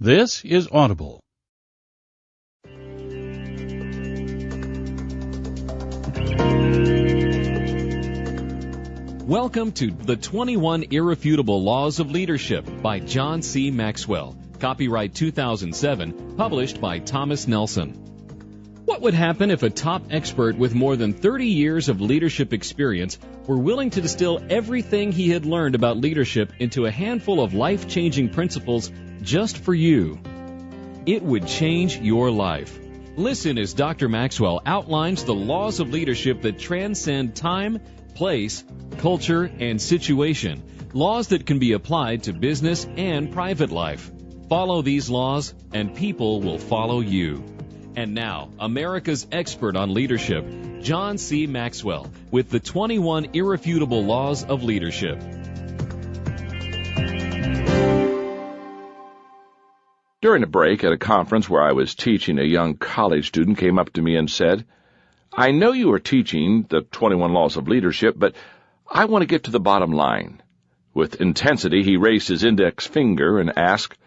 This is Audible. Welcome to The 21 Irrefutable Laws of Leadership by John C. Maxwell. Copyright 2007, published by Thomas Nelson. What would happen if a top expert with more than 30 years of leadership experience were willing to distill everything he had learned about leadership into a handful of life-changing principles just for you? It would change your life. Listen as Dr. Maxwell outlines the laws of leadership that transcend time, place, culture, and situation, laws that can be applied to business and private life. Follow these laws, and people will follow you. And now, America's expert on leadership, John C. Maxwell, with the 21 Irrefutable Laws of Leadership. During a break at a conference where I was teaching, a young college student came up to me and said, "I know you are teaching the 21 Laws of Leadership, but I want to get to the bottom line." With intensity, he raised his index finger and asked,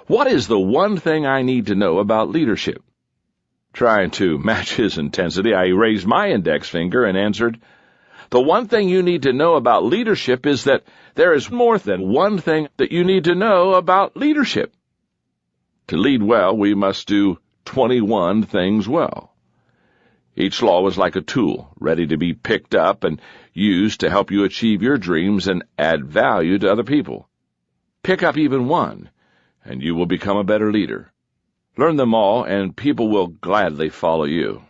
"What is the one thing I need to know about leadership?" Trying to match his intensity, I raised my index finger and answered, "The one thing you need to know about leadership is that there is more than one thing that you need to know about leadership. To lead well, we must do 21 things well." Each law was like a tool, ready to be picked up and used to help you achieve your dreams and add value to other people. Pick up even one, and you will become a better leader. Learn them all, and people will gladly follow you.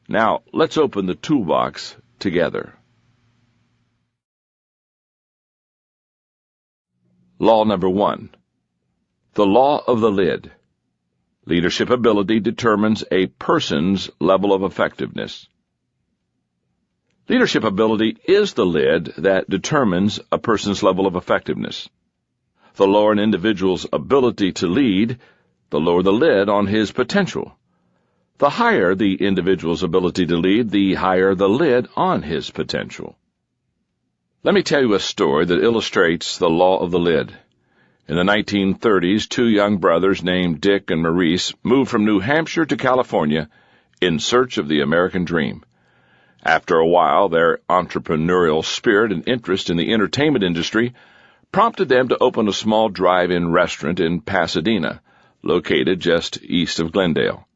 Now, let's open the toolbox together. Law number 1. The law of the lid. Leadership ability determines a person's level of effectiveness. Leadership ability is the lid that determines a person's level of effectiveness. The lower an individual's ability to lead, the lower the lid on his potential. The higher the individual's ability to lead, the higher the lid on his potential. Let me tell you a story that illustrates the law of the lid. In the 1930s, two young brothers named Dick and Maurice moved from New Hampshire to California in search of the American dream. After a while, their entrepreneurial spirit and interest in the entertainment industry prompted them to open a small drive-in restaurant in Pasadena, located just east of Glendale.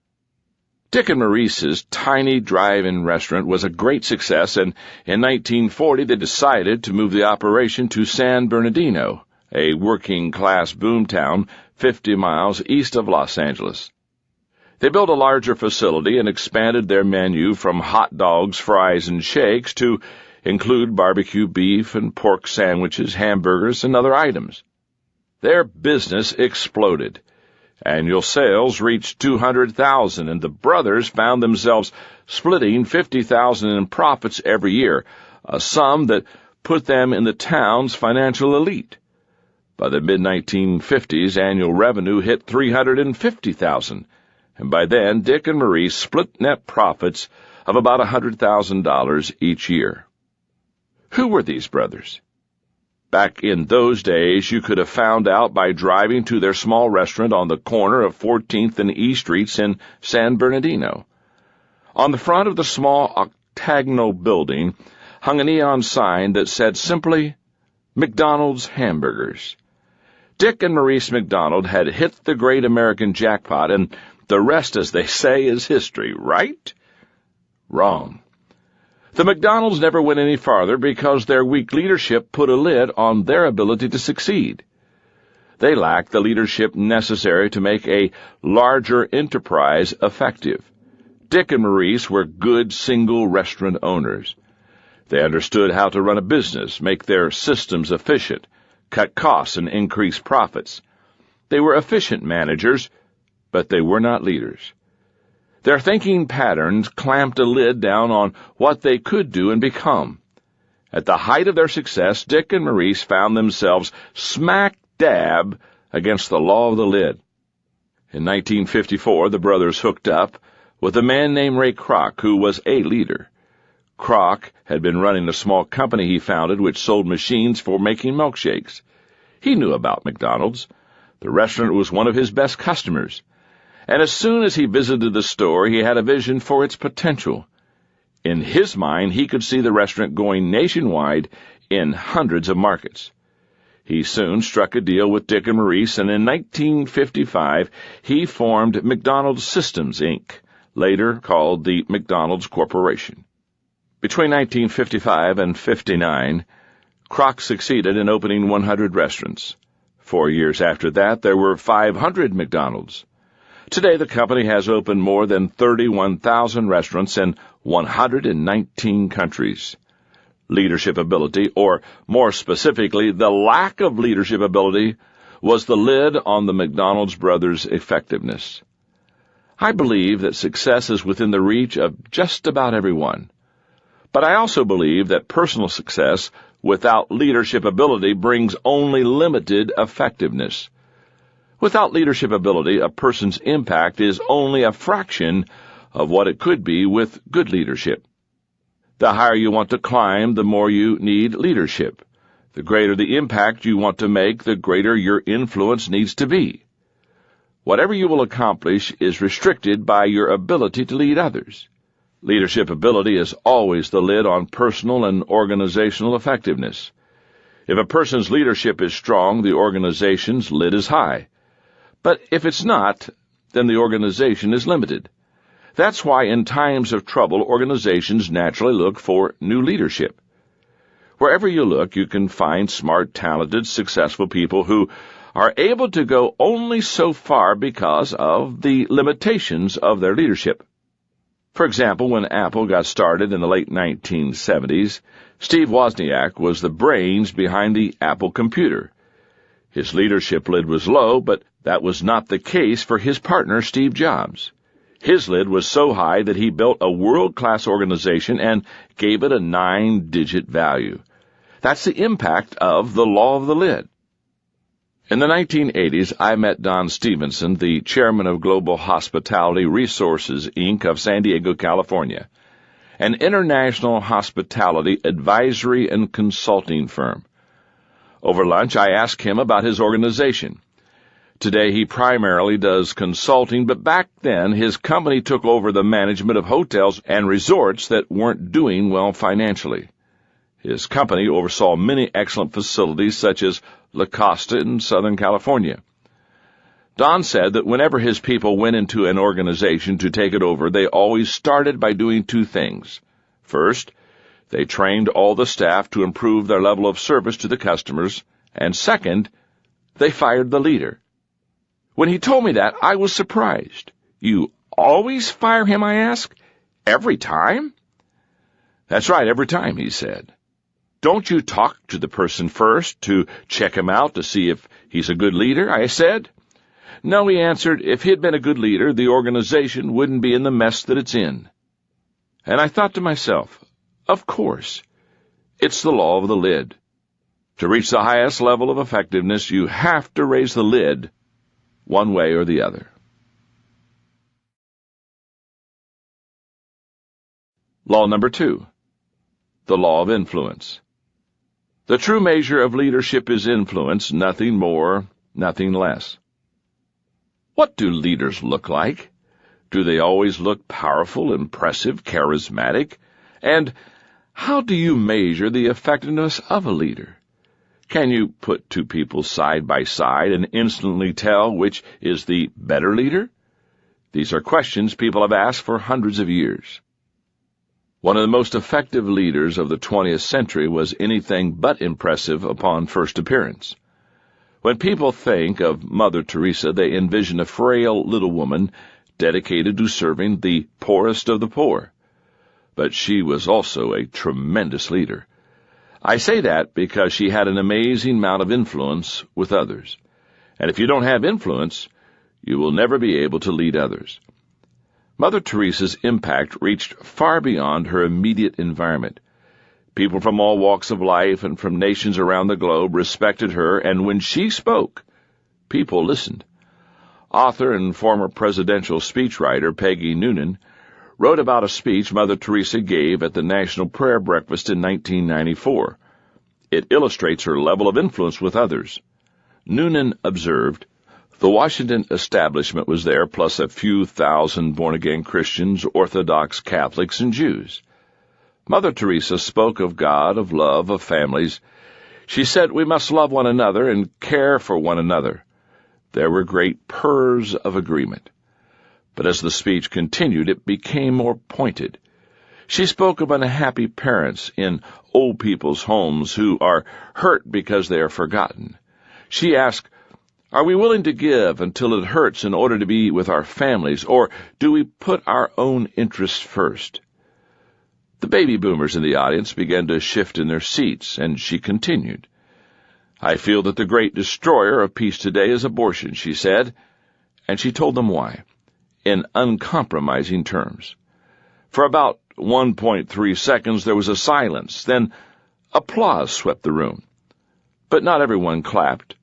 Dick and Maurice's tiny drive-in restaurant was a great success, and in 1940 they decided to move the operation to San Bernardino, a working-class boomtown 50 miles east of Los Angeles. They built a larger facility and expanded their menu from hot dogs, fries, and shakes to include barbecue beef and pork sandwiches, hamburgers, and other items. Their business exploded. Annual sales reached $200,000, and the brothers found themselves splitting $50,000 in profits every year, a sum that put them in the town's financial elite. By the mid-1950s, annual revenue hit $350,000, and by then Dick and Maurice split net profits of about $100,000 each year. Who were these brothers? Back in those days, you could have found out by driving to their small restaurant on the corner of 14th and E Streets in San Bernardino. On the front of the small octagonal building hung a neon sign that said simply, "McDonald's Hamburgers." Dick and Maurice McDonald had hit the great American jackpot, and the rest, as they say, is history, right? Wrong. The McDonalds never went any farther because their weak leadership put a lid on their ability to succeed. They lacked the leadership necessary to make a larger enterprise effective. Dick and Maurice were good single restaurant owners. They understood how to run a business, make their systems efficient, cut costs, and increase profits. They were efficient managers, but they were not leaders. Their thinking patterns clamped a lid down on what they could do and become. At the height of their success, Dick and Maurice found themselves smack dab against the law of the lid. In 1954, the brothers hooked up with a man named Ray Kroc, who was a leader. Kroc had been running a small company he founded which sold machines for making milkshakes. He knew about McDonald's. The restaurant was one of his best customers, and as soon as he visited the store, he had a vision for its potential. In his mind, he could see the restaurant going nationwide in hundreds of markets. He soon struck a deal with Dick and Maurice, and in 1955, he formed McDonald's Systems, Inc., later called the McDonald's Corporation. Between 1955 and 59, Kroc succeeded in opening 100 restaurants. 4 years after that, there were 500 McDonald's. Today, the company has opened more than 31,000 restaurants in 119 countries. Leadership ability, or more specifically, the lack of leadership ability, was the lid on the McDonald's brothers' effectiveness. I believe that success is within the reach of just about everyone. But I also believe that personal success without leadership ability brings only limited effectiveness. Without leadership ability, a person's impact is only a fraction of what it could be with good leadership. The higher you want to climb, the more you need leadership. The greater the impact you want to make, the greater your influence needs to be. Whatever you will accomplish is restricted by your ability to lead others. Leadership ability is always the lid on personal and organizational effectiveness. If a person's leadership is strong, the organization's lid is high. But if it's not, then the organization is limited. That's why in times of trouble, organizations naturally look for new leadership. Wherever you look, you can find smart, talented, successful people who are able to go only so far because of the limitations of their leadership. For example, when Apple got started in the late 1970s, Steve Wozniak was the brains behind the Apple computer. His leadership lid was low, but that was not the case for his partner, Steve Jobs. His lid was so high that he built a world-class organization and gave it a 9-digit value. That's the impact of the law of the lid. In the 1980s, I met Don Stevenson, the chairman of Global Hospitality Resources, Inc. of San Diego, California, an international hospitality advisory and consulting firm. Over lunch, I asked him about his organization. Today, he primarily does consulting, but back then, his company took over the management of hotels and resorts that weren't doing well financially. His company oversaw many excellent facilities such as La Costa in Southern California. Don said that whenever his people went into an organization to take it over, they always started by doing two things. First, they trained all the staff to improve their level of service to the customers, and second, they fired the leader. When he told me that, I was surprised. "You always fire him?" I asked. "Every time?" "That's right, every time," he said. "Don't you talk to the person first to check him out to see if he's a good leader?" I said. "No," he answered. "If he'd been a good leader, the organization wouldn't be in the mess that it's in." And I thought to myself, of course, it's the law of the lid. To reach the highest level of effectiveness, you have to raise the lid one way or the other. Law number 2, the law of influence. The true measure of leadership is influence, nothing more, nothing less. What do leaders look like? Do they always look powerful, impressive, charismatic? And how do you measure the effectiveness of a leader? Can you put two people side by side and instantly tell which is the better leader? These are questions people have asked for hundreds of years. One of the most effective leaders of the 20th century was anything but impressive upon first appearance. When people think of Mother Teresa, they envision a frail little woman dedicated to serving the poorest of the poor. But she was also a tremendous leader. I say that because she had an amazing amount of influence with others. And if you don't have influence, you will never be able to lead others. Mother Teresa's impact reached far beyond her immediate environment. People from all walks of life and from nations around the globe respected her, and when she spoke, people listened. Author and former presidential speechwriter Peggy Noonan wrote about a speech Mother Teresa gave at the National Prayer Breakfast in 1994. It illustrates her level of influence with others. Noonan observed, The Washington establishment was there, plus a few thousand born-again Christians, Orthodox Catholics, and Jews. Mother Teresa spoke of God, of love, of families. She said we must love one another and care for one another. There were great purrs of agreement. But as the speech continued, it became more pointed. She spoke of unhappy parents in old people's homes who are hurt because they are forgotten. She asked, "Are we willing to give until it hurts in order to be with our families, or do we put our own interests first?" The baby boomers in the audience began to shift in their seats, and she continued, "I feel that the great destroyer of peace today is abortion," she said, and she told them why, in uncompromising terms. For about 1.3 seconds there was a silence, then applause swept the room. But not everyone clapped.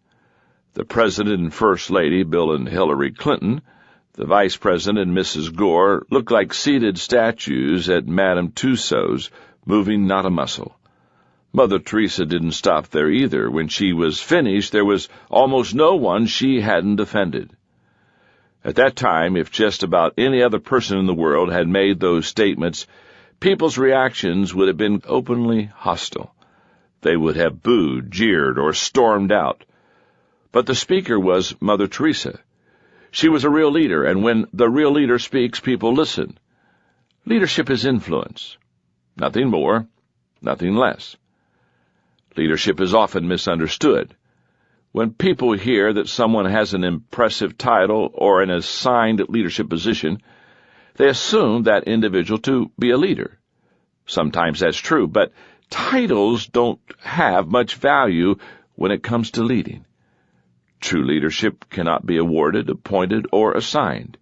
The President and First Lady, Bill and Hillary Clinton, the Vice President and Mrs. Gore, looked like seated statues at Madame Tussauds, moving not a muscle. Mother Teresa didn't stop there either. When she was finished, there was almost no one she hadn't offended. At that time, if just about any other person in the world had made those statements, people's reactions would have been openly hostile. They would have booed, jeered, or stormed out. But the speaker was Mother Teresa. She was a real leader, and when the real leader speaks, people listen. Leadership is influence. Nothing more, nothing less. Leadership is often misunderstood. When people hear that someone has an impressive title or an assigned leadership position, they assume that individual to be a leader. Sometimes that's true, but titles don't have much value when it comes to leading. True leadership cannot be awarded, appointed, or assigned.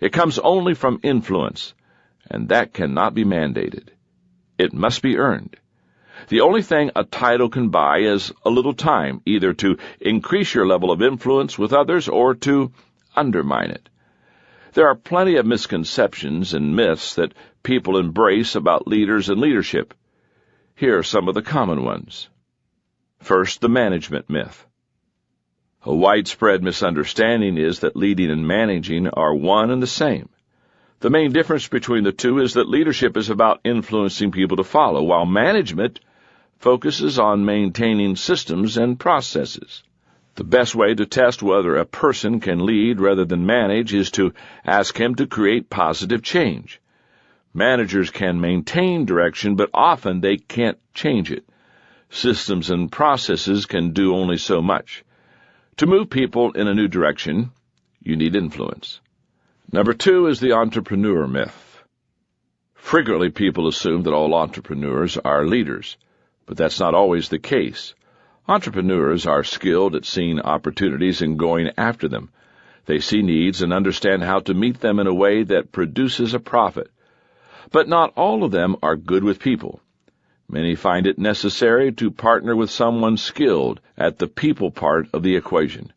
It comes only from influence, and that cannot be mandated. It must be earned. The only thing a title can buy is a little time, either to increase your level of influence with others or to undermine it. There are plenty of misconceptions and myths that people embrace about leaders and leadership. Here are some of the common ones. First, the management myth. A widespread misunderstanding is that leading and managing are one and the same. The main difference between the two is that leadership is about influencing people to follow, while management focuses on maintaining systems and processes. The best way to test whether a person can lead rather than manage is to ask him to create positive change. Managers can maintain direction, but often they can't change it. Systems and processes can do only so much. To move people in a new direction, you need influence. Number 2 is the entrepreneur myth. Frequently people assume that all entrepreneurs are leaders, but that's not always the case. Entrepreneurs are skilled at seeing opportunities and going after them. They see needs and understand how to meet them in a way that produces a profit. But not all of them are good with people. Many find it necessary to partner with someone skilled at the people part of the equation.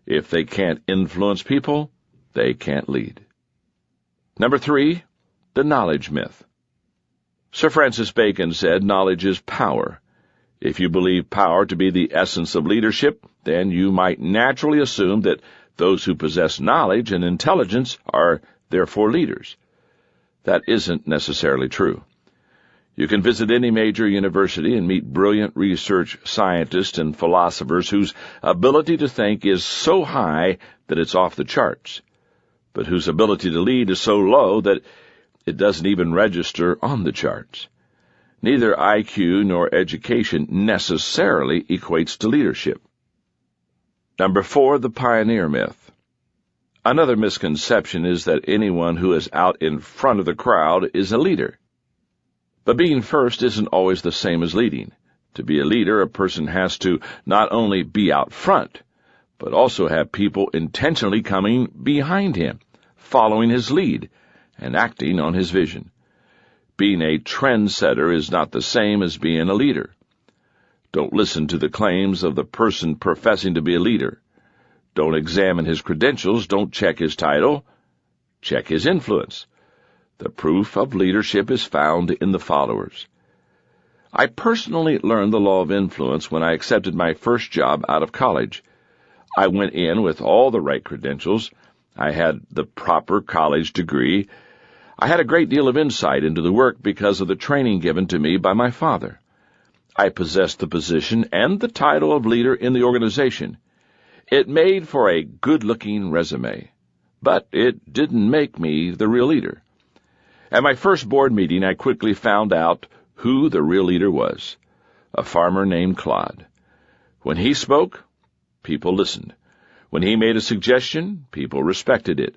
If they can't influence people, they can't lead. Number 3, the knowledge myth. Sir Francis Bacon said, "Knowledge is power." If you believe power to be the essence of leadership, then you might naturally assume that those who possess knowledge and intelligence are therefore leaders. That isn't necessarily true. You can visit any major university and meet brilliant research scientists and philosophers whose ability to think is so high that it's off the charts, but whose ability to lead is so low that it doesn't even register on the charts. Neither IQ nor education necessarily equates to leadership. Number 4, the pioneer myth. Another misconception is that anyone who is out in front of the crowd is a leader. But being first isn't always the same as leading. To be a leader, a person has to not only be out front, but also have people intentionally coming behind him, following his lead, and acting on his vision. Being a trendsetter is not the same as being a leader. Don't listen to the claims of the person professing to be a leader. Don't examine his credentials. Don't check his title. Check his influence. The proof of leadership is found in the followers. I personally learned the law of influence when I accepted my first job out of college. I went in with all the right credentials. I had the proper college degree. I had a great deal of insight into the work because of the training given to me by my father. I possessed the position and the title of leader in the organization. It made for a good-looking resume, but it didn't make me the real leader. At my first board meeting, I quickly found out who the real leader was, a farmer named Claude. When he spoke, people listened. When he made a suggestion, people respected it.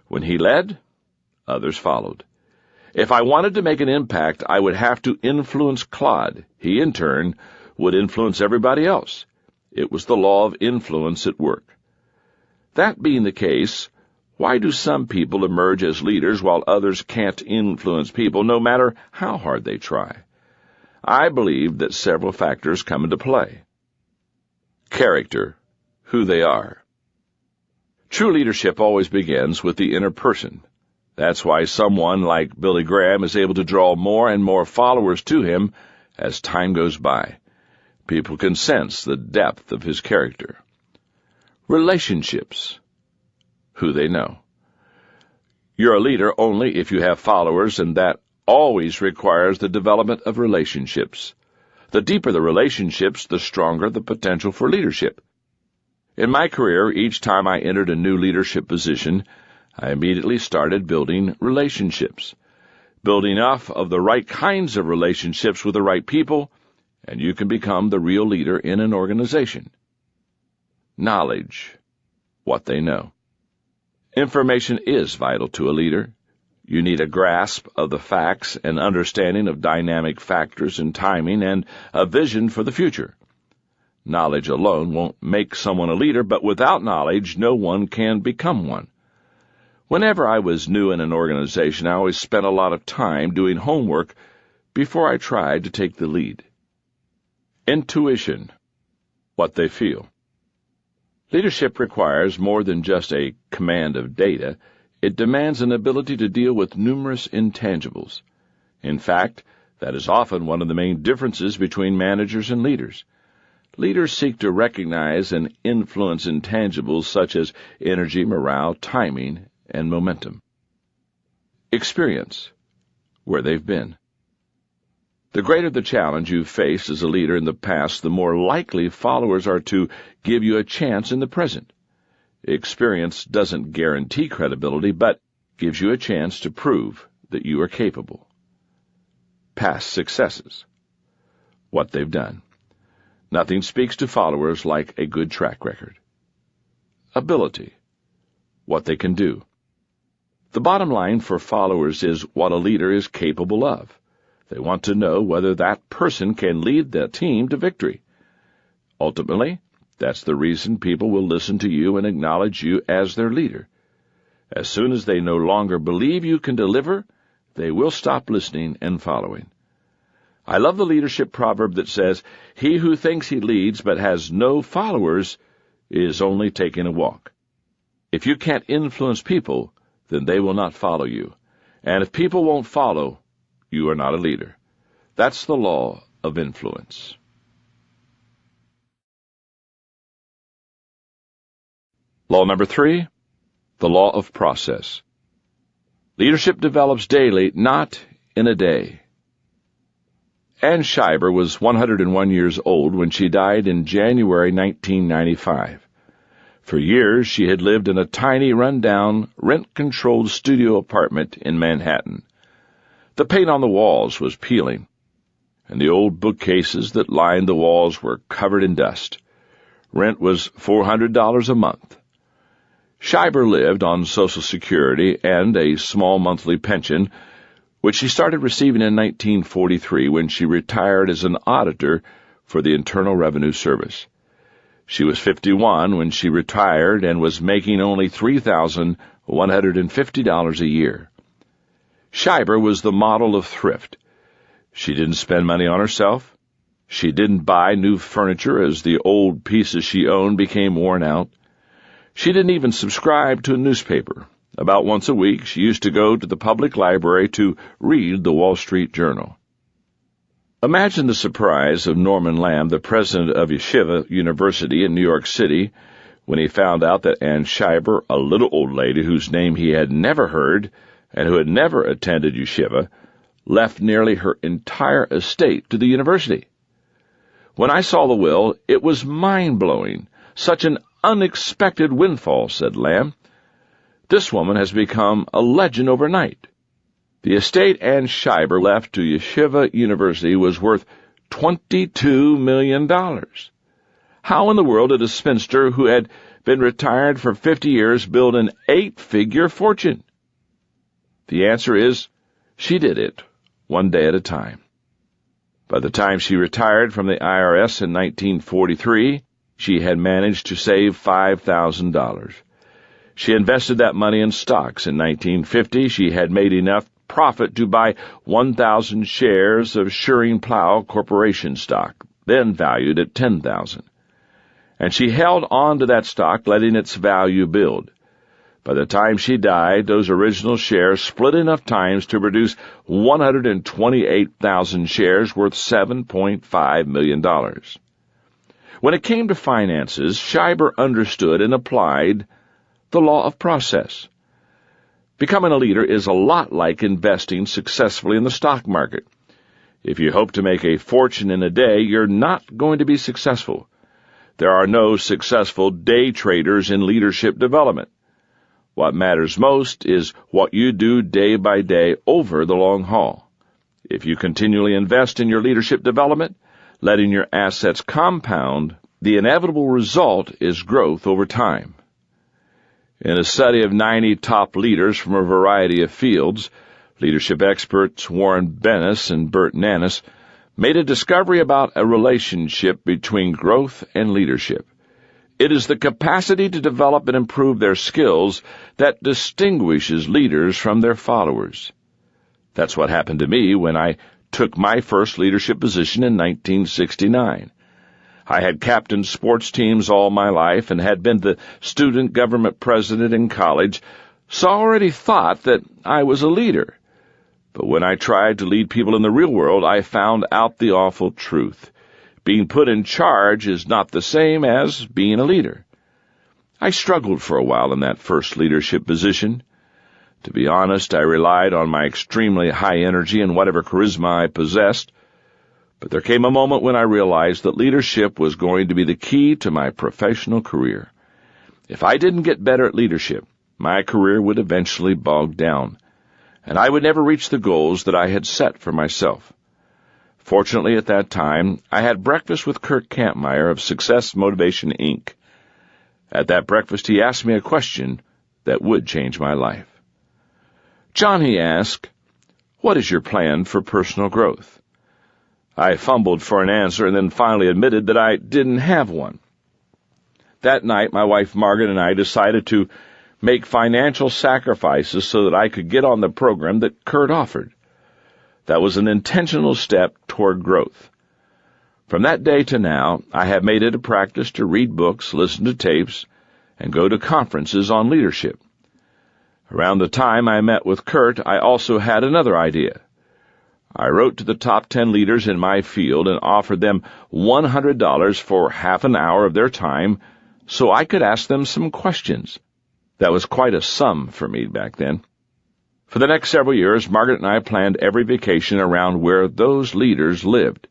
When he led, others followed. If I wanted to make an impact, I would have to influence Claude. He, in turn, would influence everybody else. It was the law of influence at work. That being the case, why do some people emerge as leaders while others can't influence people, no matter how hard they try? I believe that several factors come into play. Character, who they are. True leadership always begins with the inner person. That's why someone like Billy Graham is able to draw more and more followers to him as time goes by. People can sense the depth of his character. Relationships, who they know. You're a leader only if you have followers, and that always requires the development of relationships. The deeper the relationships, the stronger the potential for leadership. In my career, each time I entered a new leadership position, I immediately started building relationships. Building off of the right kinds of relationships with the right people, and you can become the real leader in an organization. Knowledge, what they know. Information is vital to a leader. You need a grasp of the facts, an understanding of dynamic factors and timing, and a vision for the future. Knowledge alone won't make someone a leader, but without knowledge, no one can become one. Whenever I was new in an organization, I always spent a lot of time doing homework before I tried to take the lead. Intuition, what they feel. Leadership requires more than just a command of data. It demands an ability to deal with numerous intangibles. In fact, that is often one of the main differences between managers and leaders. Leaders seek to recognize and influence intangibles such as energy, morale, timing, and momentum. Experience, where they've been. The greater the challenge you've faced as a leader in the past, the more likely followers are to give you a chance in the present. Experience doesn't guarantee credibility, but gives you a chance to prove that you are capable. Past successes, what they've done. Nothing speaks to followers like a good track record. Ability, what they can do. The bottom line for followers is what a leader is capable of. They want to know whether that person can lead the team to victory. Ultimately, that's the reason people will listen to you and acknowledge you as their leader. As soon as they no longer believe you can deliver, they will stop listening and following. I love the leadership proverb that says, "He who thinks he leads but has no followers is only taking a walk." If you can't influence people, then they will not follow you. And if people won't follow, you are not a leader. That's the law of influence. Law number 3, the law of process. Leadership develops daily, not in a day. Ann Schreiber was 101 years old when she died in January 1995. For years, she had lived in a tiny, run-down, rent-controlled studio apartment in Manhattan. The paint on the walls was peeling, and the old bookcases that lined the walls were covered in dust. Rent was $400 a month. Schreiber lived on Social Security and a small monthly pension, which she started receiving in 1943 when she retired as an auditor for the Internal Revenue Service. She was 51 when she retired and was making only $3,150 a year. Schreiber was the model of thrift. She didn't spend money on herself. She didn't buy new furniture as the old pieces she owned became worn out. She didn't even subscribe to a newspaper. About once a week, she used to go to the public library to read the Wall Street Journal. Imagine the surprise of Norman Lamb, the president of Yeshiva University in New York City, when he found out that Ann Schreiber, a little old lady whose name he had never heard and who had never attended yeshiva, left nearly her entire estate to the university. When I saw the will, it was mind-blowing. Such an unexpected windfall, said Lamb. This woman has become a legend overnight. The estate Ann Schreiber left to Yeshiva University was worth $22 million. How in the world did a spinster who had been retired for 50 years build an 8-figure fortune? The answer is, she did it, one day at a time. By the time she retired from the IRS in 1943, she had managed to save $5,000. She invested that money in stocks. In 1950, she had made enough profit to buy 1,000 shares of Shearing Plow Corporation stock, then valued at $10,000. And she held on to that stock, letting its value build. By the time she died, those original shares split enough times to produce 128,000 shares worth $7.5 million. When it came to finances, Schreiber understood and applied the law of process. Becoming a leader is a lot like investing successfully in the stock market. If you hope to make a fortune in a day, you're not going to be successful. There are no successful day traders in leadership development. What matters most is what you do day by day over the long haul. If you continually invest in your leadership development, letting your assets compound, the inevitable result is growth over time. In a study of 90 top leaders from a variety of fields, leadership experts Warren Bennis and Bert Nannis made a discovery about a relationship between growth and leadership. It is the capacity to develop and improve their skills that distinguishes leaders from their followers. That's what happened to me when I took my first leadership position in 1969. I had captained sports teams all my life and had been the student government president in college, so I already thought that I was a leader. But when I tried to lead people in the real world, I found out the awful truth. Being put in charge is not the same as being a leader. I struggled for a while in that first leadership position. To be honest, I relied on my extremely high energy and whatever charisma I possessed. But there came a moment when I realized that leadership was going to be the key to my professional career. If I didn't get better at leadership, my career would eventually bog down, and I would never reach the goals that I had set for myself. Fortunately, at that time, I had breakfast with Kurt Kampmeyer of Success Motivation, Inc. At that breakfast, he asked me a question that would change my life. "John," he asked, "what is your plan for personal growth?" I fumbled for an answer and then finally admitted that I didn't have one. That night, my wife Margaret and I decided to make financial sacrifices so that I could get on the program that Kurt offered. That was an intentional step toward growth. From that day to now, I have made it a practice to read books, listen to tapes, and go to conferences on leadership. Around the time I met with Kurt, I also had another idea. I wrote to the top 10 leaders in my field and offered them $100 for half an hour of their time so I could ask them some questions. That was quite a sum for me back then. For the next several years, Margaret and I planned every vacation around where those leaders lived.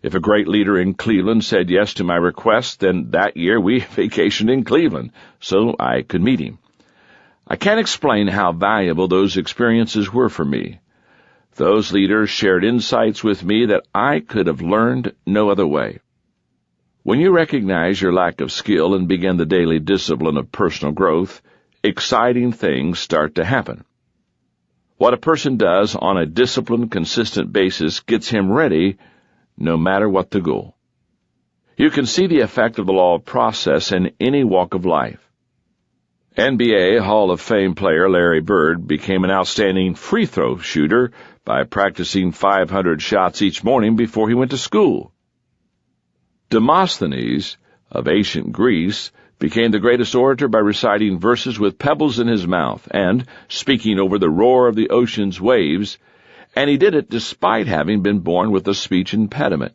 If a great leader in Cleveland said yes to my request, then that year we vacationed in Cleveland so I could meet him. I can't explain how valuable those experiences were for me. Those leaders shared insights with me that I could have learned no other way. When you recognize your lack of skill and begin the daily discipline of personal growth, exciting things start to happen. What a person does on a disciplined, consistent basis gets him ready no matter what the goal. You can see the effect of the law of process in any walk of life. NBA Hall of Fame player Larry Bird became an outstanding free throw shooter by practicing 500 shots each morning before he went to school. Demosthenes of ancient Greece became the greatest orator by reciting verses with pebbles in his mouth and speaking over the roar of the ocean's waves, and he did it despite having been born with a speech impediment.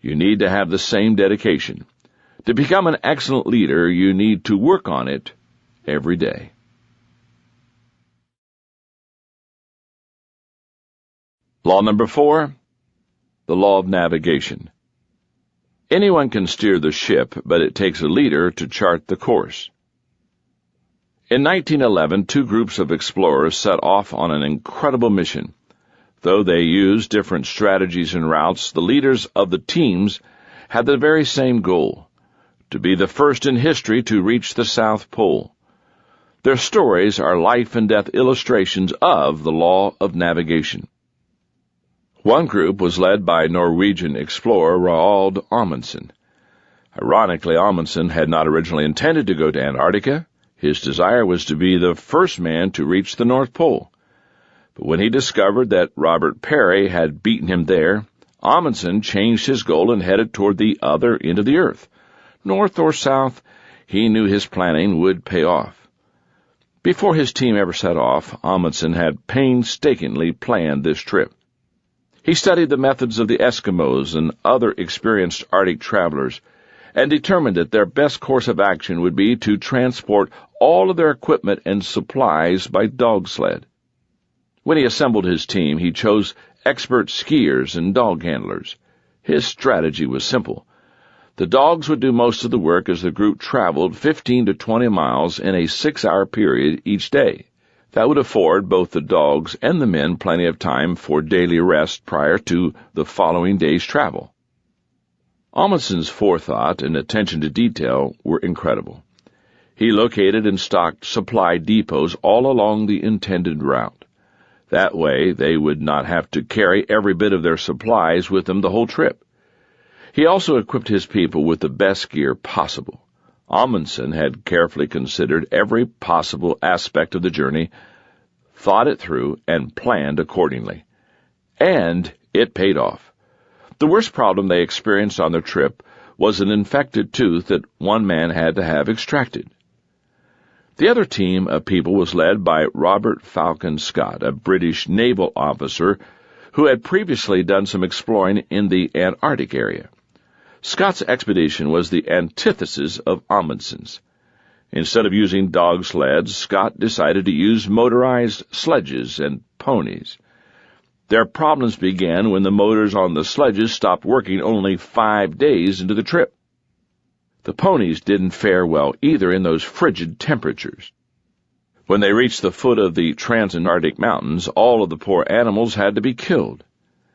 You need to have the same dedication. To become an excellent leader, you need to work on it every day. Law number 4, the law of navigation. Anyone can steer the ship, but it takes a leader to chart the course. In 1911, 2 groups of explorers set off on an incredible mission. Though they used different strategies and routes, the leaders of the teams had the very same goal: to be the first in history to reach the South Pole. Their stories are life-and-death illustrations of the law of navigation. One group was led by Norwegian explorer Roald Amundsen. Ironically, Amundsen had not originally intended to go to Antarctica. His desire was to be the first man to reach the North Pole. But when he discovered that Robert Peary had beaten him there, Amundsen changed his goal and headed toward the other end of the earth. North or south, he knew his planning would pay off. Before his team ever set off, Amundsen had painstakingly planned this trip. He studied the methods of the Eskimos and other experienced Arctic travelers, and determined that their best course of action would be to transport all of their equipment and supplies by dog sled. When he assembled his team, he chose expert skiers and dog handlers. His strategy was simple. The dogs would do most of the work as the group traveled 15 to 20 miles in a 6-hour period each day. That would afford both the dogs and the men plenty of time for daily rest prior to the following day's travel. Amundsen's forethought and attention to detail were incredible. He located and stocked supply depots all along the intended route. That way, they would not have to carry every bit of their supplies with them the whole trip. He also equipped his people with the best gear possible. Amundsen had carefully considered every possible aspect of the journey, thought it through, and planned accordingly. And it paid off. The worst problem they experienced on their trip was an infected tooth that one man had to have extracted. The other team of people was led by Robert Falcon Scott, a British naval officer who had previously done some exploring in the Antarctic area. Scott's expedition was the antithesis of Amundsen's. Instead of using dog sleds, Scott decided to use motorized sledges and ponies. Their problems began when the motors on the sledges stopped working only 5 days into the trip. The ponies didn't fare well either in those frigid temperatures. When they reached the foot of the Transantarctic Mountains, all of the poor animals had to be killed.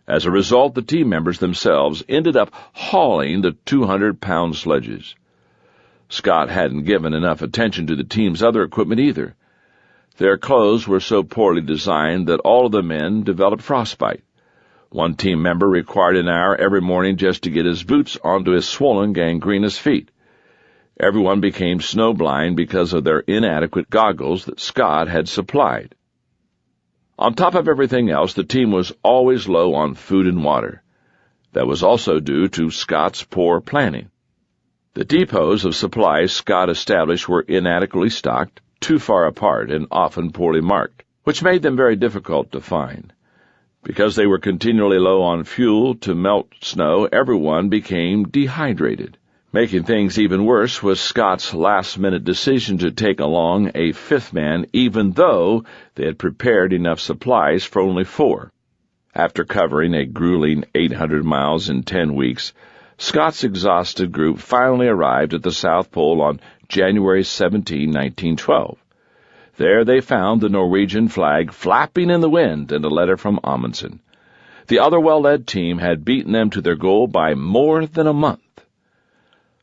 As a result, the team members themselves ended up hauling the 200-pound sledges. Scott hadn't given enough attention to the team's other equipment either. Their clothes were so poorly designed that all of the men developed frostbite. One team member required an hour every morning just to get his boots onto his swollen, gangrenous feet. Everyone became snowblind because of their inadequate goggles that Scott had supplied. On top of everything else, the team was always low on food and water. That was also due to Scott's poor planning. The depots of supplies Scott established were inadequately stocked, too far apart, and often poorly marked, which made them very difficult to find. Because they were continually low on fuel to melt snow, everyone became dehydrated. Making things even worse was Scott's last-minute decision to take along a 5th man, even though they had prepared enough supplies for only 4. After covering a grueling 800 miles in 10 weeks, Scott's exhausted group finally arrived at the South Pole on January 17, 1912. There they found the Norwegian flag flapping in the wind and a letter from Amundsen. The other well-led team had beaten them to their goal by more than a month.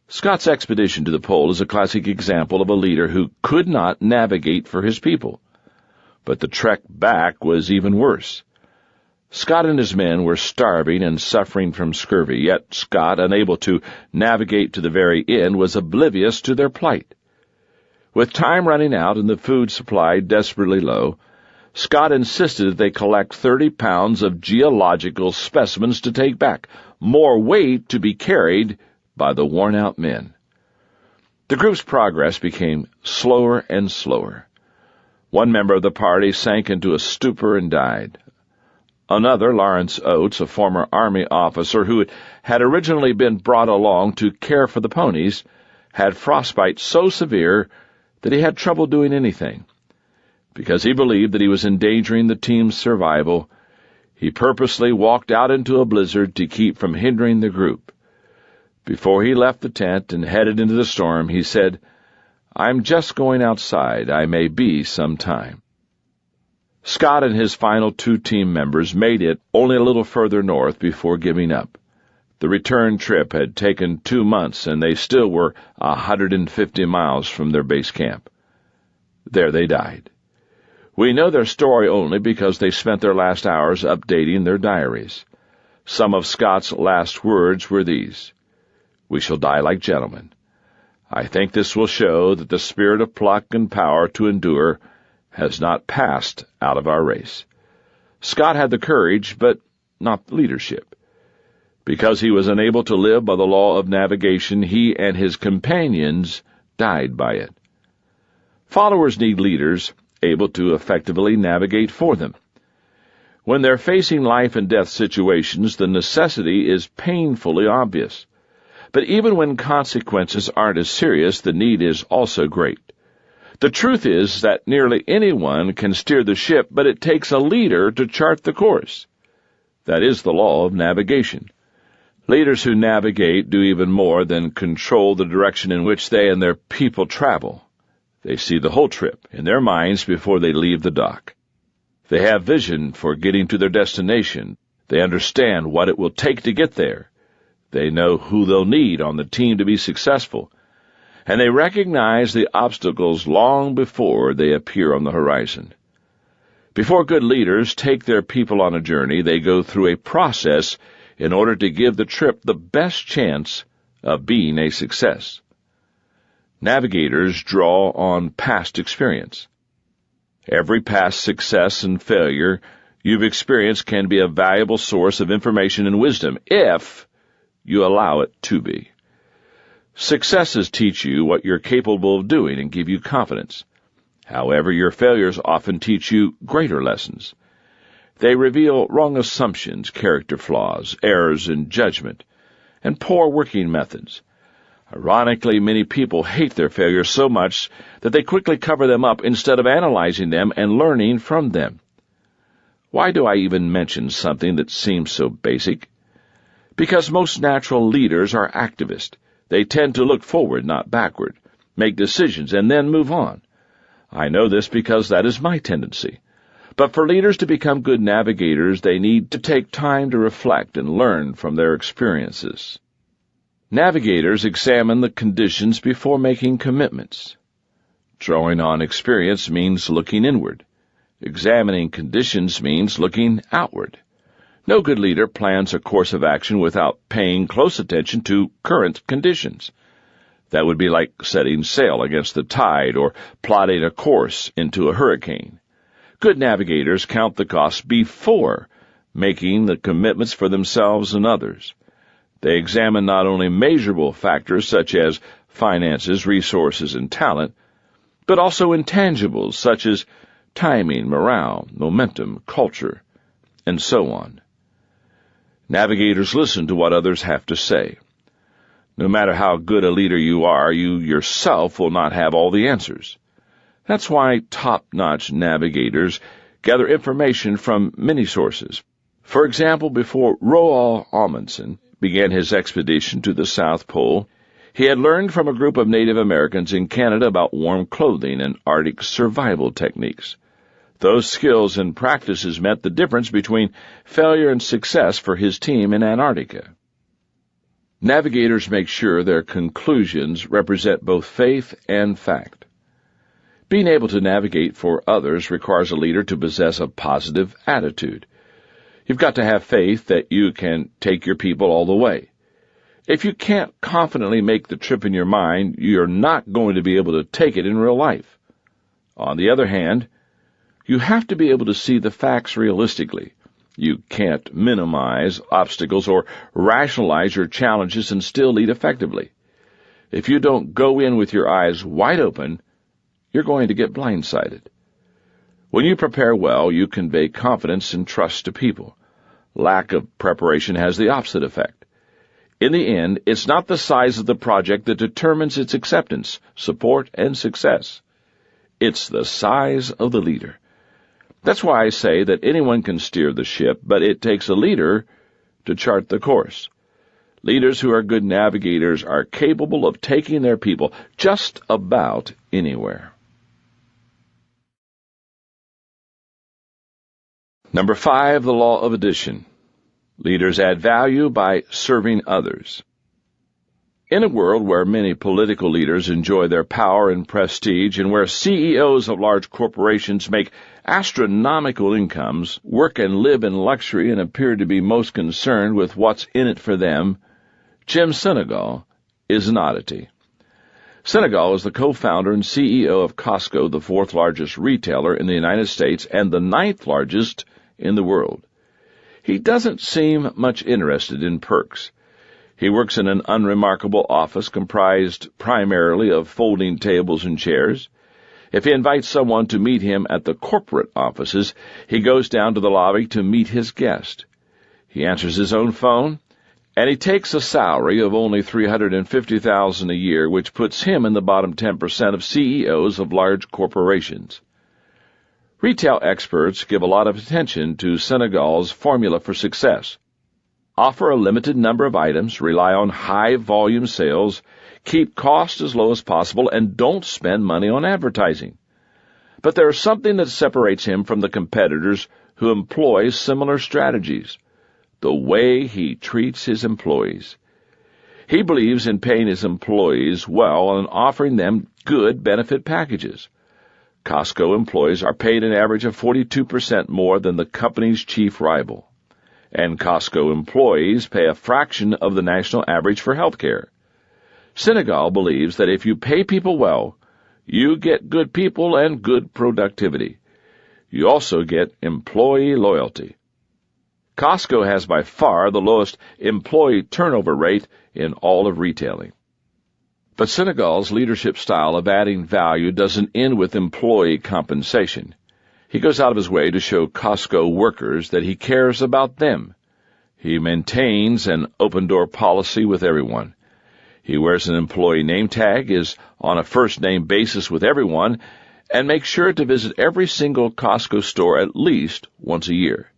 Scott's expedition to the pole is a classic example of a leader who could not navigate for his people. But the trek back was even worse. Scott and his men were starving and suffering from scurvy, yet Scott, unable to navigate to the very end, was oblivious to their plight. With time running out and the food supply desperately low, Scott insisted that they collect 30 pounds of geological specimens to take back, more weight to be carried by the worn-out men. The group's progress became slower and slower. One member of the party sank into a stupor and died. Another, Lawrence Oates, a former Army officer who had originally been brought along to care for the ponies, had frostbite so severe that he had trouble doing anything. Because he believed that he was endangering the team's survival, he purposely walked out into a blizzard to keep from hindering the group. Before he left the tent and headed into the storm, he said, "I'm just going outside. I may be some time." Scott and his final 2 team members made it only a little further north before giving up. The return trip had taken 2 months, and they still were 150 miles from their base camp. There they died. We know their story only because they spent their last hours updating their diaries. Some of Scott's last words were these: "We shall die like gentlemen. I think this will show that the spirit of pluck and power to endure has not passed out of our race." Scott had the courage, but not the leadership. Because he was unable to live by the law of navigation, he and his companions died by it. Followers need leaders able to effectively navigate for them. When they're facing life and death situations, the necessity is painfully obvious. But even when consequences aren't as serious, the need is also great. The truth is that nearly anyone can steer the ship, but it takes a leader to chart the course. That is the law of navigation. Leaders who navigate do even more than control the direction in which they and their people travel. They see the whole trip in their minds before they leave the dock. They have vision for getting to their destination. They understand what it will take to get there. They know who they'll need on the team to be successful. And they recognize the obstacles long before they appear on the horizon. Before good leaders take their people on a journey, they go through a process in order to give the trip the best chance of being a success. Navigators draw on past experience. Every past success and failure you've experienced can be a valuable source of information and wisdom if you allow it to be. Successes teach you what you're capable of doing and give you confidence. However, your failures often teach you greater lessons. They reveal wrong assumptions, character flaws, errors in judgment, and poor working methods. Ironically, many people hate their failures so much that they quickly cover them up instead of analyzing them and learning from them. Why do I even mention something that seems so basic? Because most natural leaders are activists. They tend to look forward, not backward, make decisions, and then move on. I know this because that is my tendency. But for leaders to become good navigators, they need to take time to reflect and learn from their experiences. Navigators examine the conditions before making commitments. Drawing on experience means looking inward. Examining conditions means looking outward. No good leader plans a course of action without paying close attention to current conditions. That would be like setting sail against the tide or plotting a course into a hurricane. Good navigators count the costs before making the commitments for themselves and others. They examine not only measurable factors such as finances, resources, and talent, but also intangibles such as timing, morale, momentum, culture, and so on. Navigators listen to what others have to say. No matter how good a leader you are, you yourself will not have all the answers. That's why top-notch navigators gather information from many sources. For example, before Roald Amundsen began his expedition to the South Pole, he had learned from a group of Native Americans in Canada about warm clothing and Arctic survival techniques. Those skills and practices meant the difference between failure and success for his team in Antarctica. Navigators make sure their conclusions represent both faith and fact. Being able to navigate for others requires a leader to possess a positive attitude. You've got to have faith that you can take your people all the way. If you can't confidently make the trip in your mind, you're not going to be able to take it in real life. On the other hand, you have to be able to see the facts realistically. You can't minimize obstacles or rationalize your challenges and still lead effectively. If you don't go in with your eyes wide open, you're going to get blindsided. When you prepare well, you convey confidence and trust to people. Lack of preparation has the opposite effect. In the end, it's not the size of the project that determines its acceptance, support, and success. It's the size of the leader. That's why I say that anyone can steer the ship, but it takes a leader to chart the course. Leaders who are good navigators are capable of taking their people just about anywhere. Number 5, the law of addition. Leaders add value by serving others. In a world where many political leaders enjoy their power and prestige, and where CEOs of large corporations make astronomical incomes, work and live in luxury, and appear to be most concerned with what's in it for them, Jim Sinegal is an oddity. Sinegal is the co-founder and CEO of Costco, the 4th largest retailer in the United States and the 9th largest in the world. He doesn't seem much interested in perks. He works in an unremarkable office comprised primarily of folding tables and chairs. If he invites someone to meet him at the corporate offices, he goes down to the lobby to meet his guest. He answers his own phone, and he takes a salary of only $350,000 a year, which puts him in the bottom 10% of CEOs of large corporations. Retail experts give a lot of attention to Sinegal's formula for success. Offer a limited number of items, rely on high-volume sales, keep costs as low as possible, and don't spend money on advertising. But there is something that separates him from the competitors who employ similar strategies: the way he treats his employees. He believes in paying his employees well and offering them good benefit packages. Costco employees are paid an average of 42% more than the company's chief rival, and Costco employees pay a fraction of the national average for health care. Sinegal believes that if you pay people well, you get good people and good productivity. You also get employee loyalty. Costco has by far the lowest employee turnover rate in all of retailing. But Sinegal's leadership style of adding value doesn't end with employee compensation. He goes out of his way to show Costco workers that he cares about them. He maintains an open-door policy with everyone. He wears an employee name tag, is on a first-name basis with everyone, and makes sure to visit every single Costco store at least once a year.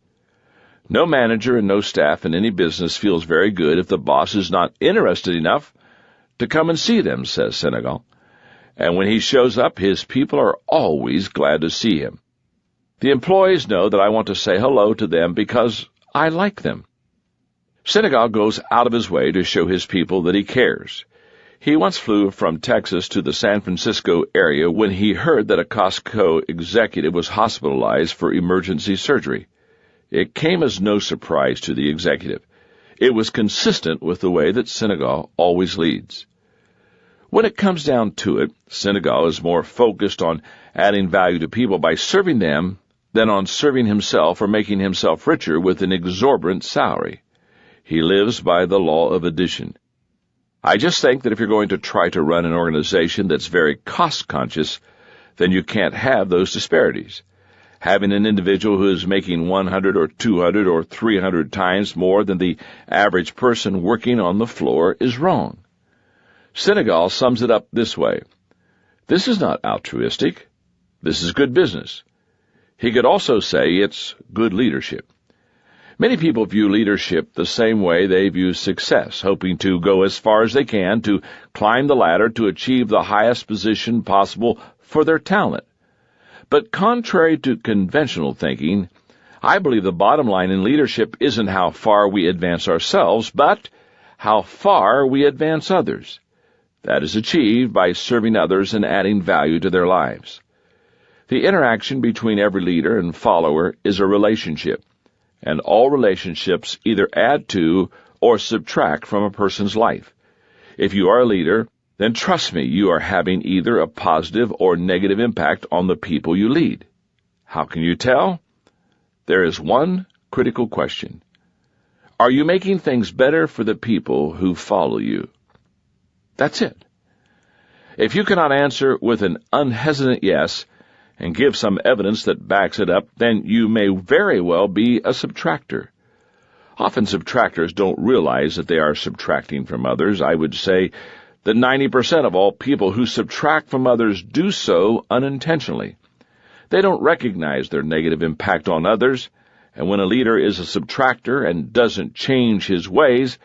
No manager and no staff in any business feels very good if the boss is not interested enough to come and see them, says Sinegal. And when he shows up, his people are always glad to see him. The employees know that I want to say hello to them because I like them. Sinegal goes out of his way to show his people that he cares. He once flew from Texas to the San Francisco area when he heard that a Costco executive was hospitalized for emergency surgery. It came as no surprise to the executive. It was consistent with the way that Sinegal always leads. When it comes down to it, Sinegal is more focused on adding value to people by serving them than on serving himself or making himself richer with an exorbitant salary. He lives by the law of addition. I just think that if you're going to try to run an organization that's very cost-conscious, then you can't have those disparities. Having an individual who is making 100 or 200 or 300 times more than the average person working on the floor is wrong. Sinegal sums it up this way: this is not altruistic. This is good business. He could also say it's good leadership. Many people view leadership the same way they view success, hoping to go as far as they can to climb the ladder to achieve the highest position possible for their talent. But contrary to conventional thinking, I believe the bottom line in leadership isn't how far we advance ourselves, but how far we advance others. That is achieved by serving others and adding value to their lives. The interaction between every leader and follower is a relationship, and all relationships either add to or subtract from a person's life. If you are a leader, then trust me, you are having either a positive or negative impact on the people you lead. How can you tell? There is one critical question. Are you making things better for the people who follow you? That's it. If you cannot answer with an unhesitant yes, and give some evidence that backs it up, then you may very well be a subtractor. Often subtractors don't realize that they are subtracting from others. I would say that 90% of all people who subtract from others do so unintentionally. They don't recognize their negative impact on others, and when a leader is a subtractor and doesn't change his ways,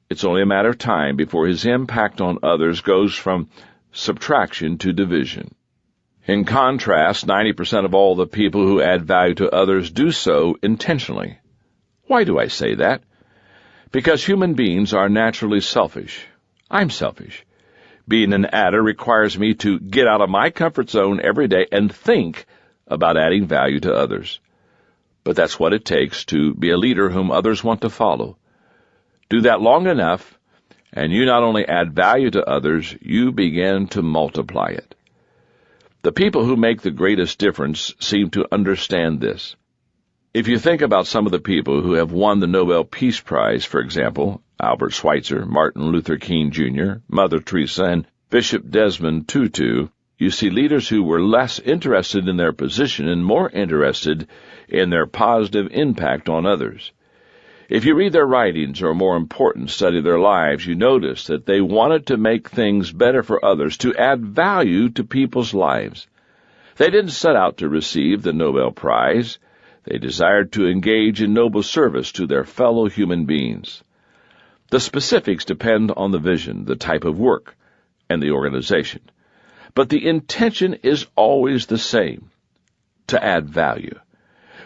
it's only a matter of time before his impact on others goes from subtraction to division. In contrast, 90% of all the people who add value to others do so intentionally. Why do I say that? Because human beings are naturally selfish. I'm selfish. Being an adder requires me to get out of my comfort zone every day and think about adding value to others. But that's what it takes to be a leader whom others want to follow. Do that long enough, and you not only add value to others, you begin to multiply it. The people who make the greatest difference seem to understand this. If you think about some of the people who have won the Nobel Peace Prize, for example, Albert Schweitzer, Martin Luther King Jr., Mother Teresa, and Bishop Desmond Tutu, you see leaders who were less interested in their position and more interested in their positive impact on others. If you read their writings, or more important, study their lives, you notice that they wanted to make things better for others, to add value to people's lives. They didn't set out to receive the Nobel Prize. They desired to engage in noble service to their fellow human beings. The specifics depend on the vision, the type of work, and the organization. But the intention is always the same: to add value.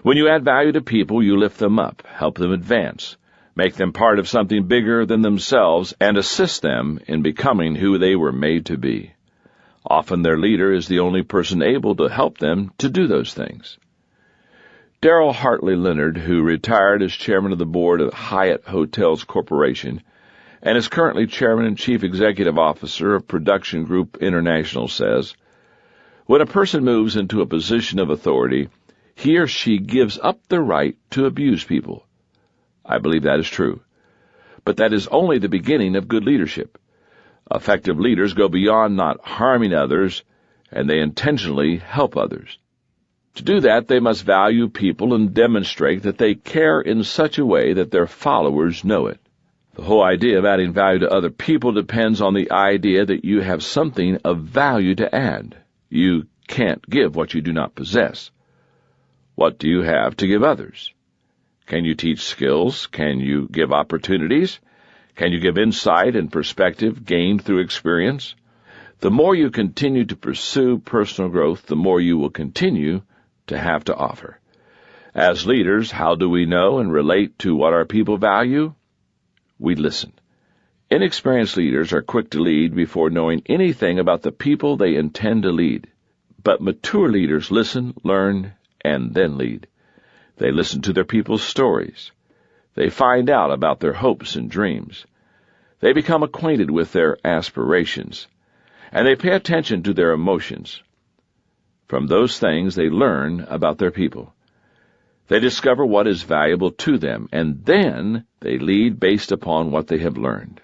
When you add value to people, you lift them up, help them advance, make them part of something bigger than themselves, and assist them in becoming who they were made to be. Often their leader is the only person able to help them to do those things. Darrell Hartley Leonard, who retired as chairman of the board of Hyatt Hotels Corporation and is currently chairman and chief executive officer of Production Group International, says, "When a person moves into a position of authority, he or she gives up the right to abuse people." I believe that is true. But that is only the beginning of good leadership. Effective leaders go beyond not harming others, and they intentionally help others. To do that, they must value people and demonstrate that they care in such a way that their followers know it. The whole idea of adding value to other people depends on the idea that you have something of value to add. You can't give what you do not possess. What do you have to give others? Can you teach skills? Can you give opportunities? Can you give insight and perspective gained through experience? The more you continue to pursue personal growth, the more you will continue to have to offer. As leaders, how do we know and relate to what our people value? We listen. Inexperienced leaders are quick to lead before knowing anything about the people they intend to lead. But mature leaders listen, learn, and then lead. They listen to their people's stories. They find out about their hopes and dreams. They become acquainted with their aspirations. And they pay attention to their emotions. From those things, they learn about their people. They discover what is valuable to them, and then they lead based upon what they have learned.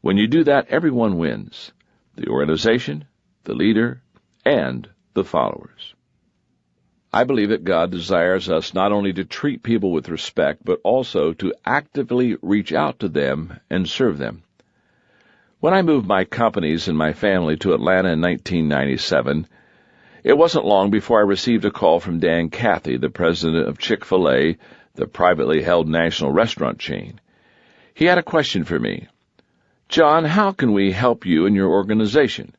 When you do that, everyone wins: the organization, the leader, and the followers. I believe that God desires us not only to treat people with respect, but also to actively reach out to them and serve them. When I moved my companies and my family to Atlanta in 1997, it wasn't long before I received a call from Dan Cathy, the president of Chick-fil-A, the privately held national restaurant chain. He had a question for me. "John, how can we help you and your organization?"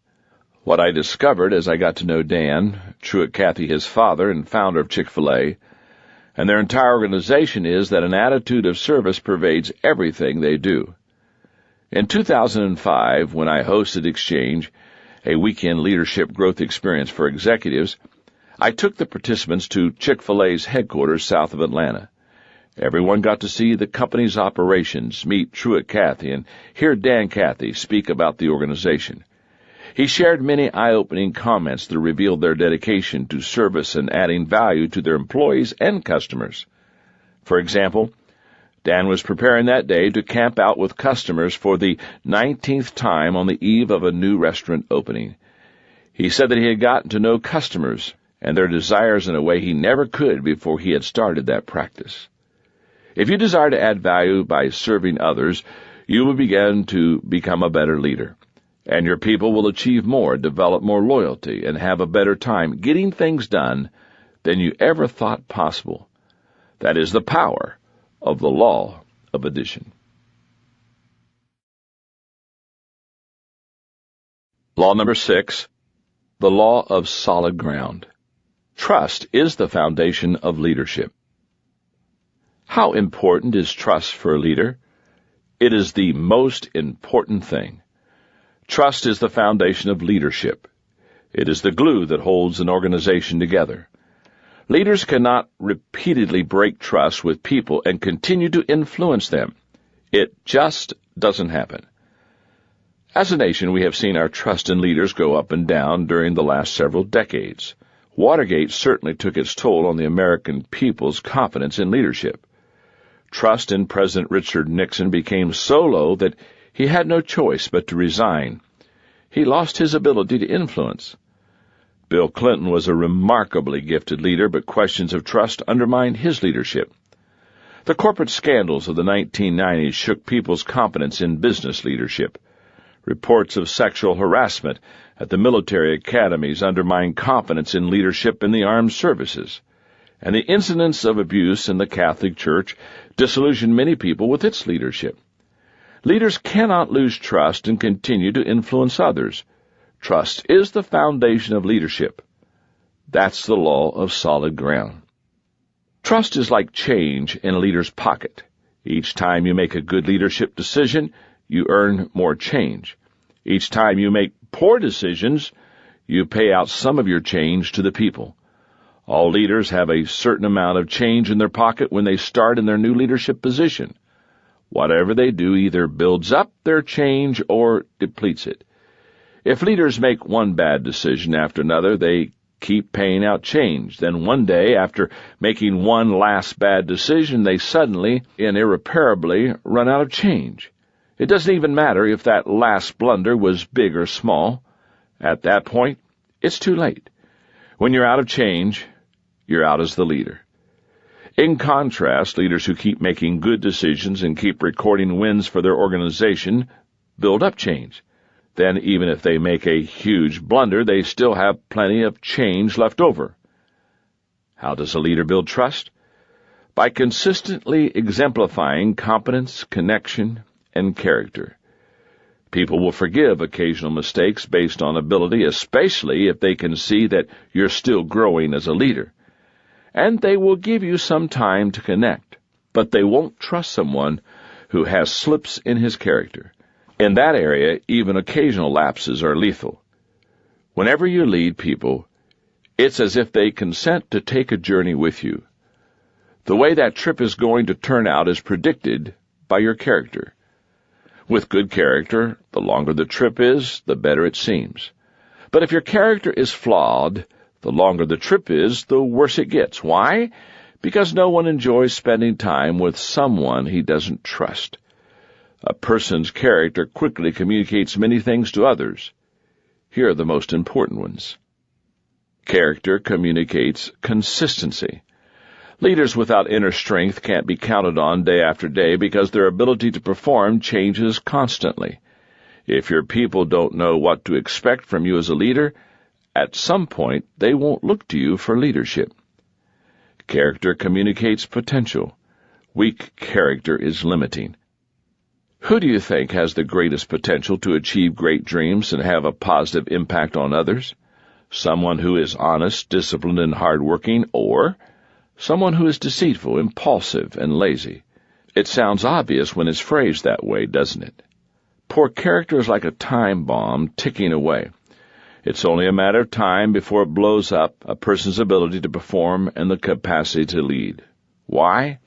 What I discovered as I got to know Dan, Truett Cathy, his father and founder of Chick-fil-A, and their entire organization, is that an attitude of service pervades everything they do. In 2005, when I hosted Exchange, a weekend leadership growth experience for executives, I took the participants to Chick-fil-A's headquarters south of Atlanta. Everyone got to see the company's operations, meet Truett Cathy, and hear Dan Cathy speak about the organization. He shared many eye-opening comments that revealed their dedication to service and adding value to their employees and customers. For example, Dan was preparing that day to camp out with customers for the 19th time on the eve of a new restaurant opening. He said that he had gotten to know customers and their desires in a way he never could before he had started that practice. If you desire to add value by serving others, you will begin to become a better leader, and your people will achieve more, develop more loyalty, and have a better time getting things done than you ever thought possible. That is the power of the law of addition. Law number 6, the law of solid ground. Trust is the foundation of leadership. How important is trust for a leader? It is the most important thing. Trust is the foundation of leadership. It is the glue that holds an organization together. Leaders cannot repeatedly break trust with people and continue to influence them. It just doesn't happen. As a nation, we have seen our trust in leaders go up and down during the last several decades. Watergate certainly took its toll on the American people's confidence in leadership. Trust in President Richard Nixon became so low that he had no choice but to resign. He lost his ability to influence. Bill Clinton was a remarkably gifted leader, but questions of trust undermined his leadership. The corporate scandals of the 1990s shook people's confidence in business leadership. Reports of sexual harassment at the military academies undermined confidence in leadership in the armed services. And the incidents of abuse in the Catholic Church disillusioned many people with its leadership. Leaders cannot lose trust and continue to influence others. Trust is the foundation of leadership. That's the law of solid ground. Trust is like change in a leader's pocket. Each time you make a good leadership decision, you earn more change. Each time you make poor decisions, you pay out some of your change to the people. All leaders have a certain amount of change in their pocket when they start in their new leadership position. Whatever they do either builds up their change or depletes it. If leaders make one bad decision after another, they keep paying out change. Then one day, after making one last bad decision, they suddenly and irreparably run out of change. It doesn't even matter if that last blunder was big or small. At that point, it's too late. When you're out of change, you're out as the leader. In contrast, leaders who keep making good decisions and keep recording wins for their organization build up change. Then, even if they make a huge blunder, they still have plenty of change left over. How does a leader build trust? By consistently exemplifying competence, connection, and character. People will forgive occasional mistakes based on ability, especially if they can see that you're still growing as a leader. And they will give you some time to connect, but they won't trust someone who has slips in his character. In that area, even occasional lapses are lethal. Whenever you lead people, it's as if they consent to take a journey with you. The way that trip is going to turn out is predicted by your character. With good character, the longer the trip is, the better it seems. But if your character is flawed, the longer the trip is, the worse it gets. Why? Because no one enjoys spending time with someone he doesn't trust. A person's character quickly communicates many things to others. Here are the most important ones. Character communicates consistency. Leaders without inner strength can't be counted on day after day because their ability to perform changes constantly. If your people don't know what to expect from you as a leader, at some point they won't look to you for leadership. Character communicates potential. Weak character is limiting. Who do you think has the greatest potential to achieve great dreams and have a positive impact on others? Someone who is honest, disciplined, and hardworking, or someone who is deceitful, impulsive, and lazy? It sounds obvious when it's phrased that way, doesn't it? Poor character is like a time bomb ticking away. It's only a matter of time before it blows up a person's ability to perform and the capacity to lead. Why?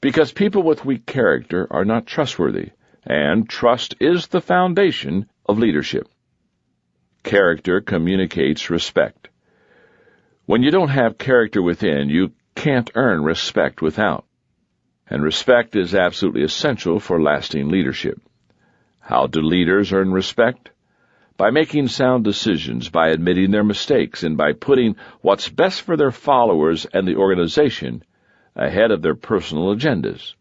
Because people with weak character are not trustworthy, and trust is the foundation of leadership. Character communicates respect. When you don't have character within, you can't earn respect without. And respect is absolutely essential for lasting leadership. How do leaders earn respect? by making sound decisions, by admitting their mistakes, and by putting what's best for their followers and the organization ahead of their personal agendas.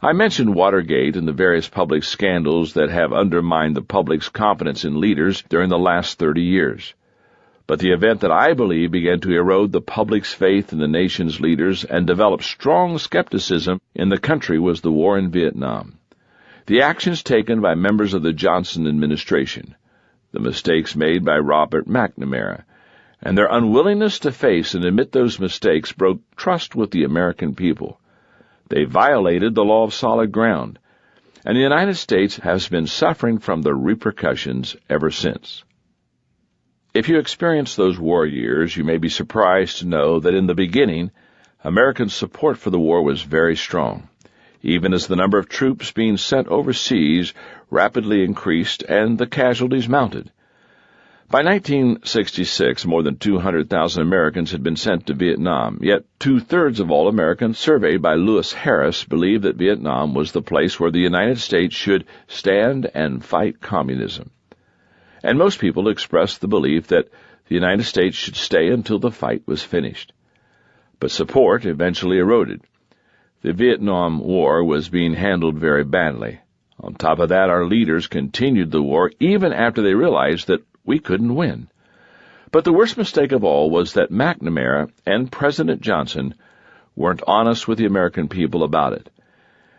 I mentioned Watergate and the various public scandals that have undermined the public's confidence in leaders during the last 30 years. But the event that I believe began to erode the public's faith in the nation's leaders and develop strong skepticism in the country was the war in Vietnam. The actions taken by members of the Johnson administration, the mistakes made by Robert McNamara, and their unwillingness to face and admit those mistakes broke trust with the American people. They violated the law of solid ground, and the United States has been suffering from the repercussions ever since. If you experienced those war years, you may be surprised to know that in the beginning, American support for the war was very strong, even as the number of troops being sent overseas rapidly increased and the casualties mounted. By 1966, more than 200,000 Americans had been sent to Vietnam, yet two-thirds of all Americans surveyed by Lewis Harris believed that Vietnam was the place where the United States should stand and fight communism. And most people expressed the belief that the United States should stay until the fight was finished. But support eventually eroded. The Vietnam War was being handled very badly. On top of that, our leaders continued the war even after they realized that we couldn't win. But the worst mistake of all was that McNamara and President Johnson weren't honest with the American people about it.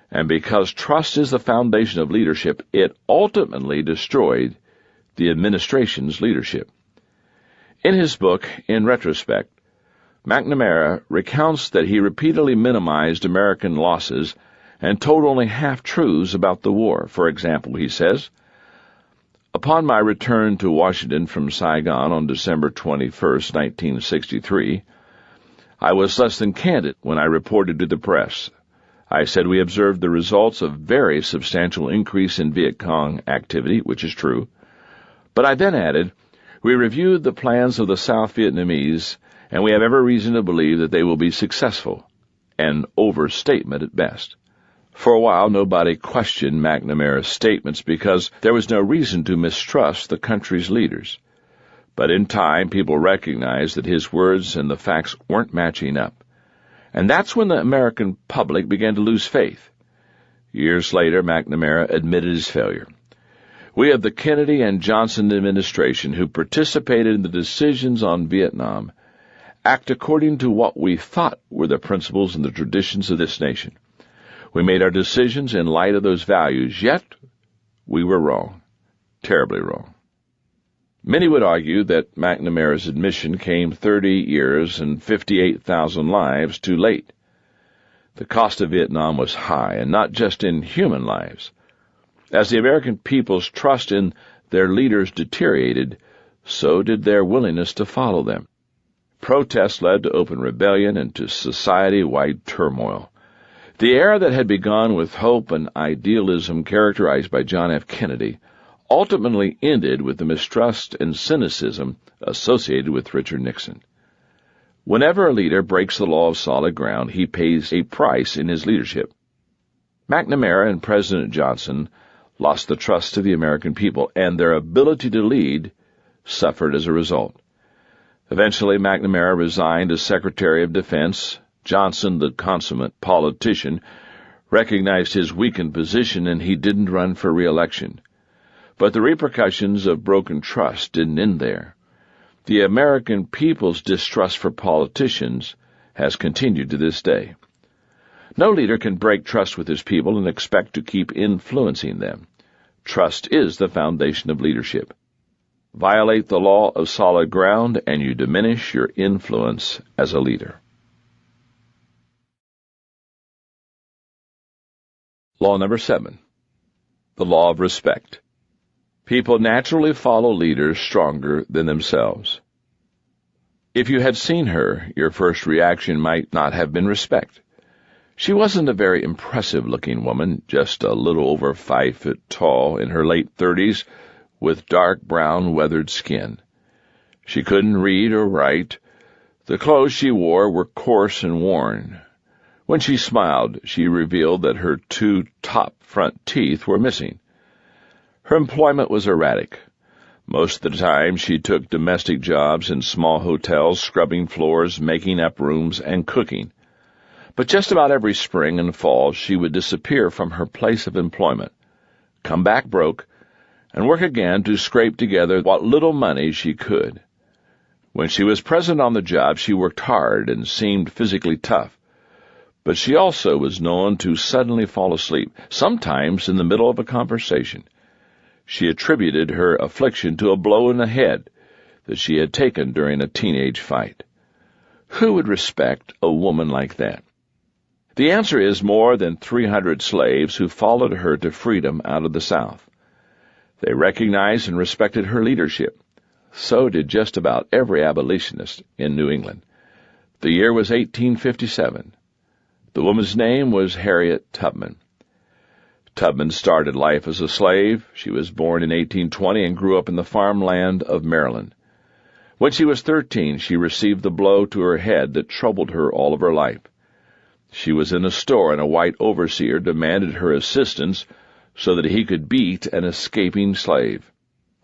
And because trust is the foundation of leadership, it ultimately destroyed the administration's leadership. In his book, In Retrospect, McNamara recounts that he repeatedly minimized American losses and told only half-truths about the war. For example, he says, "Upon my return to Washington from Saigon on December 21, 1963, I was less than candid when I reported to the press. I said we observed the results of very substantial increase in Viet Cong activity, which is true. But I then added, we reviewed the plans of the South Vietnamese, and we have every reason to believe that they will be successful, an overstatement at best." For a while, nobody questioned McNamara's statements because there was no reason to mistrust the country's leaders. But in time, people recognized that his words and the facts weren't matching up. And that's when the American public began to lose faith. Years later, McNamara admitted his failure. "We of the Kennedy and Johnson administration who participated in the decisions on Vietnam act according to what we thought were the principles and the traditions of this nation. We made our decisions in light of those values, yet we were wrong, terribly wrong." Many would argue that McNamara's admission came 30 years and 58,000 lives too late. The cost of Vietnam was high, and not just in human lives. As the American people's trust in their leaders deteriorated, so did their willingness to follow them. Protests led to open rebellion and to society-wide turmoil. The era that had begun with hope and idealism characterized by John F. Kennedy ultimately ended with the mistrust and cynicism associated with Richard Nixon. Whenever a leader breaks the law of solid ground, he pays a price in his leadership. McNamara and President Johnson lost the trust of the American people, and their ability to lead suffered as a result. Eventually, McNamara resigned as Secretary of Defense. Johnson, the consummate politician, recognized his weakened position, and he didn't run for re-election. But the repercussions of broken trust didn't end there. The American people's distrust for politicians has continued to this day. No leader can break trust with his people and expect to keep influencing them. Trust is the foundation of leadership. Violate the law of solid ground, and you diminish your influence as a leader. Law number 7. The law of respect. People naturally follow leaders stronger than themselves. If you had seen her, your first reaction might not have been respect. She wasn't a very impressive-looking woman, just a little over 5 feet tall, in her late 30s, with dark brown weathered skin. She couldn't read or write. The clothes she wore were coarse and worn. When she smiled, she revealed that her 2 top front teeth were missing. Her employment was erratic. Most of the time she took domestic jobs in small hotels, scrubbing floors, making up rooms, and cooking. But just about every spring and fall she would disappear from her place of employment, come back broke, and work again to scrape together what little money she could. When she was present on the job, she worked hard and seemed physically tough. But she also was known to suddenly fall asleep, sometimes in the middle of a conversation. She attributed her affliction to a blow in the head that she had taken during a teenage fight. Who would respect a woman like that? The answer is more than 300 slaves who followed her to freedom out of the South. They recognized and respected her leadership. So did just about every abolitionist in New England. The year was 1857. The woman's name was Harriet Tubman. Tubman started life as a slave. She was born in 1820 and grew up in the farmland of Maryland. When she was 13, she received the blow to her head that troubled her all of her life. She was in a store, and a white overseer demanded her assistance so that he could beat an escaping slave.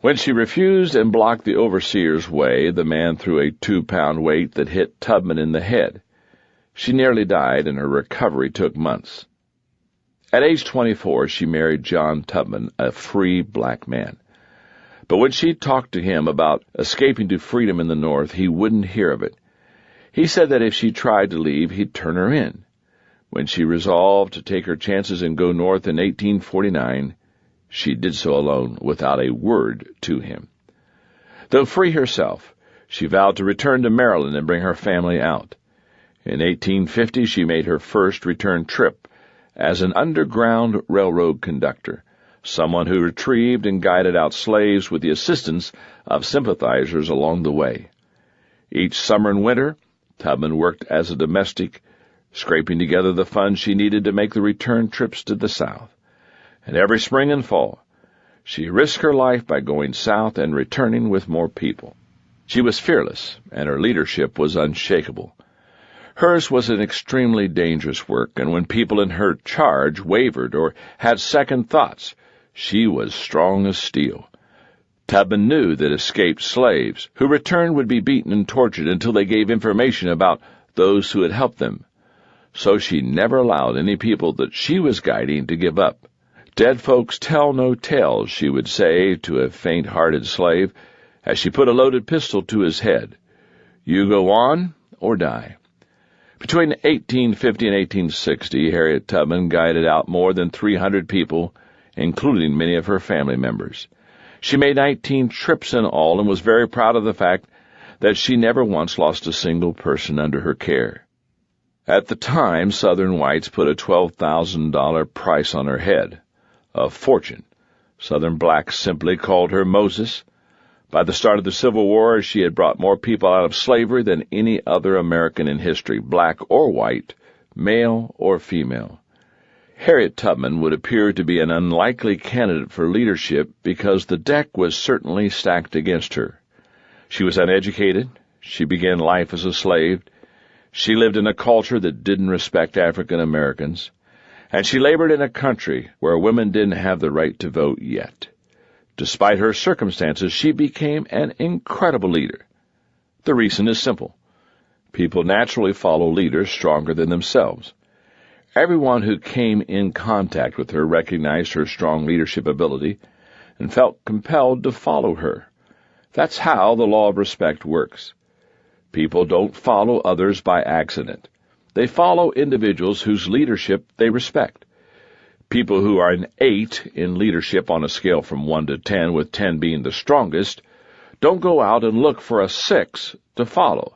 When she refused and blocked the overseer's way, the man threw a 2-pound weight that hit Tubman in the head. She nearly died, and her recovery took months. At age 24, she married John Tubman, a free black man. But when she talked to him about escaping to freedom in the North, he wouldn't hear of it. He said that if she tried to leave, he'd turn her in. When she resolved to take her chances and go north in 1849, she did so alone, without a word to him. Though free herself, she vowed to return to Maryland and bring her family out. In 1850, she made her first return trip as an Underground Railroad conductor, someone who retrieved and guided out slaves with the assistance of sympathizers along the way. Each summer and winter, Tubman worked as a domestic, scraping together the funds she needed to make the return trips to the South. And every spring and fall, she risked her life by going south and returning with more people. She was fearless, and her leadership was unshakable. Hers was an extremely dangerous work, and when people in her charge wavered or had second thoughts, she was strong as steel. Tubman knew that escaped slaves who returned would be beaten and tortured until they gave information about those who had helped them. So she never allowed any people that she was guiding to give up. "Dead folks tell no tales," she would say to a faint-hearted slave as she put a loaded pistol to his head. "You go on or die." Between 1850 and 1860, Harriet Tubman guided out more than 300 people, including many of her family members. She made 19 trips in all and was very proud of the fact that she never once lost a single person under her care. At the time, Southern whites put a $12,000 price on her head, a fortune. Southern blacks simply called her Moses. By the start of the Civil War, she had brought more people out of slavery than any other American in history, black or white, male or female. Harriet Tubman would appear to be an unlikely candidate for leadership because the deck was certainly stacked against her. She was uneducated. She began life as a slave. She lived in a culture that didn't respect African Americans, and she labored in a country where women didn't have the right to vote yet. Despite her circumstances, she became an incredible leader. The reason is simple. People naturally follow leaders stronger than themselves. Everyone who came in contact with her recognized her strong leadership ability and felt compelled to follow her. That's how the law of respect works. People don't follow others by accident. They follow individuals whose leadership they respect. People who are an 8 in leadership on a scale from 1 to 10, with 10 being the strongest, don't go out and look for a 6 to follow.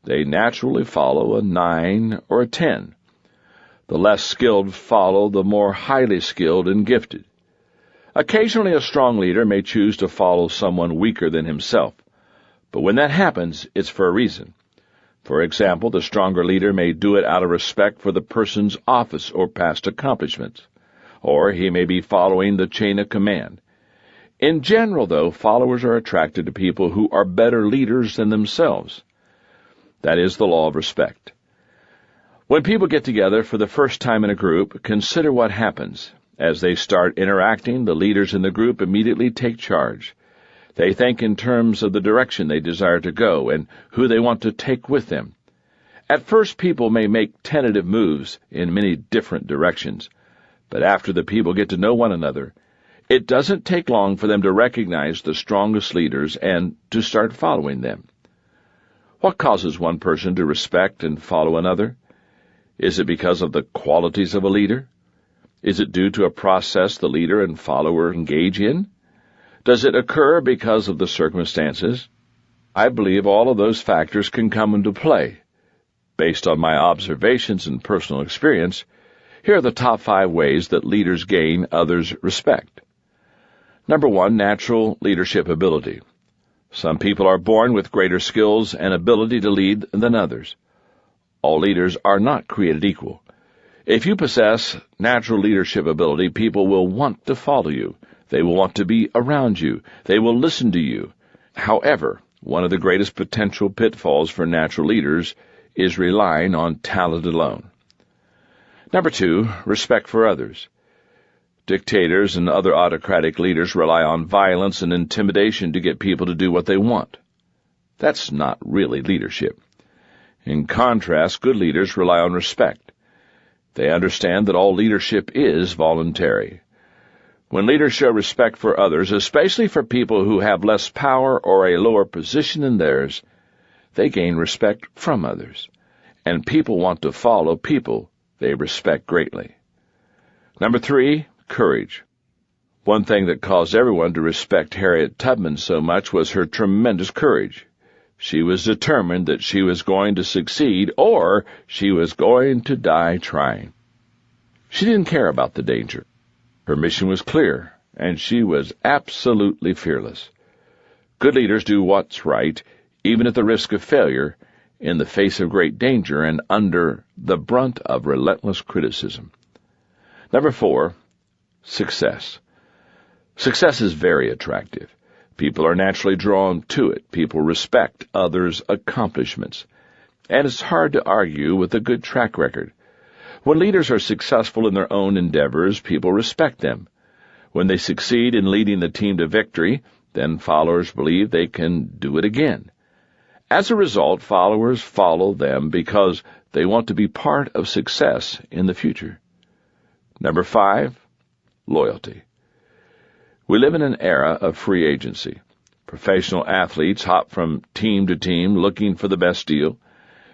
They naturally follow a 9 or a 10. The less skilled follow the more highly skilled and gifted. Occasionally a strong leader may choose to follow someone weaker than himself, but when that happens, it's for a reason. For example, the stronger leader may do it out of respect for the person's office or past accomplishments, or he may be following the chain of command. In general, though, followers are attracted to people who are better leaders than themselves. That is the law of respect. When people get together for the first time in a group, consider what happens. As they start interacting, the leaders in the group immediately take charge. They think in terms of the direction they desire to go and who they want to take with them. At first, people may make tentative moves in many different directions, but after the people get to know one another, it doesn't take long for them to recognize the strongest leaders and to start following them. What causes one person to respect and follow another? Is it because of the qualities of a leader? Is it due to a process the leader and follower engage in? Does it occur because of the circumstances? I believe all of those factors can come into play. Based on my observations and personal experience, here are the top 5 ways that leaders gain others' respect. Number 1, natural leadership ability. Some people are born with greater skills and ability to lead than others. All leaders are not created equal. If you possess natural leadership ability, people will want to follow you. They will want to be around you. They will listen to you. However, one of the greatest potential pitfalls for natural leaders is relying on talent alone. Number 2, respect for others. Dictators and other autocratic leaders rely on violence and intimidation to get people to do what they want. That's not really leadership. In contrast, good leaders rely on respect. They understand that all leadership is voluntary. When leaders show respect for others, especially for people who have less power or a lower position than theirs, they gain respect from others. And people want to follow people they respect greatly. Number 3, courage. One thing that caused everyone to respect Harriet Tubman so much was her tremendous courage. She was determined that she was going to succeed or she was going to die trying. She didn't care about the danger. Her mission was clear, and she was absolutely fearless. Good leaders do what's right, even at the risk of failure, in the face of great danger and under the brunt of relentless criticism. Number 4, success. Success is very attractive. People are naturally drawn to it. People respect others' accomplishments. And it's hard to argue with a good track record. When leaders are successful in their own endeavors, people respect them. When they succeed in leading the team to victory, then followers believe they can do it again. As a result, followers follow them because they want to be part of success in the future. Number 5, loyalty. We live in an era of free agency. Professional athletes hop from team to team looking for the best deal.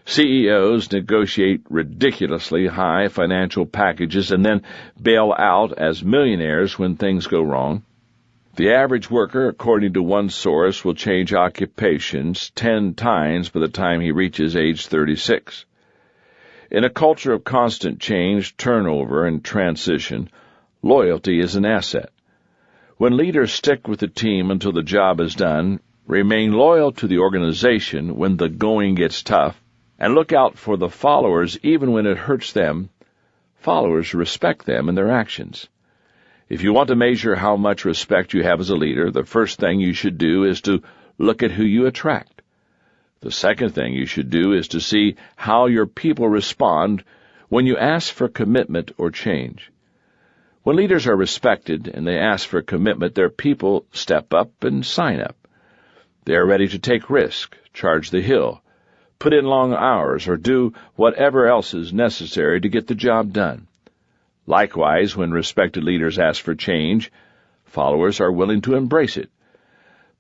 CEOs negotiate ridiculously high financial packages and then bail out as millionaires when things go wrong. The average worker, according to one source, will change occupations 10 times by the time he reaches age 36. In a culture of constant change, turnover, and transition, loyalty is an asset. When leaders stick with the team until the job is done, remain loyal to the organization when the going gets tough, and look out for the followers even when it hurts them, followers respect them and their actions. If you want to measure how much respect you have as a leader, the first thing you should do is to look at who you attract. The second thing you should do is to see how your people respond when you ask for commitment or change. When leaders are respected and they ask for commitment, their people step up and sign up. They are ready to take risk, charge the hill, put in long hours, or do whatever else is necessary to get the job done. Likewise, when respected leaders ask for change, followers are willing to embrace it.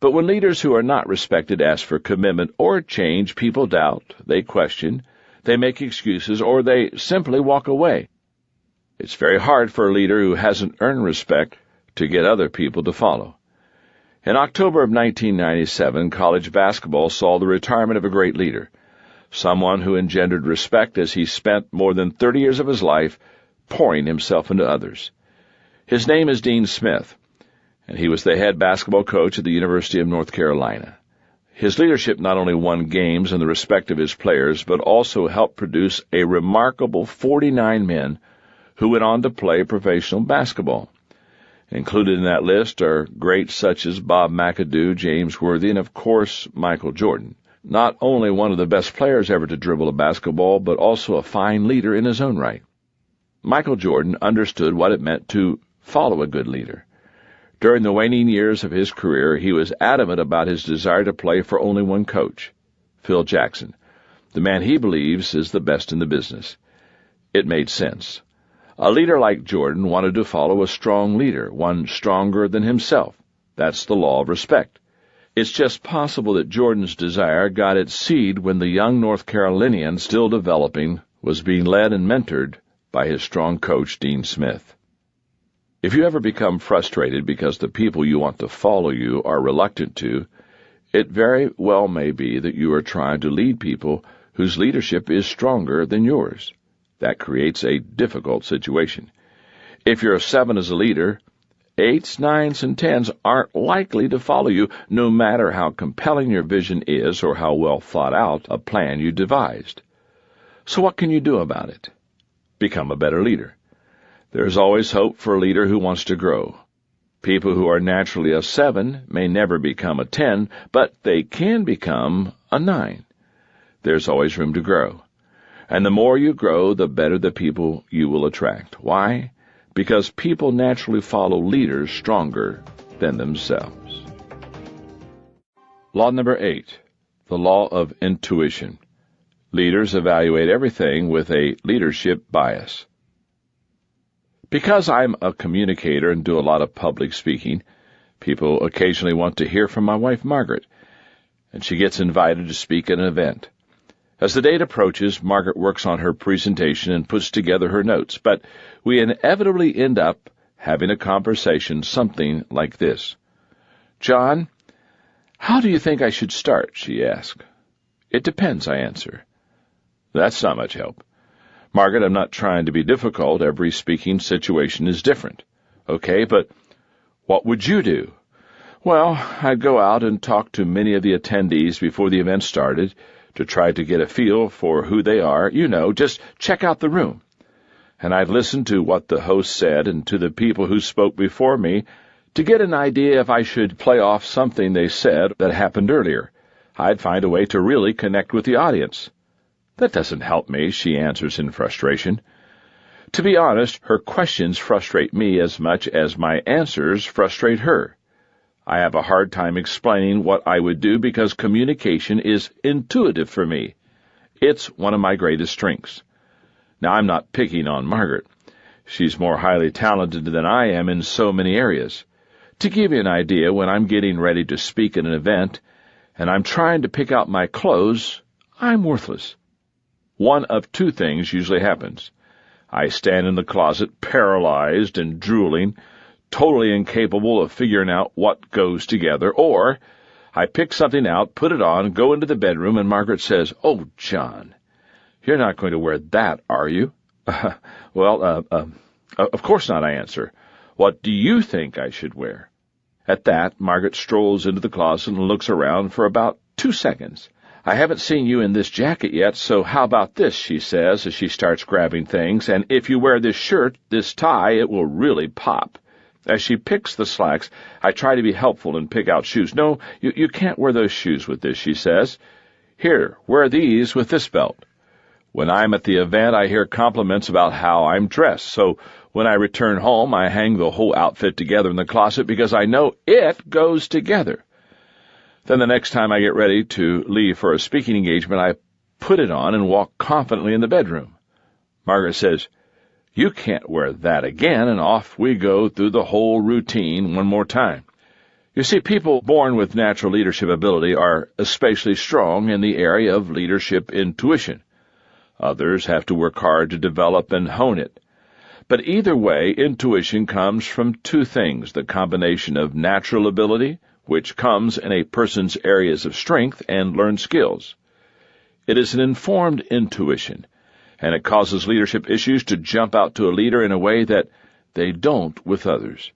But when leaders who are not respected ask for commitment or change, people doubt, they question, they make excuses, or they simply walk away. It's very hard for a leader who hasn't earned respect to get other people to follow. In October of 1997, college basketball saw the retirement of a great leader, someone who engendered respect as he spent more than 30 years of his life pouring himself into others. His name is Dean Smith, and he was the head basketball coach at the University of North Carolina. His leadership not only won games in the respect of his players, but also helped produce a remarkable 49 men who went on to play professional basketball. Included in that list are greats such as Bob McAdoo, James Worthy, and of course Michael Jordan. Not only one of the best players ever to dribble a basketball, but also a fine leader in his own right. Michael Jordan understood what it meant to follow a good leader. During the waning years of his career, he was adamant about his desire to play for only one coach, Phil Jackson, the man he believes is the best in the business. It made sense. A leader like Jordan wanted to follow a strong leader, one stronger than himself. That's the law of respect. It's just possible that Jordan's desire got its seed when the young North Carolinian, still developing, was being led and mentored by his strong coach, Dean Smith. If you ever become frustrated because the people you want to follow you are reluctant to, it very well may be that you are trying to lead people whose leadership is stronger than yours. That creates a difficult situation. If you're a 7 as a leader, 8s, 9s, and 10s aren't likely to follow you, no matter how compelling your vision is or how well thought out a plan you devised. So what can you do about it? Become a better leader. There's always hope for a leader who wants to grow. People who are naturally a 7 may never become a 10, but they can become a 9. There's always room to grow. And the more you grow, the better the people you will attract. Why? Because people naturally follow leaders stronger than themselves. Law number 8, the law of intuition. Leaders evaluate everything with a leadership bias. Because I'm a communicator and do a lot of public speaking, people occasionally want to hear from my wife, Margaret, and she gets invited to speak at an event. As the date approaches, Margaret works on her presentation and puts together her notes, but we inevitably end up having a conversation something like this. "John, how do you think I should start?" she asks. "It depends," I answer. That's not much help. "Margaret, I'm not trying to be difficult. Every speaking situation is different." "Okay, but what would you do?" "Well, I'd go out and talk to many of the attendees before the event started, to try to get a feel for who they are, just check out the room. And I'd listen to what the host said and to the people who spoke before me to get an idea if I should play off something they said that happened earlier. I'd find a way to really connect with the audience." "That doesn't help me," she answers in frustration. To be honest, her questions frustrate me as much as my answers frustrate her. I have a hard time explaining what I would do because communication is intuitive for me. It's one of my greatest strengths. Now, I'm not picking on Margaret. She's more highly talented than I am in so many areas. To give you an idea, when I'm getting ready to speak at an event, and I'm trying to pick out my clothes, I'm worthless. One of two things usually happens. I stand in the closet, paralyzed and drooling, totally incapable of figuring out what goes together, or I pick something out, put it on, go into the bedroom, and Margaret says, "Oh, John, you're not going to wear that, are you?" Of course not," I answer. "What do you think I should wear?" At that, Margaret strolls into the closet and looks around for about 2 seconds. "I haven't seen you in this jacket yet, so how about this?" she says as she starts grabbing things, "and if you wear this shirt, this tie, it will really pop." As she picks the slacks, I try to be helpful and pick out shoes. "No, you can't wear those shoes with this," she says. "Here, wear these with this belt." When I'm at the event, I hear compliments about how I'm dressed, so when I return home, I hang the whole outfit together in the closet because I know it goes together. Then the next time I get ready to leave for a speaking engagement, I put it on and walk confidently in the bedroom. Margaret says, "You can't wear that again," and off we go through the whole routine one more time. You see, people born with natural leadership ability are especially strong in the area of leadership intuition. Others have to work hard to develop and hone it. But either way, intuition comes from two things: the combination of natural ability, which comes in a person's areas of strength, and learned skills. It is an informed intuition, and it causes leadership issues to jump out to a leader in a way that they don't with others.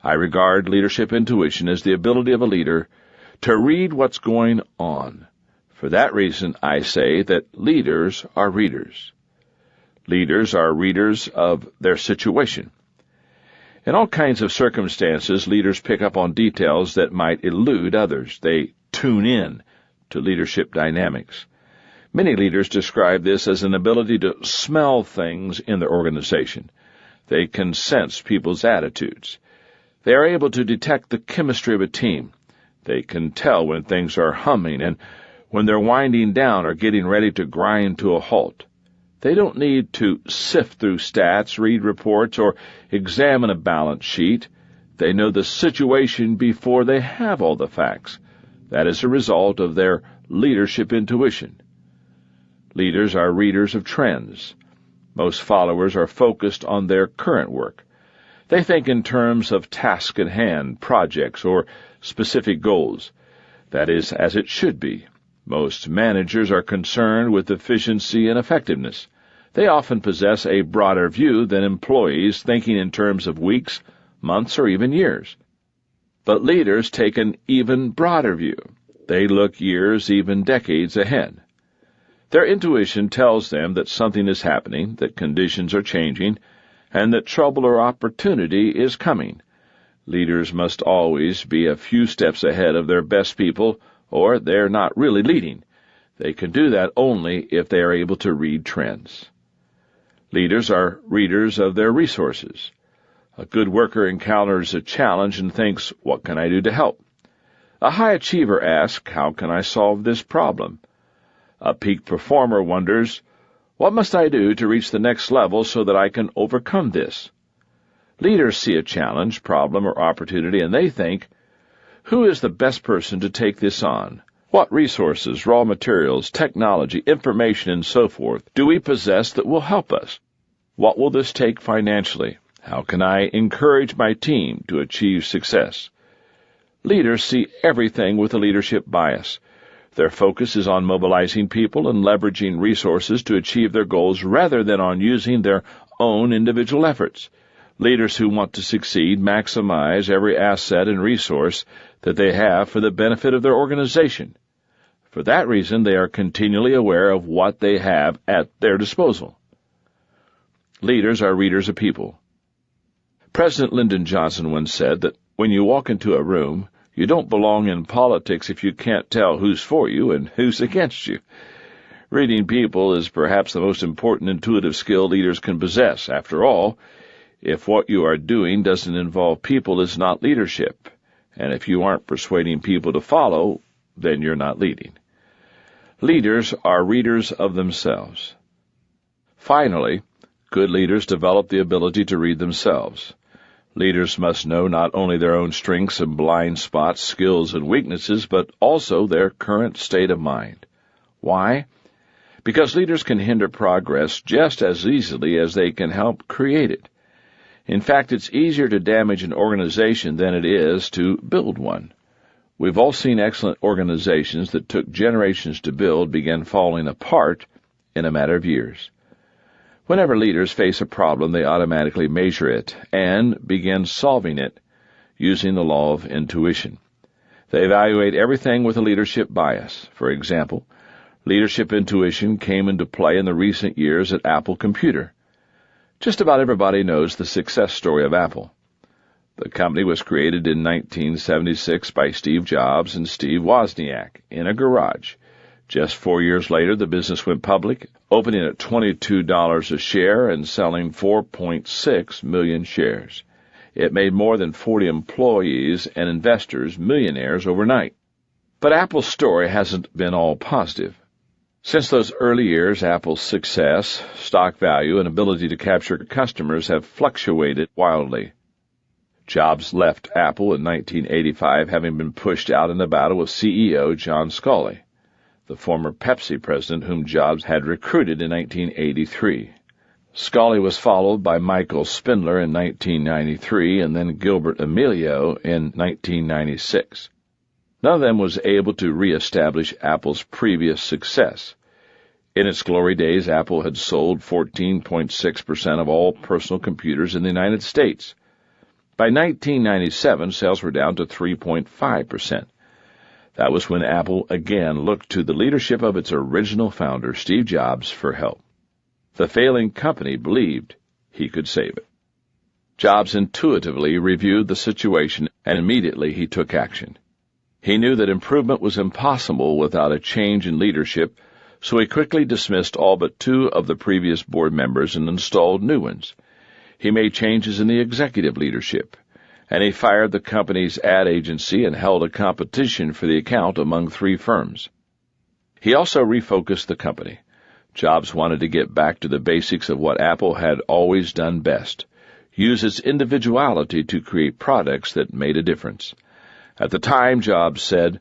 I regard leadership intuition as the ability of a leader to read what's going on. For that reason, I say that leaders are readers. Leaders are readers of their situation. In all kinds of circumstances, leaders pick up on details that might elude others. They tune in to leadership dynamics. Many leaders describe this as an ability to smell things in their organization. They can sense people's attitudes. They are able to detect the chemistry of a team. They can tell when things are humming and when they're winding down or getting ready to grind to a halt. They don't need to sift through stats, read reports, or examine a balance sheet. They know the situation before they have all the facts. That is a result of their leadership intuition. Leaders are readers of trends. Most followers are focused on their current work. They think in terms of tasks at hand, projects, or specific goals. That is as it should be. Most managers are concerned with efficiency and effectiveness. They often possess a broader view than employees, thinking in terms of weeks, months, or even years. But leaders take an even broader view. They look years, even decades ahead. Their intuition tells them that something is happening, that conditions are changing, and that trouble or opportunity is coming. Leaders must always be a few steps ahead of their best people, or they're not really leading. They can do that only if they are able to read trends. Leaders are readers of their resources. A good worker encounters a challenge and thinks, "What can I do to help?" A high achiever asks, "How can I solve this problem?" A peak performer wonders, "What must I do to reach the next level so that I can overcome this?" Leaders see a challenge, problem, or opportunity, and they think, "Who is the best person to take this on? What resources, raw materials, technology, information, and so forth do we possess that will help us? What will this take financially? How can I encourage my team to achieve success?" Leaders see everything with a leadership bias. Their focus is on mobilizing people and leveraging resources to achieve their goals rather than on using their own individual efforts. Leaders who want to succeed maximize every asset and resource that they have for the benefit of their organization. For that reason, they are continually aware of what they have at their disposal. Leaders are readers of people. President Lyndon Johnson once said that when you walk into a room, you don't belong in politics if you can't tell who's for you and who's against you. Reading people is perhaps the most important intuitive skill leaders can possess. After all, if what you are doing doesn't involve people, it's not leadership. And if you aren't persuading people to follow, then you're not leading. Leaders are readers of themselves. Finally, good leaders develop the ability to read themselves. Leaders must know not only their own strengths and blind spots, skills and weaknesses, but also their current state of mind. Why? Because leaders can hinder progress just as easily as they can help create it. In fact, it's easier to damage an organization than it is to build one. We've all seen excellent organizations that took generations to build begin falling apart in a matter of years. Whenever leaders face a problem, they automatically measure it and begin solving it using the law of intuition. They evaluate everything with a leadership bias. For example, leadership intuition came into play in the recent years at Apple Computer. Just about everybody knows the success story of Apple. The company was created in 1976 by Steve Jobs and Steve Wozniak in a garage. Just 4 years later, the business went public, opening at $22 a share and selling 4.6 million shares. It made more than 40 employees and investors millionaires overnight. But Apple's story hasn't been all positive. Since those early years, Apple's success, stock value, and ability to capture customers have fluctuated wildly. Jobs left Apple in 1985, having been pushed out in a battle with CEO John Sculley, the former Pepsi president whom Jobs had recruited in 1983. Sculley was followed by Michael Spindler in 1993 and then Gilbert Amelio in 1996. None of them was able to reestablish Apple's previous success. In its glory days, Apple had sold 14.6% of all personal computers in the United States. By 1997, sales were down to 3.5%. That was when Apple again looked to the leadership of its original founder, Steve Jobs, for help. The failing company believed he could save it. Jobs intuitively reviewed the situation, and immediately he took action. He knew that improvement was impossible without a change in leadership, so he quickly dismissed all but 2 of the previous board members and installed new ones. He made changes in the executive leadership. and he fired the company's ad agency and held a competition for the account among 3 firms. He also refocused the company. Jobs wanted to get back to the basics of what Apple had always done best, use its individuality to create products that made a difference. At the time, Jobs said,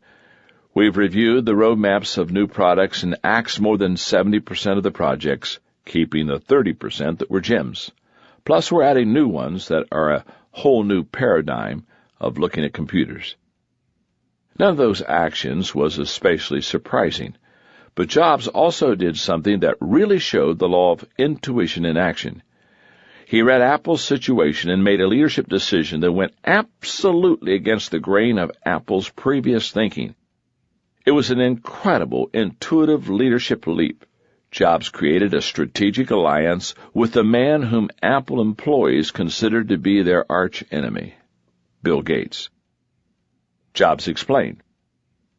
"We've reviewed the roadmaps of new products and axed more than 70% of the projects, keeping the 30% that were gems. Plus, we're adding new ones that are a whole new paradigm of looking at computers." None of those actions was especially surprising, but Jobs also did something that really showed the law of intuition in action. He read Apple's situation and made a leadership decision that went absolutely against the grain of Apple's previous thinking. It was an incredible, intuitive leadership leap. Jobs created a strategic alliance with the man whom Apple employees considered to be their arch-enemy, Bill Gates. Jobs explained,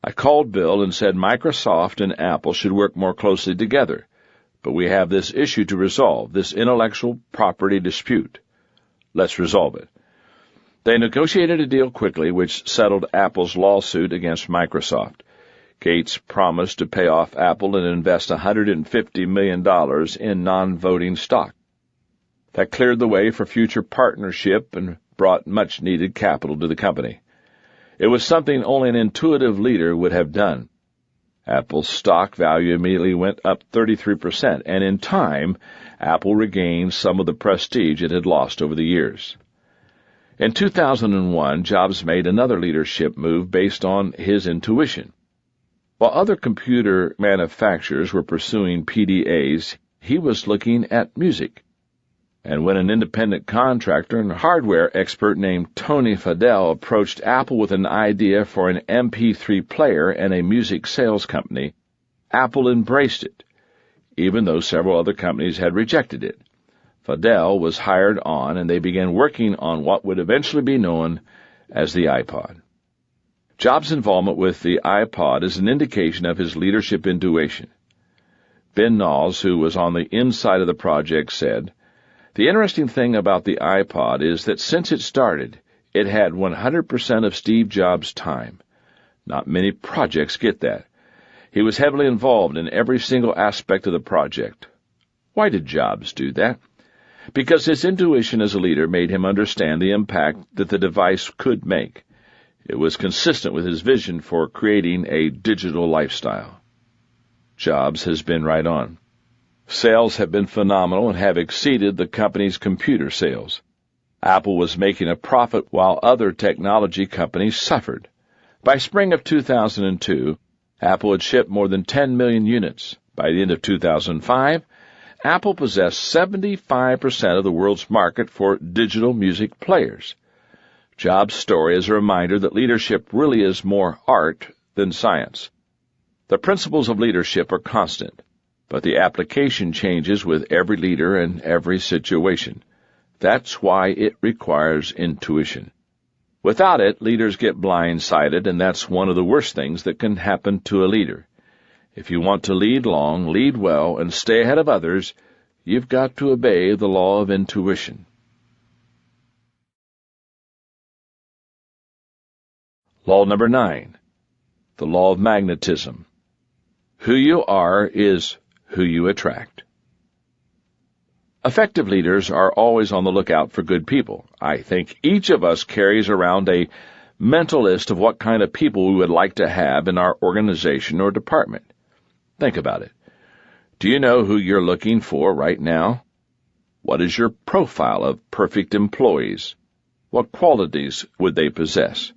"I called Bill and said Microsoft and Apple should work more closely together, but we have this issue to resolve, this intellectual property dispute. Let's resolve it." They negotiated a deal quickly which settled Apple's lawsuit against Microsoft. Gates promised to pay off Apple and invest $150 million in non-voting stock. That cleared the way for future partnership and brought much-needed capital to the company. It was something only an intuitive leader would have done. Apple's stock value immediately went up 33%, and in time, Apple regained some of the prestige it had lost over the years. In 2001, Jobs made another leadership move based on his intuition. While other computer manufacturers were pursuing PDAs, he was looking at music. And when an independent contractor and hardware expert named Tony Fadell approached Apple with an idea for an MP3 player and a music sales company, Apple embraced it, even though several other companies had rejected it. Fadell was hired on, and they began working on what would eventually be known as the iPod. Jobs' involvement with the iPod is an indication of his leadership intuition. Ben Knowles, who was on the inside of the project, said, "The interesting thing about the iPod is that since it started, it had 100% of Steve Jobs' time. Not many projects get that. He was heavily involved in every single aspect of the project." Why did Jobs do that? Because his intuition as a leader made him understand the impact that the device could make. It was consistent with his vision for creating a digital lifestyle. Jobs has been right on. Sales have been phenomenal and have exceeded the company's computer sales. Apple was making a profit while other technology companies suffered. By spring of 2002, Apple had shipped more than 10 million units. By the end of 2005, Apple possessed 75% of the world's market for digital music players. Jobs' story is a reminder that leadership really is more art than science. The principles of leadership are constant, but the application changes with every leader and every situation. That's why it requires intuition. Without it, leaders get blindsided, and that's one of the worst things that can happen to a leader. If you want to lead long, lead well, and stay ahead of others, you've got to obey the law of intuition. Law number 9, the law of magnetism. Who you are is who you attract. Effective leaders are always on the lookout for good people. I think each of us carries around a mental list of what kind of people we would like to have in our organization or department. Think about it. Do you know who you're looking for right now? What is your profile of perfect employees? What qualities would they possess?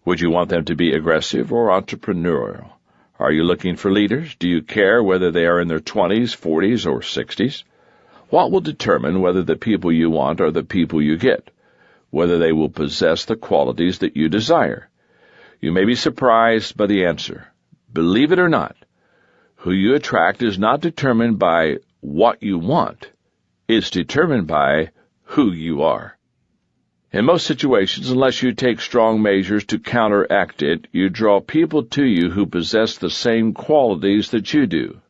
Would you want them to be aggressive or entrepreneurial? Are you looking for leaders? Do you care whether they are in their 20s, 40s, or 60s? What will determine whether the people you want are the people you get, whether they will possess the qualities that you desire? You may be surprised by the answer. Believe it or not, who you attract is not determined by what you want. It's determined by who you are. In most situations, unless you take strong measures to counteract it, you draw people to you who possess the same qualities that you do.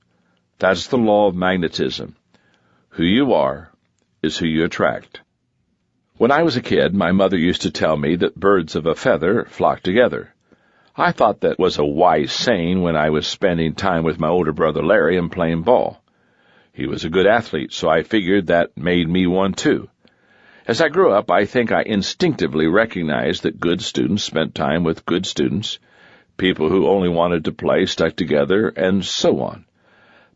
That's the law of magnetism. Who you are is who you attract. When I was a kid, my mother used to tell me that birds of a feather flock together. I thought that was a wise saying when I was spending time with my older brother Larry and playing ball. He was a good athlete, so I figured that made me one too. As I grew up, I think I instinctively recognized that good students spent time with good students, people who only wanted to play stuck together, and so on.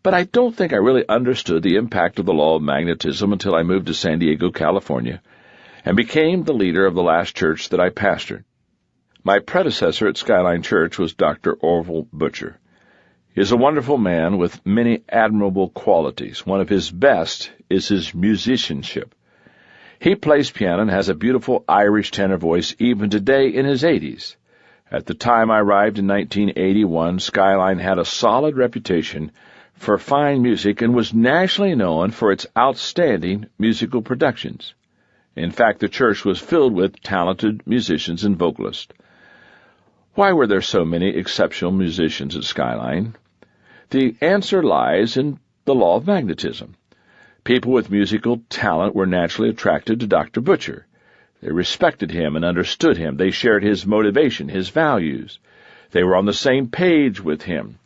But I don't think I really understood the impact of the law of magnetism until I moved to San Diego, California, and became the leader of the last church that I pastored. My predecessor at Skyline Church was Dr. Orville Butcher. He is a wonderful man with many admirable qualities. One of his best is his musicianship. He plays piano and has a beautiful Irish tenor voice even today in his 80s. At the time I arrived in 1981, Skyline had a solid reputation for fine music and was nationally known for its outstanding musical productions. In fact, the church was filled with talented musicians and vocalists. Why were there so many exceptional musicians at Skyline? The answer lies in the law of magnetism. People with musical talent were naturally attracted to Dr. Butcher. They respected him and understood him. They shared his motivation, his values. They were on the same page with him.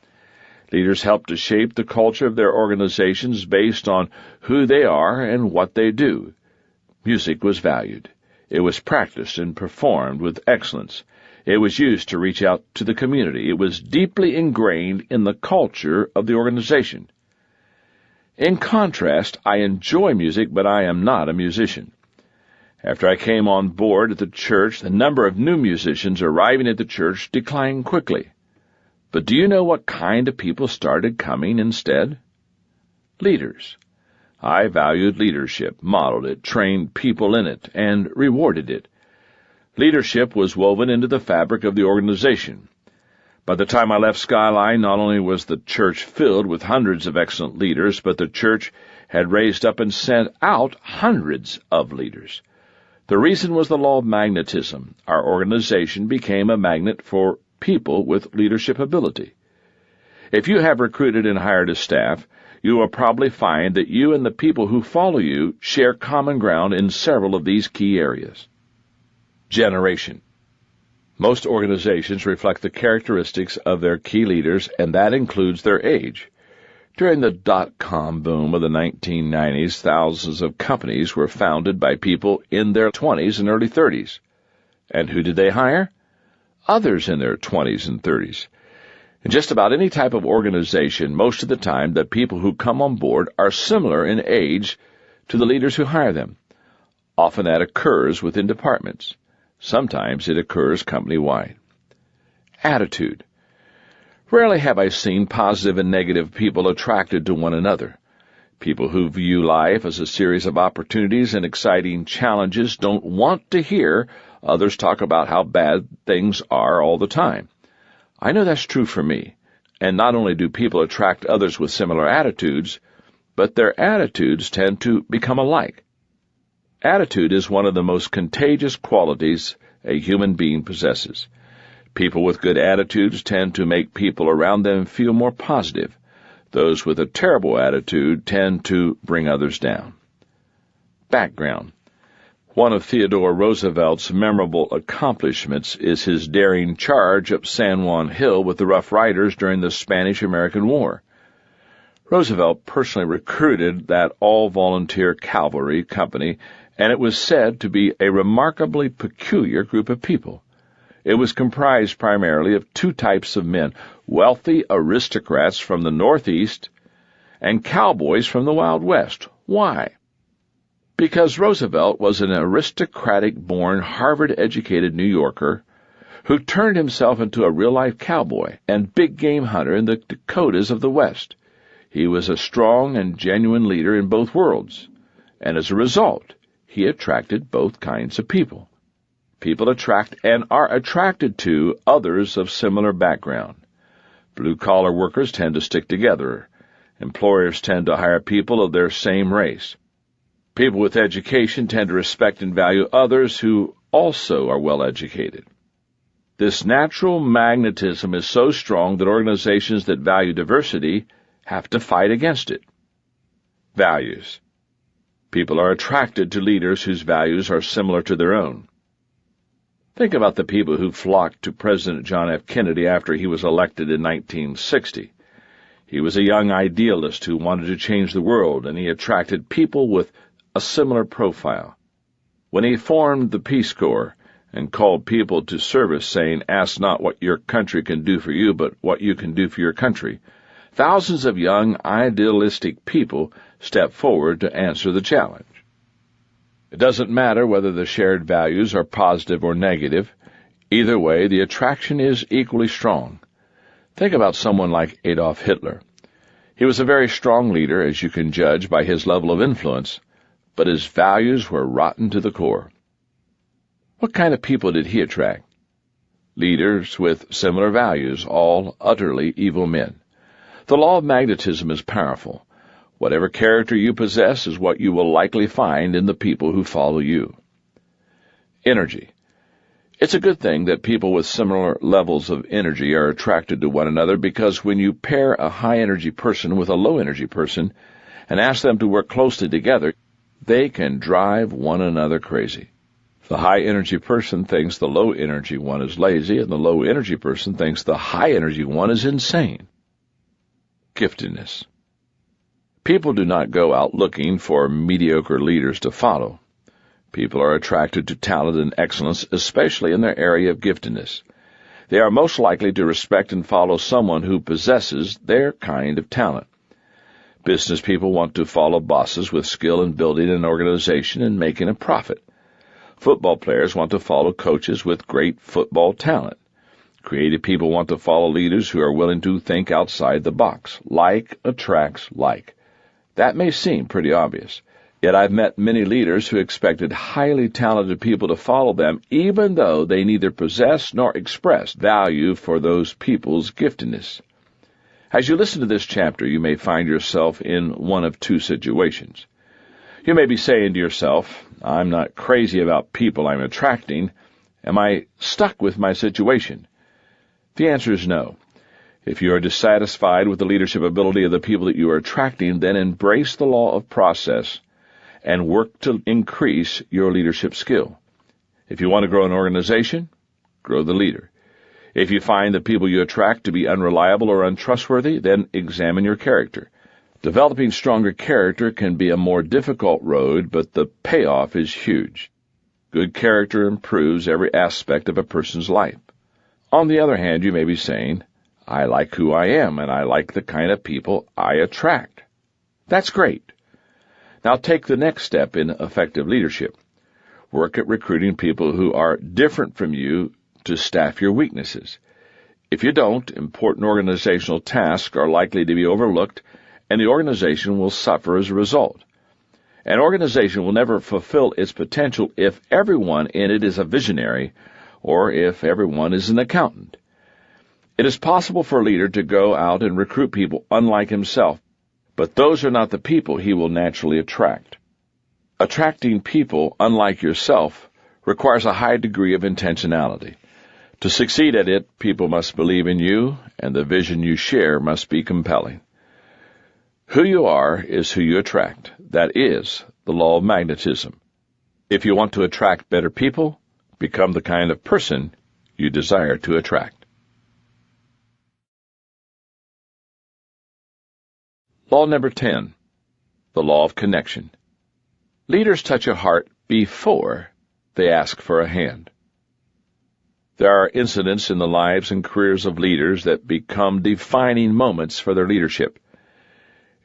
Leaders helped to shape the culture of their organizations based on who they are and what they do. Music was valued. It was practiced and performed with excellence. It was used to reach out to the community. It was deeply ingrained in the culture of the organization. In contrast, I enjoy music, but I am not a musician. After I came on board at the church, the number of new musicians arriving at the church declined quickly. But do you know what kind of people started coming instead? Leaders. I valued leadership, modeled it, trained people in it, and rewarded it. Leadership was woven into the fabric of the organization. By the time I left Skyline, not only was the church filled with hundreds of excellent leaders, but the church had raised up and sent out hundreds of leaders. The reason was the law of magnetism. Our organization became a magnet for people with leadership ability. If you have recruited and hired a staff, you will probably find that you and the people who follow you share common ground in several of these key areas. Generation. Most organizations reflect the characteristics of their key leaders, and that includes their age. During the dot-com boom of the 1990s, thousands of companies were founded by people in their 20s and early 30s. And who did they hire? Others in their 20s and 30s. In just about any type of organization, most of the time, the people who come on board are similar in age to the leaders who hire them. Often that occurs within departments. Sometimes it occurs company-wide. Attitude. Rarely have I seen positive and negative people attracted to one another. People who view life as a series of opportunities and exciting challenges don't want to hear others talk about how bad things are all the time. I know that's true for me. And not only do people attract others with similar attitudes, but their attitudes tend to become alike. Attitude is one of the most contagious qualities a human being possesses. People with good attitudes tend to make people around them feel more positive. Those with a terrible attitude tend to bring others down. Background. One of Theodore Roosevelt's memorable accomplishments is his daring charge up San Juan Hill with the Rough Riders during the Spanish-American War. Roosevelt personally recruited that all-volunteer cavalry company, and it was said to be a remarkably peculiar group of people. It was comprised primarily of two types of men, wealthy aristocrats from the Northeast and cowboys from the Wild West. Why? Because Roosevelt was an aristocratic-born, Harvard-educated New Yorker who turned himself into a real-life cowboy and big-game hunter in the Dakotas of the West. He was a strong and genuine leader in both worlds, and as a result, he attracted both kinds of people. People attract and are attracted to others of similar background. Blue-collar workers tend to stick together. Employers tend to hire people of their same race. People with education tend to respect and value others who also are well-educated. This natural magnetism is so strong that organizations that value diversity have to fight against it. Values. People are attracted to leaders whose values are similar to their own. Think about the people who flocked to President John F. Kennedy after he was elected in 1960. He was a young idealist who wanted to change the world, and he attracted people with a similar profile. When he formed the Peace Corps and called people to service, saying, "Ask not what your country can do for you, but what you can do for your country," thousands of young, idealistic people stepped forward to answer the challenge. It doesn't matter whether the shared values are positive or negative. Either way, the attraction is equally strong. Think about someone like Adolf Hitler. He was a very strong leader, as you can judge by his level of influence, but his values were rotten to the core. What kind of people did he attract? Leaders with similar values, all utterly evil men. The law of magnetism is powerful. Whatever character you possess is what you will likely find in the people who follow you. Energy. It's a good thing that people with similar levels of energy are attracted to one another, because when you pair a high-energy person with a low-energy person and ask them to work closely together, they can drive one another crazy. The high-energy person thinks the low-energy one is lazy, and the low-energy person thinks the high-energy one is insane. Giftedness. People do not go out looking for mediocre leaders to follow. People are attracted to talent and excellence, especially in their area of giftedness. They are most likely to respect and follow someone who possesses their kind of talent. Business people want to follow bosses with skill in building an organization and making a profit. Football players want to follow coaches with great football talent. Creative people want to follow leaders who are willing to think outside the box. Like attracts like. That may seem pretty obvious, yet I've met many leaders who expected highly talented people to follow them, even though they neither possess nor express value for those people's giftedness. As you listen to this chapter, you may find yourself in one of two situations. You may be saying to yourself, "I'm not crazy about people I'm attracting. Am I stuck with my situation?" The answer is no. If you are dissatisfied with the leadership ability of the people that you are attracting, then embrace the law of process and work to increase your leadership skill. If you want to grow an organization, grow the leader. If you find the people you attract to be unreliable or untrustworthy, then examine your character. Developing stronger character can be a more difficult road, but the payoff is huge. Good character improves every aspect of a person's life. On the other hand, you may be saying, "I like who I am, and I like the kind of people I attract." That's great. Now take the next step in effective leadership. Work at recruiting people who are different from you to staff your weaknesses. If you don't, important organizational tasks are likely to be overlooked, and the organization will suffer as a result. An organization will never fulfill its potential if everyone in it is a visionary, or if everyone is an accountant. It is possible for a leader to go out and recruit people unlike himself, but those are not the people he will naturally attract. Attracting people unlike yourself requires a high degree of intentionality. To succeed at it, people must believe in you, and the vision you share must be compelling. Who you are is who you attract. That is the law of magnetism. If you want to attract better people, become the kind of person you desire to attract. Law number 10, the law of connection. Leaders touch a heart before they ask for a hand. There are incidents in the lives and careers of leaders that become defining moments for their leadership.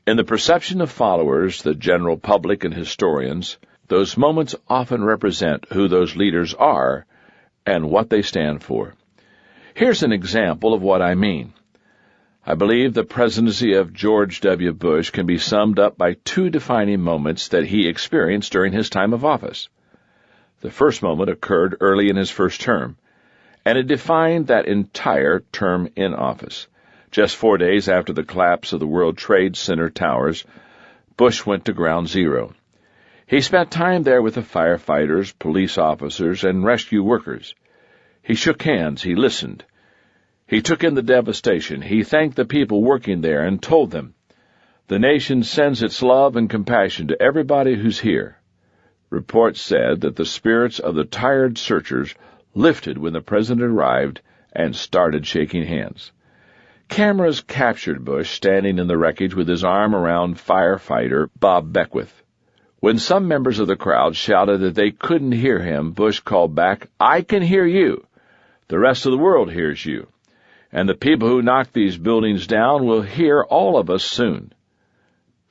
In the perception of followers, the general public, and historians, those moments often represent who those leaders are and what they stand for. Here's an example of what I mean. I believe the presidency of George W. Bush can be summed up by two defining moments that he experienced during his time of office. The first moment occurred early in his first term, and it defined that entire term in office. Just 4 days after the collapse of the World Trade Center towers, Bush went to Ground Zero. He spent time there with the firefighters, police officers, and rescue workers. He shook hands, he listened. He took in the devastation. He thanked the people working there and told them, The nation sends its love and compassion to everybody who's here. Reports said that the spirits of the tired searchers lifted when the president arrived and started shaking hands. Cameras captured Bush standing in the wreckage with his arm around firefighter Bob Beckwith. When some members of the crowd shouted that they couldn't hear him, Bush called back, "I can hear you. The rest of the world hears you. And the people who knocked these buildings down will hear all of us soon."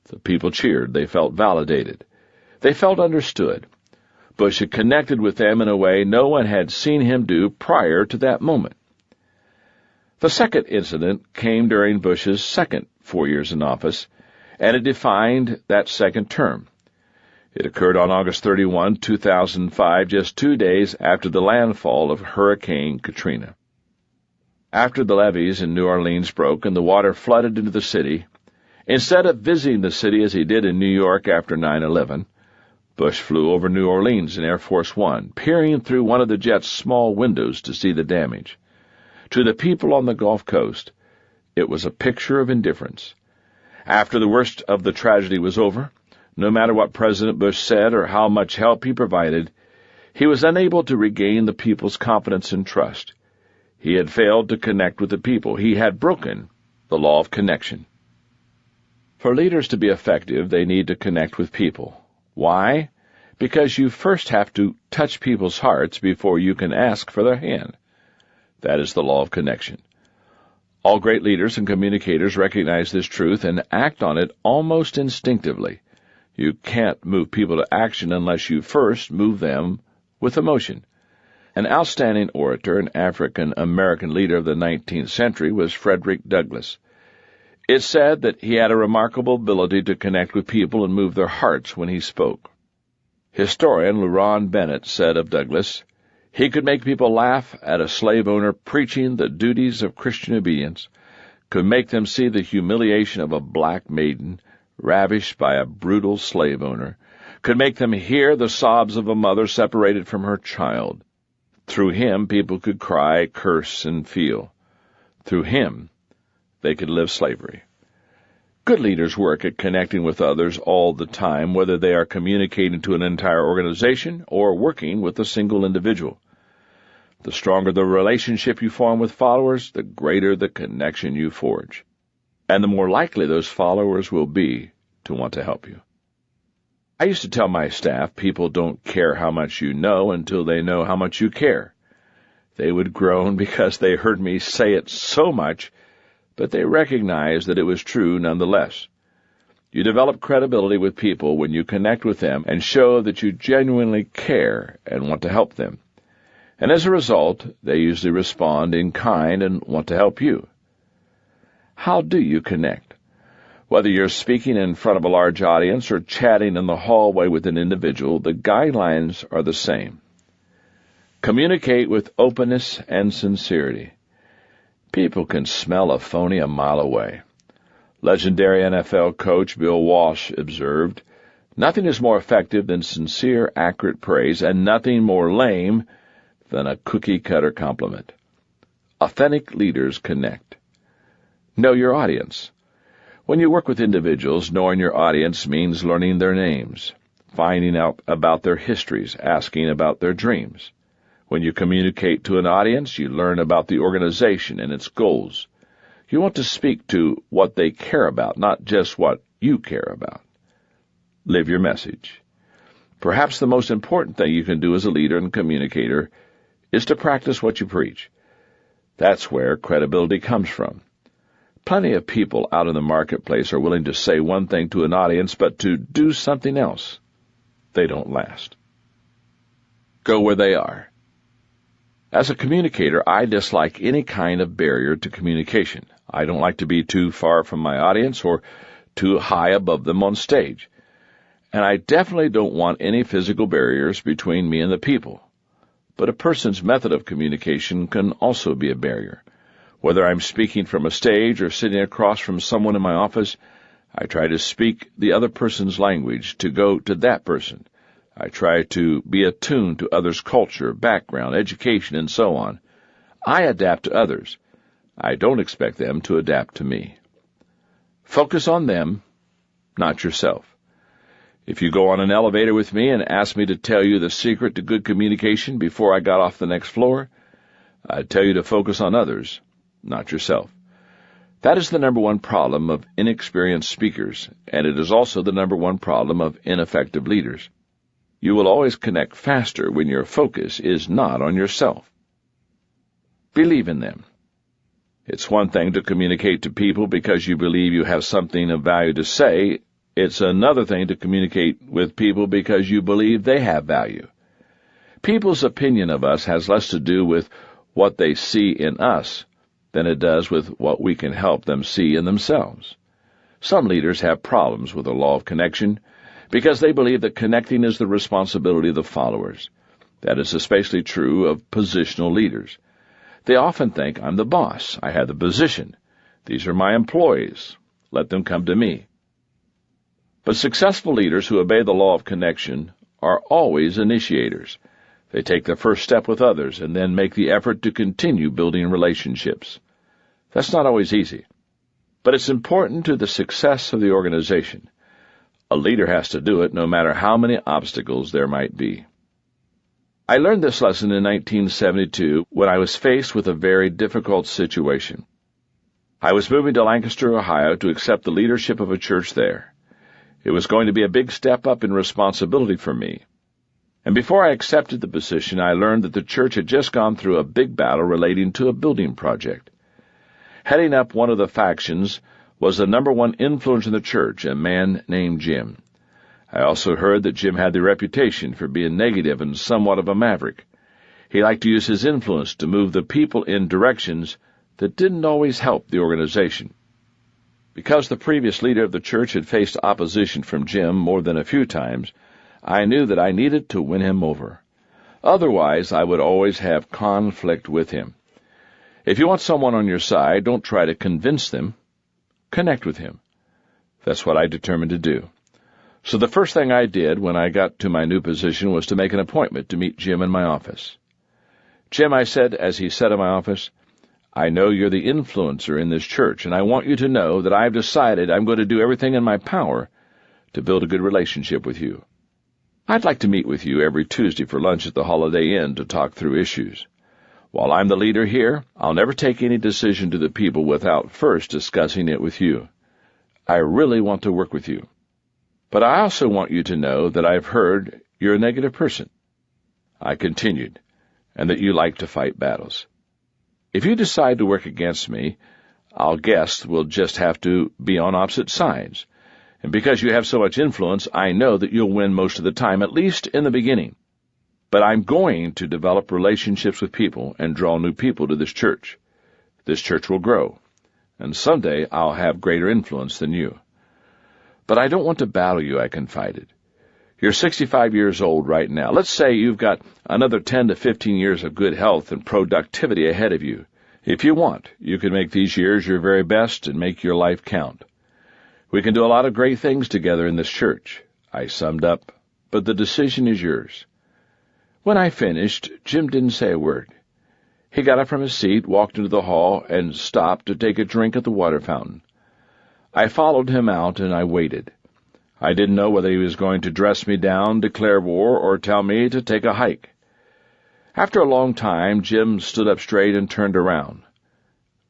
The people cheered. They felt validated. They felt understood. Bush had connected with them in a way no one had seen him do prior to that moment. The second incident came during Bush's second 4 years in office, and it defined that second term. It occurred on August 31, 2005, just 2 days after the landfall of Hurricane Katrina. After the levees in New Orleans broke and the water flooded into the city, instead of visiting the city as he did in New York after 9/11, Bush flew over New Orleans in Air Force One, peering through one of the jet's small windows to see the damage. To the people on the Gulf Coast, it was a picture of indifference. After the worst of the tragedy was over, no matter what President Bush said or how much help he provided, he was unable to regain the people's confidence and trust. He had failed to connect with the people. He had broken the law of connection. For leaders to be effective, they need to connect with people. Why? Because you first have to touch people's hearts before you can ask for their hand. That is the law of connection. All great leaders and communicators recognize this truth and act on it almost instinctively. You can't move people to action unless you first move them with emotion. An outstanding orator and African-American leader of the 19th century was Frederick Douglass. It's said that he had a remarkable ability to connect with people and move their hearts when he spoke. Historian Luron Bennett said of Douglass, "He could make people laugh at a slave owner preaching the duties of Christian obedience, could make them see the humiliation of a black maiden ravished by a brutal slave owner, could make them hear the sobs of a mother separated from her child. Through him, people could cry, curse, and feel. Through him, they could live slavery." Good leaders work at connecting with others all the time, whether they are communicating to an entire organization or working with a single individual. The stronger the relationship you form with followers, the greater the connection you forge, and the more likely those followers will be to want to help you. I used to tell my staff, people don't care how much you know until they know how much you care. They would groan because they heard me say it so much, but they recognized that it was true nonetheless. You develop credibility with people when you connect with them and show that you genuinely care and want to help them. And as a result, they usually respond in kind and want to help you. How do you connect? Whether you're speaking in front of a large audience or chatting in the hallway with an individual, the guidelines are the same. Communicate with openness and sincerity. People can smell a phony a mile away. Legendary NFL coach Bill Walsh observed, "Nothing is more effective than sincere, accurate praise, and nothing more lame than a cookie-cutter compliment." Authentic leaders connect. Know your audience. When you work with individuals, knowing your audience means learning their names, finding out about their histories, asking about their dreams. When you communicate to an audience, you learn about the organization and its goals. You want to speak to what they care about, not just what you care about. Live your message. Perhaps the most important thing you can do as a leader and communicator is to practice what you preach. That's where credibility comes from. Plenty of people out in the marketplace are willing to say one thing to an audience, but to do something else. They don't last. Go where they are. As a communicator, I dislike any kind of barrier to communication. I don't like to be too far from my audience or too high above them on stage. And I definitely don't want any physical barriers between me and the people. But a person's method of communication can also be a barrier. Whether I'm speaking from a stage or sitting across from someone in my office, I try to speak the other person's language to go to that person. I try to be attuned to others' culture, background, education, and so on. I adapt to others. I don't expect them to adapt to me. Focus on them not yourself. If you go on an elevator with me and ask me to tell you the secret to good communication before I got off the next floor, I'd tell you to focus on others, not yourself. That is the number one problem of inexperienced speakers, and it is also the number one problem of ineffective leaders. You will always connect faster when your focus is not on yourself. Believe in them. It's one thing to communicate to people because you believe you have something of value to say. It's another thing to communicate with people because you believe they have value. People's opinion of us has less to do with what they see in us than it does with what we can help them see in themselves. Some leaders have problems with the law of connection because they believe that connecting is the responsibility of the followers. That is especially true of positional leaders. They often think, I'm the boss, I have the position, these are my employees, let them come to me. But successful leaders who obey the law of connection are always initiators. They take the first step with others and then make the effort to continue building relationships. That's not always easy, but it's important to the success of the organization. A leader has to do it no matter how many obstacles there might be. I learned this lesson in 1972 when I was faced with a very difficult situation. I was moving to Lancaster, Ohio to accept the leadership of a church there. It was going to be a big step up in responsibility for me. And before I accepted the position, I learned that the church had just gone through a big battle relating to a building project. Heading up one of the factions was the number one influence in the church, a man named Jim. I also heard that Jim had the reputation for being negative and somewhat of a maverick. He liked to use his influence to move the people in directions that didn't always help the organization. Because the previous leader of the church had faced opposition from Jim more than a few times, I knew that I needed to win him over. Otherwise, I would always have conflict with him. If you want someone on your side, don't try to convince them. Connect with him. That's what I determined to do. So the first thing I did when I got to my new position was to make an appointment to meet Jim in my office. Jim, I said, as he sat in my office, I know you're the influencer in this church, and I want you to know that I've decided I'm going to do everything in my power to build a good relationship with you. I'd like to meet with you every Tuesday for lunch at the Holiday Inn to talk through issues. While I'm the leader here, I'll never take any decision to the people without first discussing it with you. I really want to work with you. But I also want you to know that I've heard you're a negative person. I continued, and that you like to fight battles. If you decide to work against me, I'll guess we'll just have to be on opposite sides. And because you have so much influence, I know that you'll win most of the time, at least in the beginning. But I'm going to develop relationships with people and draw new people to this church. This church will grow, and someday I'll have greater influence than you. But I don't want to battle you, I confided. You're 65 years old right now. Let's say you've got another 10 to 15 years of good health and productivity ahead of you. If you want, you can make these years your very best and make your life count. We can do a lot of great things together in this church, I summed up, but the decision is yours. When I finished, Jim didn't say a word. He got up from his seat, walked into the hall, and stopped to take a drink at the water fountain. I followed him out, and I waited. I didn't know whether he was going to dress me down, declare war, or tell me to take a hike. After a long time, Jim stood up straight and turned around.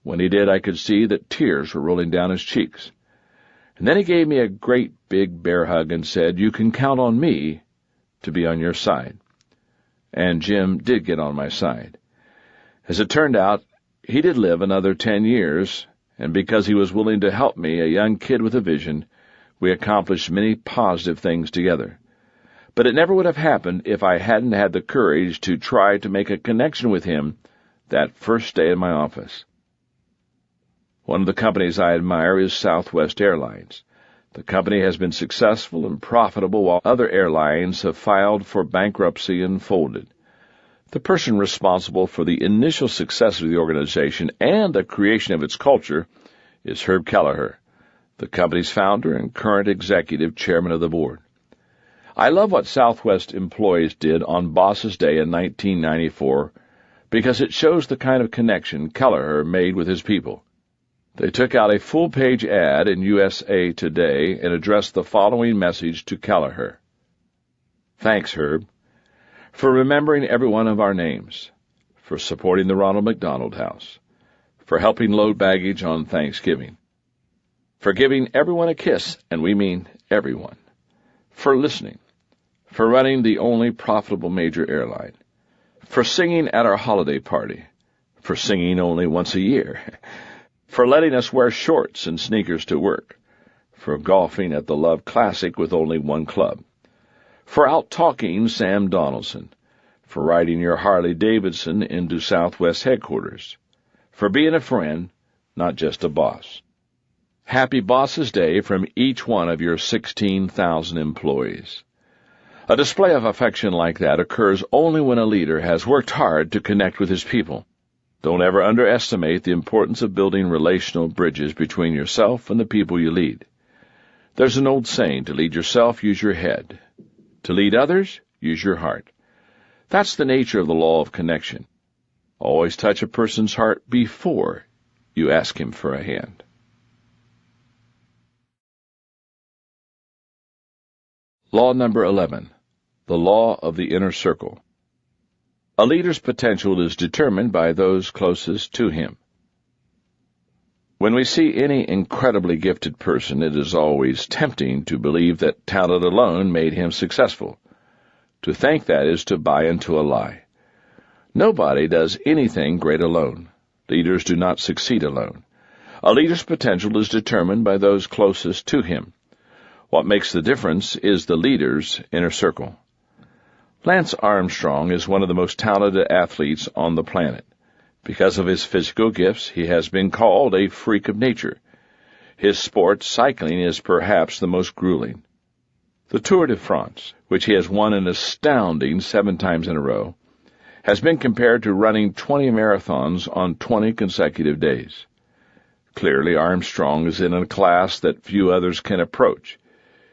When he did, I could see that tears were rolling down his cheeks. And then he gave me a great big bear hug and said, "You can count on me to be on your side." And Jim did get on my side. As it turned out, he did live another 10 years, and because he was willing to help me, a young kid with a vision, we accomplished many positive things together. But it never would have happened if I hadn't had the courage to try to make a connection with him that first day in my office. One of the companies I admire is Southwest Airlines. The company has been successful and profitable while other airlines have filed for bankruptcy and folded. The person responsible for the initial success of the organization and the creation of its culture is Herb Kelleher, the company's founder and current executive chairman of the board. I love what Southwest employees did on Boss's Day in 1994 because it shows the kind of connection Kelleher made with his people. They took out a full-page ad in USA Today and addressed the following message to Kelleher. Thanks, Herb, for remembering every one of our names, for supporting the Ronald McDonald House, for helping load baggage on Thanksgiving, for giving everyone a kiss, and we mean everyone, for listening, for running the only profitable major airline, for singing at our holiday party, for singing only once a year, for letting us wear shorts and sneakers to work, for golfing at the Love Classic with only one club, for out-talking Sam Donaldson, for riding your Harley-Davidson into Southwest headquarters, for being a friend, not just a boss. Happy Boss's Day from each one of your 16,000 employees. A display of affection like that occurs only when a leader has worked hard to connect with his people. Don't ever underestimate the importance of building relational bridges between yourself and the people you lead. There's an old saying, to lead yourself, use your head. To lead others, use your heart. That's the nature of the law of connection. Always touch a person's heart before you ask him for a hand. Law number 11. The law of the inner circle. A leader's potential is determined by those closest to him. When we see any incredibly gifted person, it is always tempting to believe that talent alone made him successful. To think that is to buy into a lie. Nobody does anything great alone. Leaders do not succeed alone. A leader's potential is determined by those closest to him. What makes the difference is the leader's inner circle. Lance Armstrong is one of the most talented athletes on the planet. Because of his physical gifts, he has been called a freak of nature. His sport, cycling, is perhaps the most grueling. The Tour de France, which he has won an astounding 7 times in a row, has been compared to running 20 marathons on 20 consecutive days. Clearly, Armstrong is in a class that few others can approach.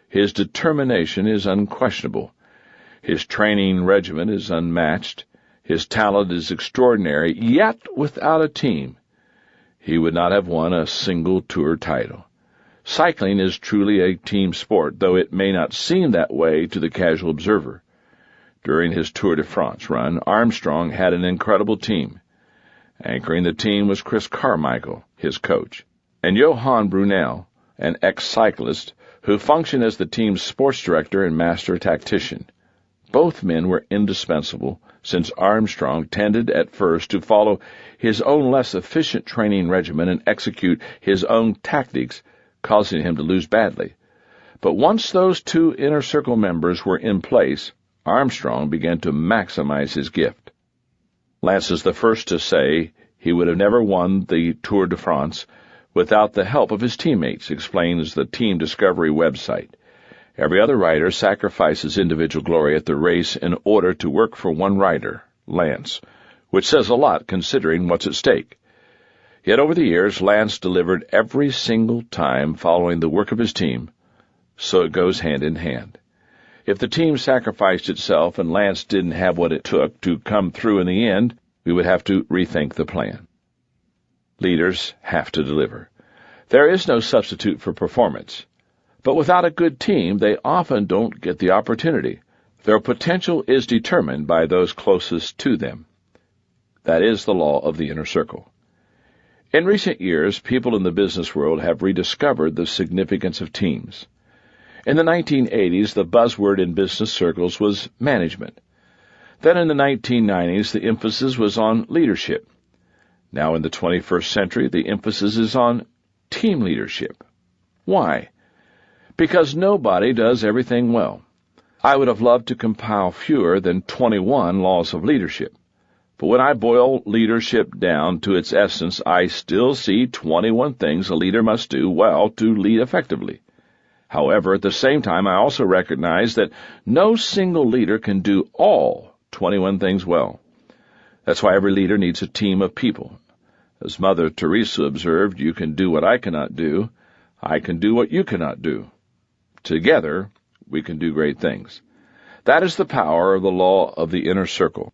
His determination is unquestionable. His training regimen is unmatched. His talent is extraordinary, yet without a team, he would not have won a single Tour title. Cycling is truly a team sport, though it may not seem that way to the casual observer. During his Tour de France run, Armstrong had an incredible team. Anchoring the team was Chris Carmichael, his coach, and Johan Brunel, an ex-cyclist who functioned as the team's sports director and master tactician. Both men were indispensable, since Armstrong tended at first to follow his own less efficient training regimen and execute his own tactics, causing him to lose badly. But once those 2 inner circle members were in place, Armstrong began to maximize his gift. Lance is the first to say he would have never won the Tour de France without the help of his teammates, explains the Team Discovery website. Every other rider sacrifices individual glory at the race in order to work for one rider, Lance, which says a lot considering what's at stake. Yet over the years, Lance delivered every single time following the work of his team, so it goes hand in hand. If the team sacrificed itself and Lance didn't have what it took to come through in the end, we would have to rethink the plan. Leaders have to deliver. There is no substitute for performance. But without a good team, they often don't get the opportunity. Their potential is determined by those closest to them. That is the law of the inner circle. In recent years, people in the business world have rediscovered the significance of teams. In the 1980s, the buzzword in business circles was management. Then in the 1990s, the emphasis was on leadership. Now in the 21st century, the emphasis is on team leadership. Why? Because nobody does everything well. I would have loved to compile fewer than 21 laws of leadership. But when I boil leadership down to its essence, I still see 21 things a leader must do well to lead effectively. However, at the same time, I also recognize that no single leader can do all 21 things well. That's why every leader needs a team of people. As Mother Teresa observed, you can do what I cannot do. I can do what you cannot do. Together, we can do great things. That is the power of the law of the inner circle.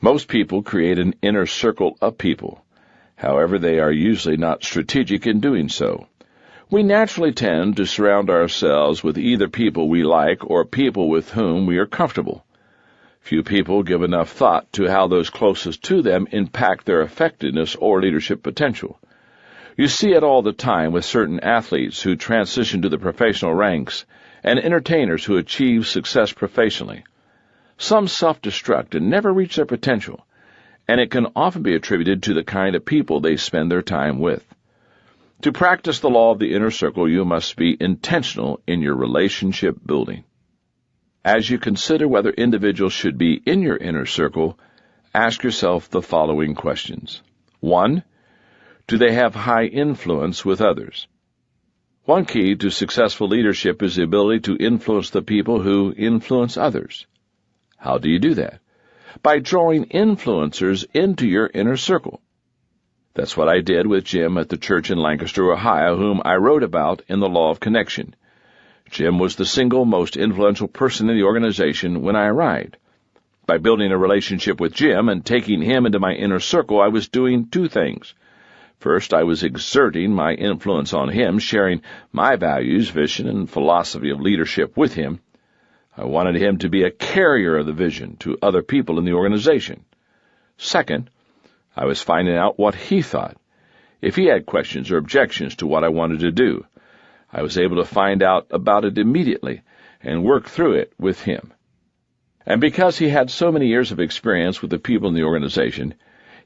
Most people create an inner circle of people. However, they are usually not strategic in doing so. We naturally tend to surround ourselves with either people we like or people with whom we are comfortable. Few people give enough thought to how those closest to them impact their effectiveness or leadership potential. You see it all the time with certain athletes who transition to the professional ranks and entertainers who achieve success professionally. Some self-destruct and never reach their potential, and it can often be attributed to the kind of people they spend their time with. To practice the law of the inner circle, you must be intentional in your relationship building. As you consider whether individuals should be in your inner circle, ask yourself the following questions. 1. Do they have high influence with others? One key to successful leadership is the ability to influence the people who influence others. How do you do that? By drawing influencers into your inner circle. That's what I did with Jim at the church in Lancaster, Ohio, whom I wrote about in The Law of Connection. Jim was the single most influential person in the organization when I arrived. By building a relationship with Jim and taking him into my inner circle, I was doing two things. First, I was exerting my influence on him, sharing my values, vision, and philosophy of leadership with him. I wanted him to be a carrier of the vision to other people in the organization. Second, I was finding out what he thought. If he had questions or objections to what I wanted to do, I was able to find out about it immediately and work through it with him. And because he had so many years of experience with the people in the organization,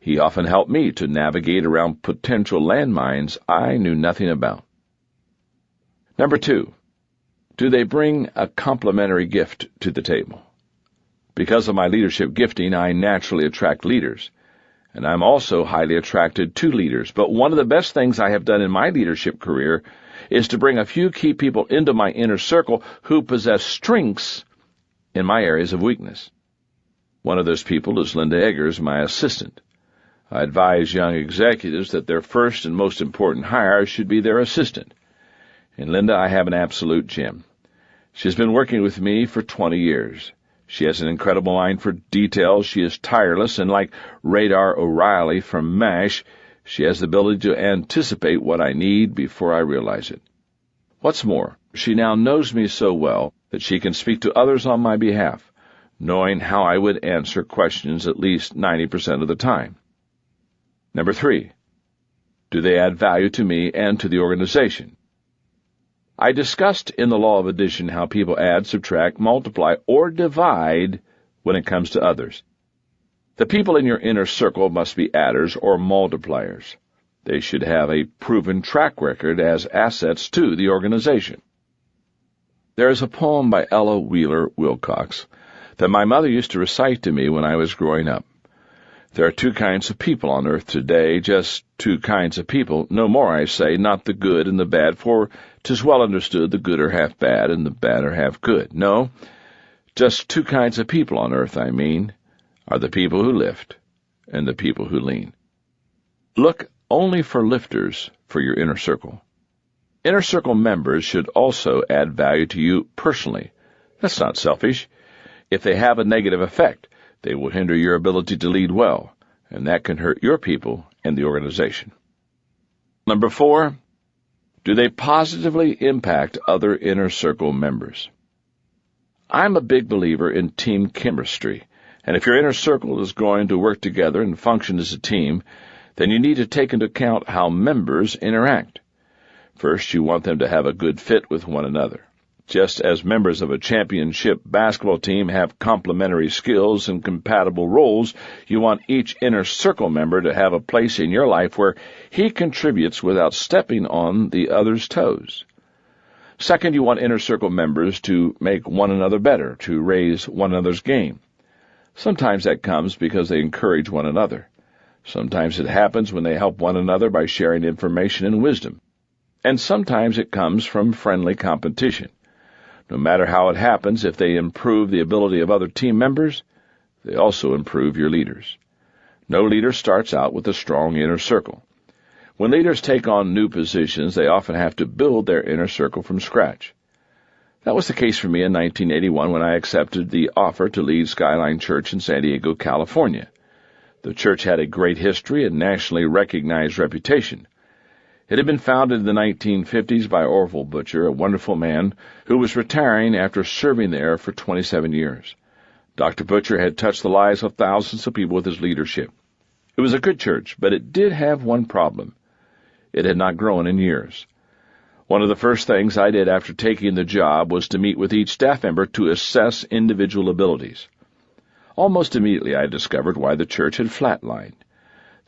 he often helped me to navigate around potential landmines I knew nothing about. Number 2, do they bring a complementary gift to the table? Because of my leadership gifting, I naturally attract leaders, and I'm also highly attracted to leaders. But one of the best things I have done in my leadership career is to bring a few key people into my inner circle who possess strengths in my areas of weakness. One of those people is Linda Eggers, my assistant. I advise young executives that their first and most important hire should be their assistant. In Linda, I have an absolute gem. She has been working with me for 20 years. She has an incredible mind for detail. She is tireless, and like Radar O'Reilly from MASH, she has the ability to anticipate what I need before I realize it. What's more, she now knows me so well that she can speak to others on my behalf, knowing how I would answer questions at least 90% of the time. Number 3, do they add value to me and to the organization? I discussed in the law of addition how people add, subtract, multiply, or divide when it comes to others. The people in your inner circle must be adders or multipliers. They should have a proven track record as assets to the organization. There is a poem by Ella Wheeler Wilcox that my mother used to recite to me when I was growing up. There are two kinds of people on earth today, just two kinds of people, no more, I say, not the good and the bad, for 'tis well understood the good are half bad and the bad are half good. No, just two kinds of people on earth, I mean, are the people who lift and the people who lean. Look only for lifters for your inner circle. Inner circle members should also add value to you personally. That's not selfish. If they have a negative effect, they will hinder your ability to lead well, and that can hurt your people and the organization. Number 4, do they positively impact other inner circle members? I'm a big believer in team chemistry, and if your inner circle is going to work together and function as a team, then you need to take into account how members interact. First, you want them to have a good fit with one another. Just as members of a championship basketball team have complementary skills and compatible roles, you want each inner circle member to have a place in your life where he contributes without stepping on the other's toes. Second, you want inner circle members to make one another better, to raise one another's game. Sometimes that comes because they encourage one another. Sometimes it happens when they help one another by sharing information and wisdom. And sometimes it comes from friendly competition. No matter how it happens, if they improve the ability of other team members, they also improve your leaders. No leader starts out with a strong inner circle. When leaders take on new positions, they often have to build their inner circle from scratch. That was the case for me in 1981 when I accepted the offer to lead Skyline Church in San Diego, California. The church had a great history and nationally recognized reputation. It had been founded in the 1950s by Orville Butcher, a wonderful man who was retiring after serving there for 27 years. Dr. Butcher had touched the lives of thousands of people with his leadership. It was a good church, but it did have one problem. It had not grown in years. One of the first things I did after taking the job was to meet with each staff member to assess individual abilities. Almost immediately I discovered why the church had flatlined.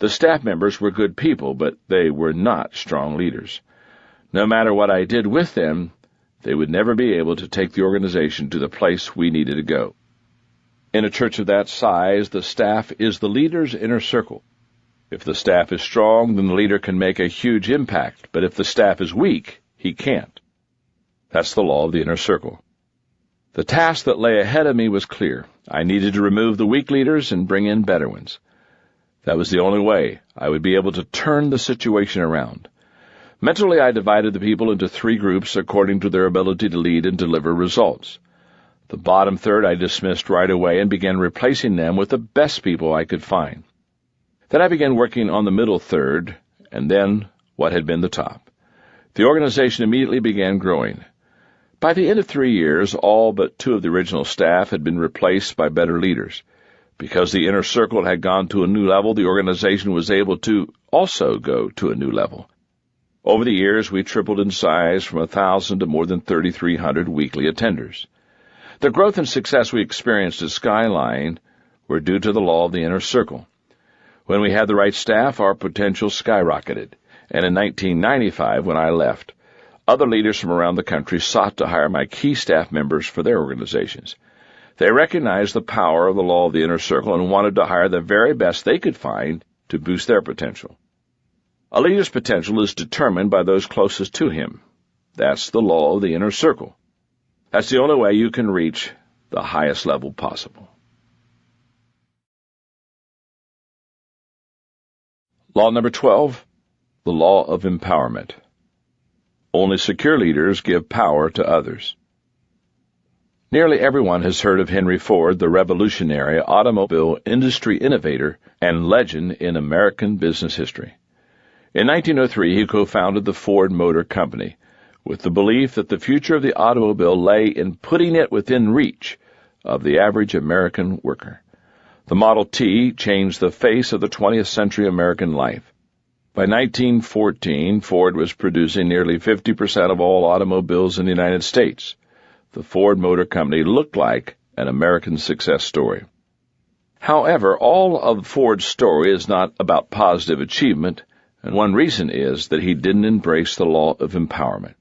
The staff members were good people, but they were not strong leaders. No matter what I did with them, they would never be able to take the organization to the place we needed to go. In a church of that size, the staff is the leader's inner circle. If the staff is strong, then the leader can make a huge impact, but if the staff is weak, he can't. That's the law of the inner circle. The task that lay ahead of me was clear. I needed to remove the weak leaders and bring in better ones. That was the only way I would be able to turn the situation around. Mentally, I divided the people into 3 groups according to their ability to lead and deliver results. The bottom third I dismissed right away and began replacing them with the best people I could find. Then I began working on the middle third, and then what had been the top. The organization immediately began growing. By the end of 3 years, all but 2 of the original staff had been replaced by better leaders. Because the inner circle had gone to a new level, the organization was able to also go to a new level. Over the years, we tripled in size from 1,000 to more than 3,300 weekly attenders. The growth and success we experienced at Skyline were due to the law of the inner circle. When we had the right staff, our potential skyrocketed, and in 1995, when I left, other leaders from around the country sought to hire my key staff members for their organizations. They recognized the power of the law of the inner circle and wanted to hire the very best they could find to boost their potential. A leader's potential is determined by those closest to him. That's the law of the inner circle. That's the only way you can reach the highest level possible. Law number 12, the law of empowerment. Only secure leaders give power to others. Nearly everyone has heard of Henry Ford, the revolutionary automobile industry innovator and legend in American business history. In 1903, he co-founded the Ford Motor Company, with the belief that the future of the automobile lay in putting it within reach of the average American worker. The Model T changed the face of the 20th century American life. By 1914, Ford was producing nearly 50% of all automobiles in the United States. The Ford Motor Company looked like an American success story. However, all of Ford's story is not about positive achievement, and one reason is that he didn't embrace the law of empowerment.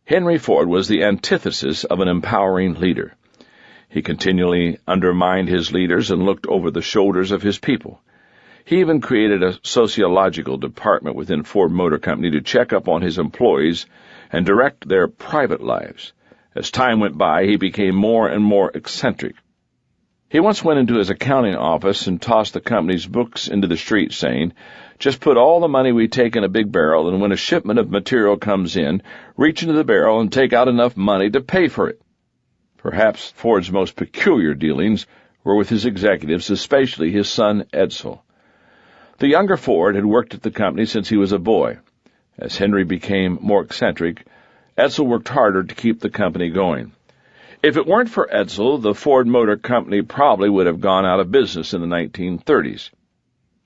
Henry Ford was the antithesis of an empowering leader. He continually undermined his leaders and looked over the shoulders of his people. He even created a sociological department within Ford Motor Company to check up on his employees and direct their private lives. As time went by, he became more and more eccentric. He once went into his accounting office and tossed the company's books into the street, saying, "Just put all the money we take in a big barrel, and when a shipment of material comes in, reach into the barrel and take out enough money to pay for it." Perhaps Ford's most peculiar dealings were with his executives, especially his son Edsel. The younger Ford had worked at the company since he was a boy. As Henry became more eccentric, Edsel worked harder to keep the company going. If it weren't for Edsel, the Ford Motor Company probably would have gone out of business in the 1930s.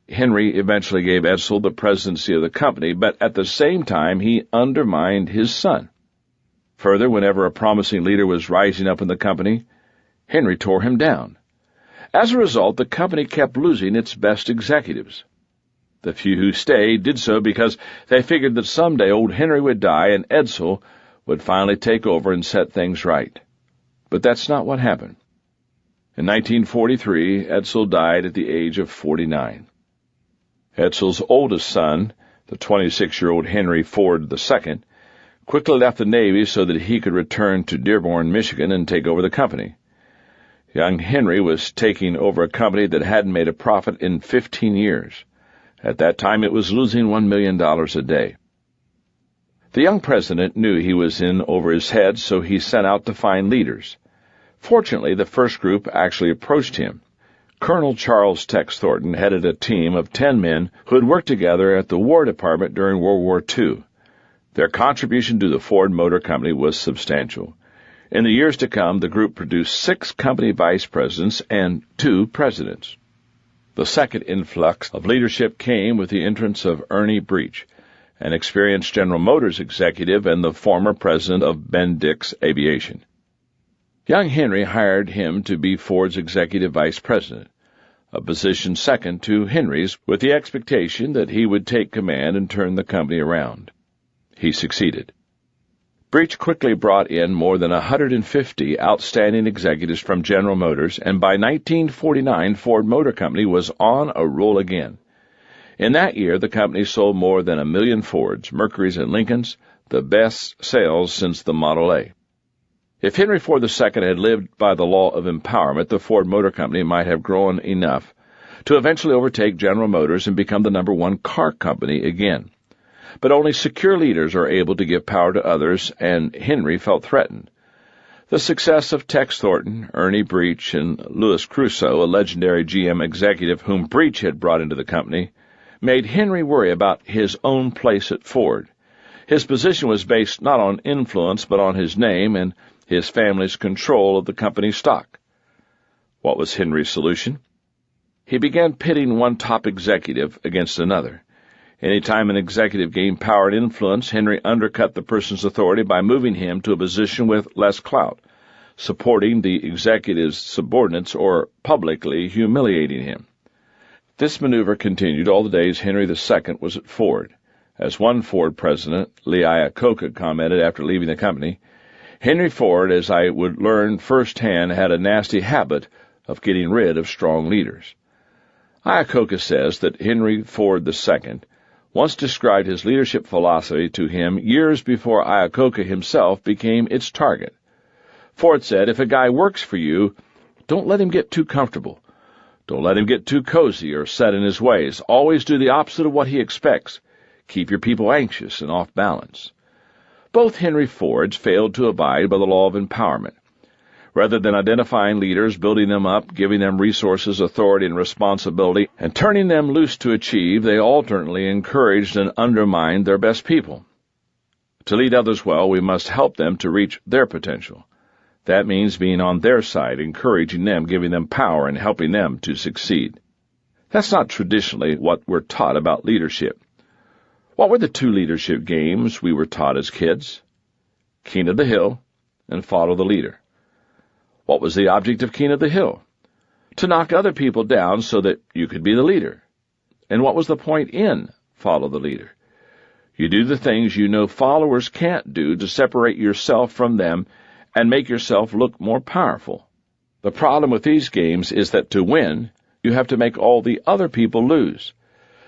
Henry eventually gave Edsel the presidency of the company, but at the same time he undermined his son. Further, whenever a promising leader was rising up in the company, Henry tore him down. As a result, the company kept losing its best executives. The few who stayed did so because they figured that someday old Henry would die and Edsel would finally take over and set things right. But that's not what happened. In 1943, Edsel died at the age of 49. Edsel's oldest son, the 26-year-old Henry Ford II, quickly left the Navy so that he could return to Dearborn, Michigan, and take over the company. Young Henry was taking over a company that hadn't made a profit in 15 years. At that time, it was losing $1 million a day. The young president knew he was in over his head, so he set out to find leaders. Fortunately, the first group actually approached him. Colonel Charles Tex Thornton headed a team of 10 men who had worked together at the War Department during World War II. Their contribution to the Ford Motor Company was substantial. In the years to come, the group produced 6 company vice presidents and 2 presidents. The second influx of leadership came with the entrance of Ernie Breech, an experienced General Motors executive and the former president of Bendix Aviation. Young Henry hired him to be Ford's executive vice president, a position second to Henry's, with the expectation that he would take command and turn the company around. He succeeded. Breech quickly brought in more than 150 outstanding executives from General Motors, and by 1949 Ford Motor Company was on a roll again. In that year, the company sold more than 1 million Fords, Mercurys, and Lincolns, the best sales since the Model A. If Henry Ford II had lived by the law of empowerment, the Ford Motor Company might have grown enough to eventually overtake General Motors and become the #1 car company again. But only secure leaders are able to give power to others, and Henry felt threatened. The success of Tex Thornton, Ernie Breech, and Louis Crusoe, a legendary GM executive whom Breech had brought into the company, made Henry worry about his own place at Ford. His position was based not on influence but on his name and his family's control of the company's stock. What was Henry's solution? He began pitting one top executive against another. Any time an executive gained power and influence, Henry undercut the person's authority by moving him to a position with less clout, supporting the executive's subordinates, or publicly humiliating him. This maneuver continued all the days Henry II was at Ford. As one Ford president, Lee Iacocca, commented after leaving the company, "Henry Ford, as I would learn firsthand, had a nasty habit of getting rid of strong leaders." Iacocca says that Henry Ford II once described his leadership philosophy to him years before Iacocca himself became its target. Ford said, "If a guy works for you, don't let him get too comfortable. Don't let him get too cozy or set in his ways. Always do the opposite of what he expects. Keep your people anxious and off balance." Both Henry Fords failed to abide by the law of empowerment. Rather than identifying leaders, building them up, giving them resources, authority, and responsibility, and turning them loose to achieve, they alternately encouraged and undermined their best people. To lead others well, we must help them to reach their potential. That means being on their side, encouraging them, giving them power, and helping them to succeed. That's not traditionally what we're taught about leadership. What were the 2 leadership games we were taught as kids? King of the Hill and Follow the Leader. What was the object of King of the Hill? To knock other people down so that you could be the leader. And what was the point in Follow the Leader? You do the things you know followers can't do to separate yourself from them and make yourself look more powerful. The problem with these games is that to win, you have to make all the other people lose.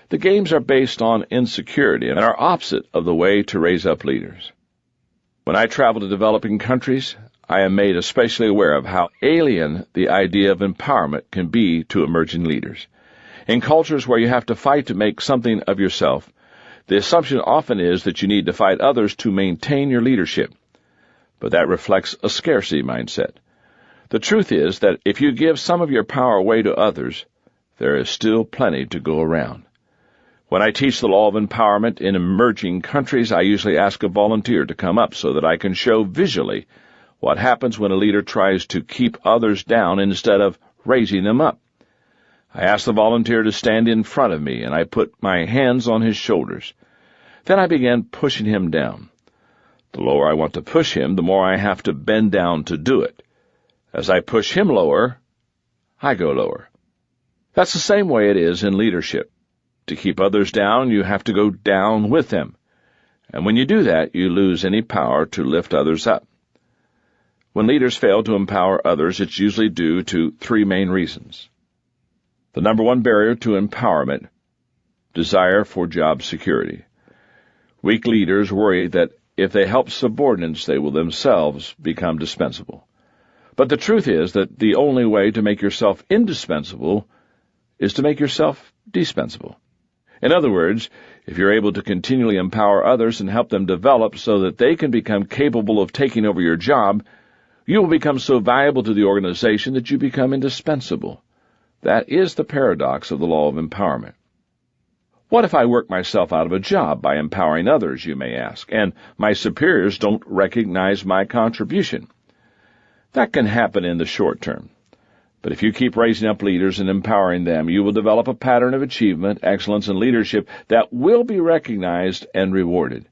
The games are based on insecurity and are opposite of the way to raise up leaders. When I travel to developing countries, I am made especially aware of how alien the idea of empowerment can be to emerging leaders. In cultures where you have to fight to make something of yourself, the assumption often is that you need to fight others to maintain your leadership. But that reflects a scarcity mindset. The truth is that if you give some of your power away to others, there is still plenty to go around. When I teach the law of empowerment in emerging countries, I usually ask a volunteer to come up so that I can show visually what happens when a leader tries to keep others down instead of raising them up. I ask the volunteer to stand in front of me, and I put my hands on his shoulders. Then I begin pushing him down. The lower I want to push him, the more I have to bend down to do it. As I push him lower, I go lower. That's the same way it is in leadership. To keep others down, you have to go down with them. And when you do that, you lose any power to lift others up. When leaders fail to empower others, it's usually due to 3 main reasons. The #1 barrier to empowerment: desire for job security. Weak leaders worry that if they help subordinates, they will themselves become dispensable. But the truth is that the only way to make yourself indispensable is to make yourself dispensable. In other words, if you're able to continually empower others and help them develop so that they can become capable of taking over your job, you will become so valuable to the organization that you become indispensable. That is the paradox of the law of empowerment. What if I work myself out of a job by empowering others, you may ask, and my superiors don't recognize my contribution? That can happen in the short term. But if you keep raising up leaders and empowering them, you will develop a pattern of achievement, excellence, and leadership that will be recognized and rewarded.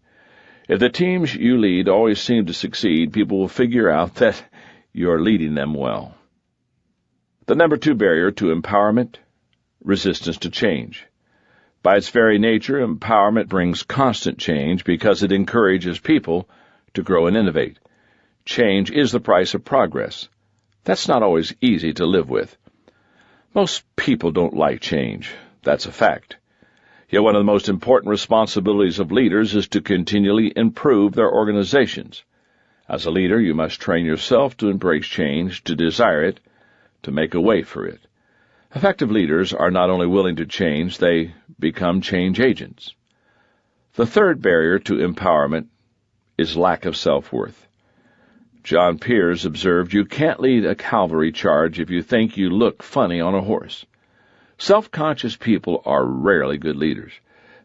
If the teams you lead always seem to succeed, people will figure out that you're leading them well. The number 2 barrier to empowerment: resistance to change. By its very nature, empowerment brings constant change because it encourages people to grow and innovate. Change is the price of progress. That's not always easy to live with. Most people don't like change. That's a fact. Yet one of the most important responsibilities of leaders is to continually improve their organizations. As a leader, you must train yourself to embrace change, to desire it, to make a way for it. Effective leaders are not only willing to change, they become change agents. The third barrier to empowerment is lack of self-worth. John Pierce observed, "You can't lead a cavalry charge if you think you look funny on a horse." Self-conscious people are rarely good leaders.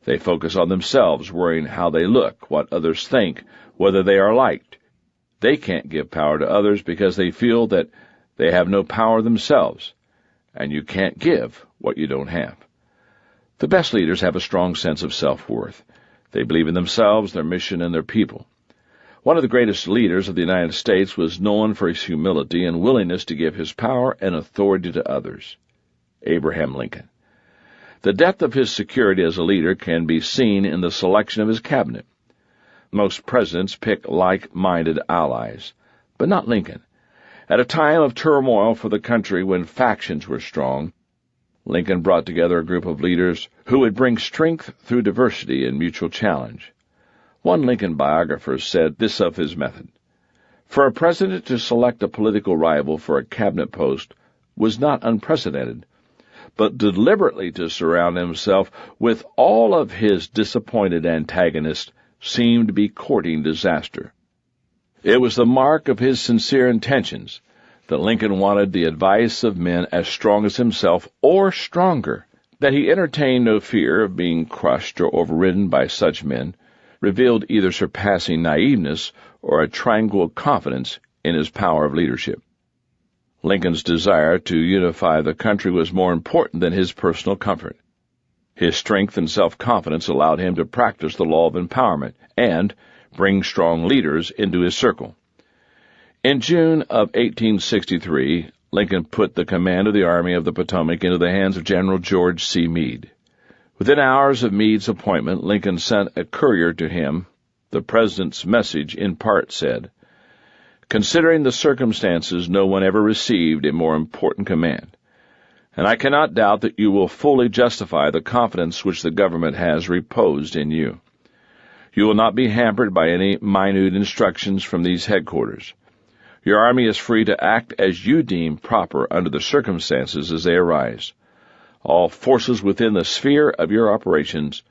They focus on themselves, worrying how they look, what others think, whether they are liked. They can't give power to others because they feel that they have no power themselves, and you can't give what you don't have. The best leaders have a strong sense of self-worth. They believe in themselves, their mission, and their people. One of the greatest leaders of the United States was known for his humility and willingness to give his power and authority to others: Abraham Lincoln. The depth of his security as a leader can be seen in the selection of his cabinet. Most presidents pick like-minded allies, but not Lincoln. At a time of turmoil for the country when factions were strong, Lincoln brought together a group of leaders who would bring strength through diversity and mutual challenge. One Lincoln biographer said this of his method: "For a president to select a political rival for a cabinet post was not unprecedented, but deliberately to surround himself with all of his disappointed antagonists seemed to be courting disaster." It was the mark of his sincere intentions that Lincoln wanted the advice of men as strong as himself or stronger. That he entertained no fear of being crushed or overridden by such men revealed either surpassing naiveness or a tranquil confidence in his power of leadership. Lincoln's desire to unify the country was more important than his personal comfort. His strength and self-confidence allowed him to practice the law of empowerment and bring strong leaders into his circle. In June of 1863, Lincoln put the command of the Army of the Potomac into the hands of General George C. Meade. Within hours of Meade's appointment, Lincoln sent a courier to him. The President's message in part said, "Considering the circumstances, no one ever received a more important command, and I cannot doubt that you will fully justify the confidence which the government has reposed in you. You will not be hampered by any minute instructions from these headquarters. Your army is free to act as you deem proper under the circumstances as they arise. All forces within the sphere of your operations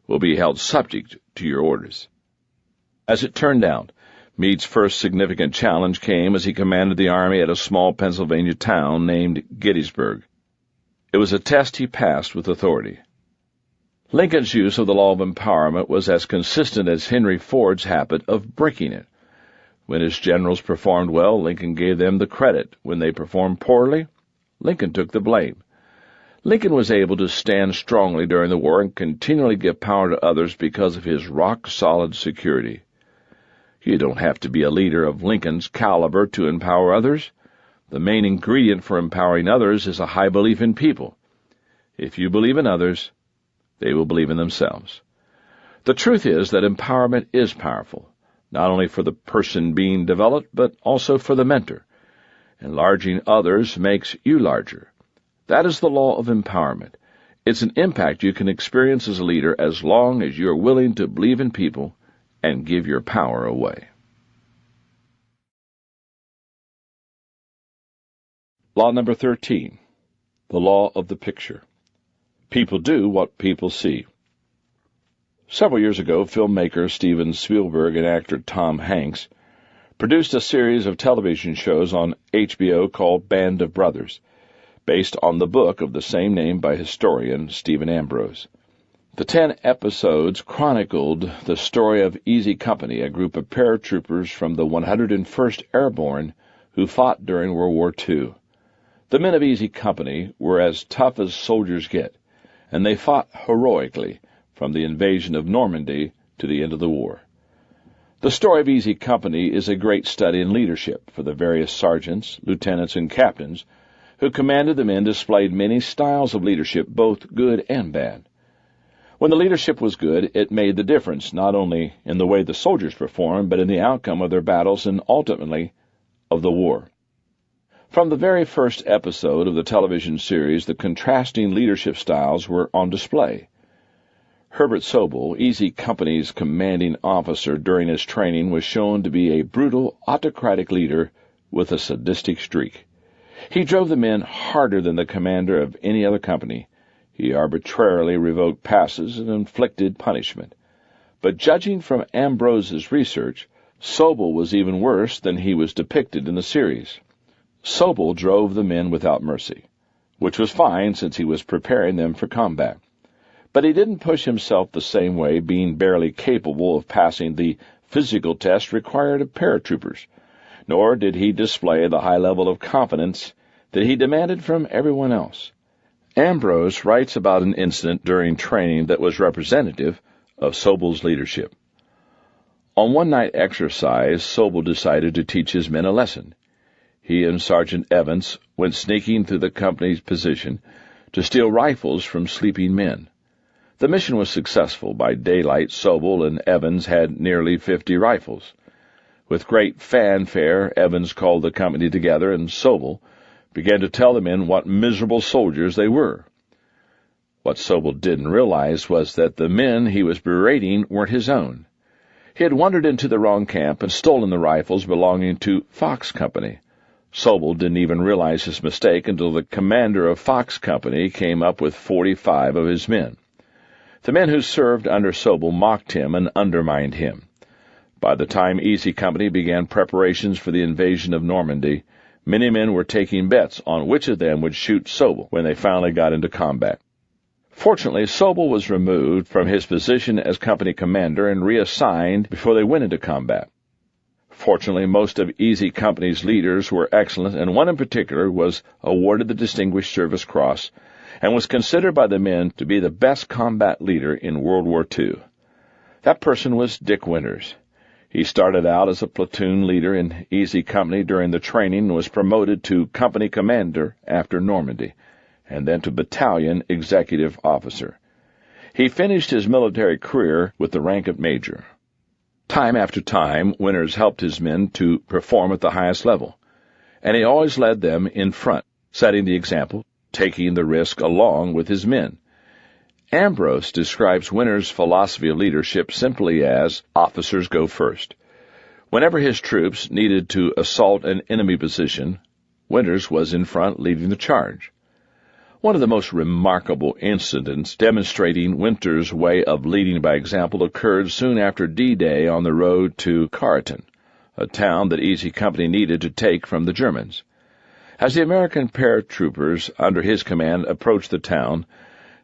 will be held subject to your orders." As it turned out, Meade's first significant challenge came as he commanded the army at a small Pennsylvania town named Gettysburg. It was a test he passed with authority. Lincoln's use of the law of empowerment was as consistent as Henry Ford's habit of breaking it. When his generals performed well, Lincoln gave them the credit. When they performed poorly, Lincoln took the blame. Lincoln was able to stand strongly during the war and continually give power to others because of his rock-solid security. You don't have to be a leader of Lincoln's caliber to empower others. The main ingredient for empowering others is a high belief in people. If you believe in others, they will believe in themselves. The truth is that empowerment is powerful, not only for the person being developed, but also for the mentor. Enlarging others makes you larger. That is the law of empowerment. It's an impact you can experience as a leader as long as you are willing to believe in people and give your power away. Law number 13, the law of the picture. People do what people see. Several years ago, filmmaker Steven Spielberg and actor Tom Hanks produced a series of television shows on HBO called Band of Brothers. based on the book of the same name by historian Stephen Ambrose. The 10 episodes chronicled the story of Easy Company, a group of paratroopers from the 101st Airborne who fought during World War II. The men of Easy Company were as tough as soldiers get, and they fought heroically from the invasion of Normandy to the end of the war. The story of Easy Company is a great study in leadership, for the various sergeants, lieutenants, and captains who commanded the men displayed many styles of leadership, both good and bad. When the leadership was good, it made the difference not only in the way the soldiers performed, but in the outcome of their battles and ultimately of the war. From the very first episode of the television series, the contrasting leadership styles were on display. Herbert Sobel, Easy Company's commanding officer during his training, was shown to be a brutal, autocratic leader with a sadistic streak. He drove the men harder than the commander of any other company. He arbitrarily revoked passes and inflicted punishment. But judging from Ambrose's research, Sobel was even worse than he was depicted in the series. Sobel drove the men without mercy, which was fine since he was preparing them for combat. But he didn't push himself the same way, being barely capable of passing the physical test required of paratroopers, nor did he display the high level of confidence that he demanded from everyone else. Ambrose writes about an incident during training that was representative of Sobel's leadership. On one night exercise, Sobel decided to teach his men a lesson. He and Sergeant Evans went sneaking through the company's position to steal rifles from sleeping men. The mission was successful. By daylight, Sobel and Evans had nearly 50 rifles. With great fanfare, Evans called the company together, and Sobel began to tell the men what miserable soldiers they were. What Sobel didn't realize was that the men he was berating weren't his own. He had wandered into the wrong camp and stolen the rifles belonging to Fox Company. Sobel didn't even realize his mistake until the commander of Fox Company came up with 45 of his men. The men who served under Sobel mocked him and undermined him. By the time Easy Company began preparations for the invasion of Normandy, many men were taking bets on which of them would shoot Sobel when they finally got into combat. Fortunately, Sobel was removed from his position as company commander and reassigned before they went into combat. Fortunately, most of Easy Company's leaders were excellent, and one in particular was awarded the Distinguished Service Cross and was considered by the men to be the best combat leader in World War II. That person was Dick Winters. He started out as a platoon leader in Easy Company during the training and was promoted to company commander after Normandy, and then to battalion executive officer. He finished his military career with the rank of major. Time after time, Winters helped his men to perform at the highest level, and he always led them in front, setting the example, taking the risk along with his men. Ambrose describes Winters' philosophy of leadership simply as officers go first. Whenever his troops needed to assault an enemy position, Winters was in front leading the charge. One of the most remarkable incidents demonstrating Winters' way of leading by example occurred soon after D-Day on the road to Carleton, a town that Easy Company needed to take from the Germans. As the American paratroopers under his command approached the town,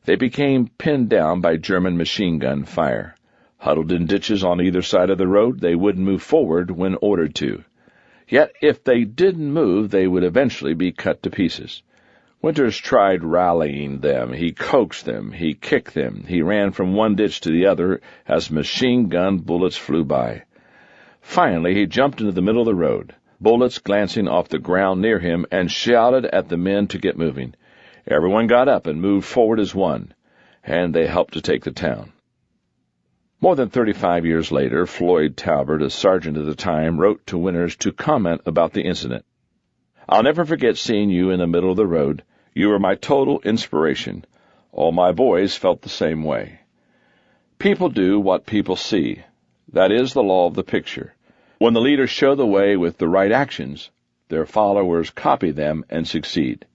they became pinned down by German machine gun fire. Huddled in ditches on either side of the road, they wouldn't move forward when ordered to. Yet if they didn't move, they would eventually be cut to pieces. Winters tried rallying them. He coaxed them. He kicked them. He ran from one ditch to the other as machine gun bullets flew by. Finally, he jumped into the middle of the road, bullets glancing off the ground near him, and shouted at the men to get moving. Everyone got up and moved forward as one, and they helped to take the town. More than 35 years later, Floyd Talbert, a sergeant at the time, wrote to Winters to comment about the incident. "I'll never forget seeing you in the middle of the road. You were my total inspiration. All my boys felt the same way." People do what people see. That is the law of the picture. When the leaders show the way with the right actions, their followers copy them and succeed.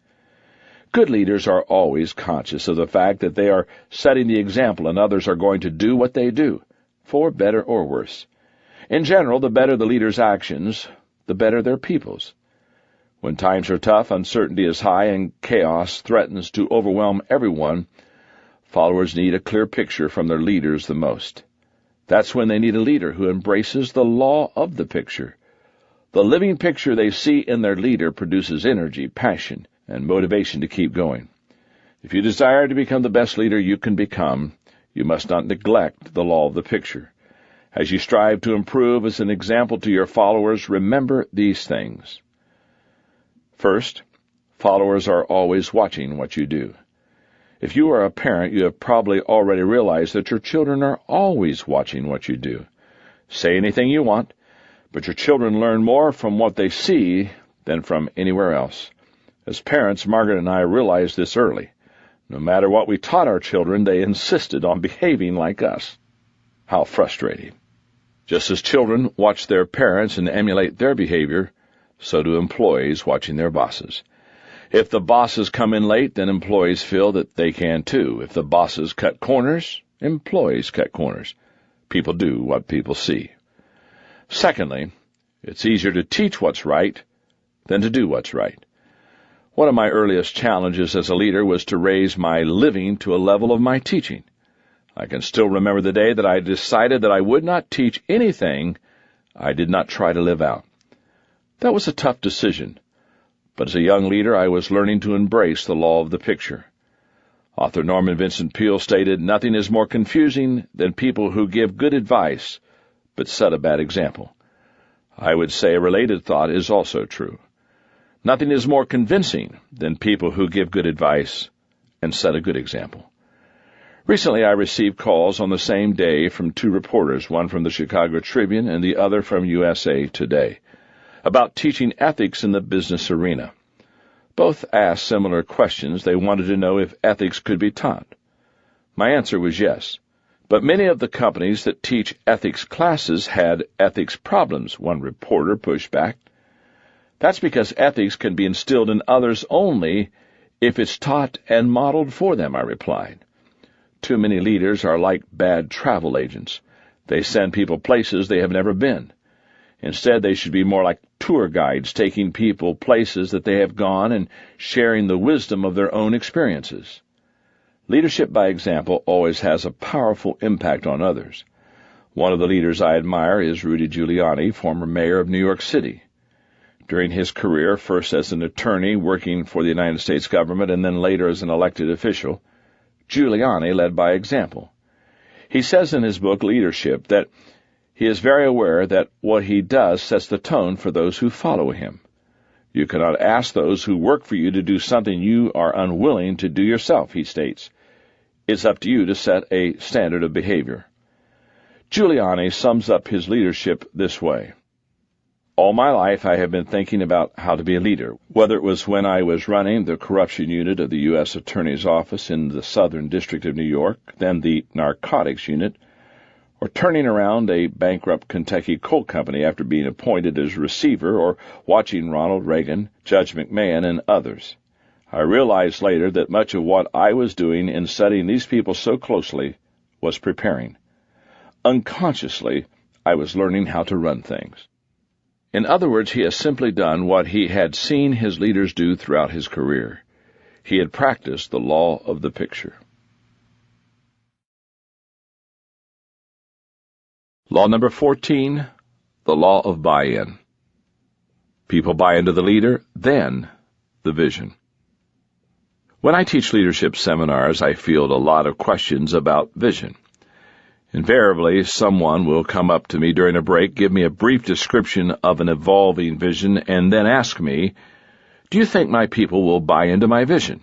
Good leaders are always conscious of the fact that they are setting the example and others are going to do what they do, for better or worse. In general, the better the leader's actions, the better their people's. When times are tough, uncertainty is high, and chaos threatens to overwhelm everyone, followers need a clear picture from their leaders the most. That's when they need a leader who embraces the law of the picture. The living picture they see in their leader produces energy, passion, and motivation to keep going. If you desire to become the best leader you can become, you must not neglect the law of the picture. As you strive to improve as an example to your followers, remember these things. First, followers are always watching what you do. If you are a parent, you have probably already realized that your children are always watching what you do. Say anything you want, but your children learn more from what they see than from anywhere else. As parents, Margaret and I realized this early. No matter what we taught our children, they insisted on behaving like us. How frustrating. Just as children watch their parents and emulate their behavior, so do employees watching their bosses. If the bosses come in late, then employees feel that they can too. If the bosses cut corners, employees cut corners. People do what people see. Secondly, it's easier to teach what's right than to do what's right. One of my earliest challenges as a leader was to raise my living to a level of my teaching. I can still remember the day that I decided that I would not teach anything I did not try to live out. That was a tough decision, but as a young leader I was learning to embrace the law of the picture. Author Norman Vincent Peale stated, "Nothing is more confusing than people who give good advice but set a bad example." I would say a related thought is also true. Nothing is more convincing than people who give good advice and set a good example. Recently I received calls on the same day from two reporters, one from the Chicago Tribune and the other from USA Today, about teaching ethics in the business arena. Both asked similar questions. They wanted to know if ethics could be taught. My answer was yes, but many of the companies that teach ethics classes had ethics problems, one reporter pushed back. That's because ethics can be instilled in others only if it's taught and modeled for them, I replied. Too many leaders are like bad travel agents. They send people places they have never been. Instead, they should be more like tour guides, taking people places that they have gone and sharing the wisdom of their own experiences. Leadership by example always has a powerful impact on others. One of the leaders I admire is Rudy Giuliani, former mayor of New York City. During his career, first as an attorney working for the United States government and then later as an elected official, Giuliani led by example. He says in his book, Leadership, that he is very aware that what he does sets the tone for those who follow him. You cannot ask those who work for you to do something you are unwilling to do yourself, he states. It's up to you to set a standard of behavior. Giuliani sums up his leadership this way. All my life I have been thinking about how to be a leader, whether it was when I was running the corruption unit of the U.S. Attorney's Office in the Southern District of New York, then the narcotics unit, or turning around a bankrupt Kentucky coal company after being appointed as receiver, or watching Ronald Reagan, Judge McMahon, and others. I realized later that much of what I was doing in studying these people so closely was preparing. Unconsciously, I was learning how to run things. In other words, he has simply done what he had seen his leaders do throughout his career. He had practiced the law of the picture. Law number 14, the law of buy-in. People buy into the leader, then the vision. When I teach leadership seminars, I field a lot of questions about vision. Invariably, someone will come up to me during a break, give me a brief description of an evolving vision, and then ask me, "Do you think my people will buy into my vision?"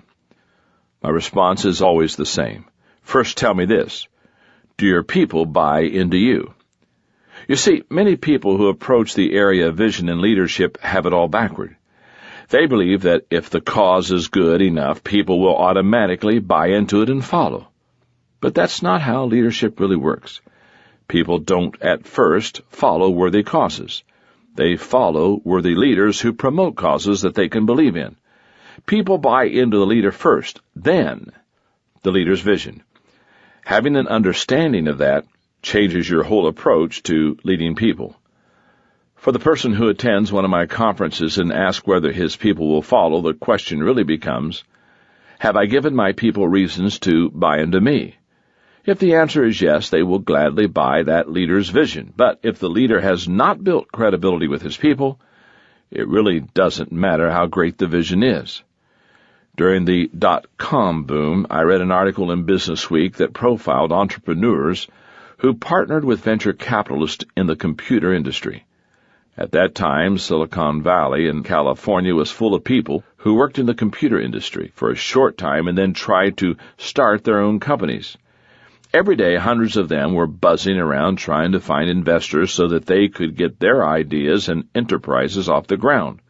My response is always the same. First, tell me this. Do your people buy into you? You see, many people who approach the area of vision and leadership have it all backward. They believe that if the cause is good enough, people will automatically buy into it and follow. But that's not how leadership really works. People don't at first follow worthy causes. They follow worthy leaders who promote causes that they can believe in. People buy into the leader first, then the leader's vision. Having an understanding of that changes your whole approach to leading people. For the person who attends one of my conferences and asks whether his people will follow, the question really becomes, have I given my people reasons to buy into me? If the answer is yes, they will gladly buy that leader's vision. But if the leader has not built credibility with his people, it really doesn't matter how great the vision is. During the .com boom, I read an article in Business Week that profiled entrepreneurs who partnered with venture capitalists in the computer industry. At that time, Silicon Valley in California was full of people who worked in the computer industry for a short time and then tried to start their own companies. Every day, hundreds of them were buzzing around trying to find investors so that they could get their ideas and enterprises off the ground.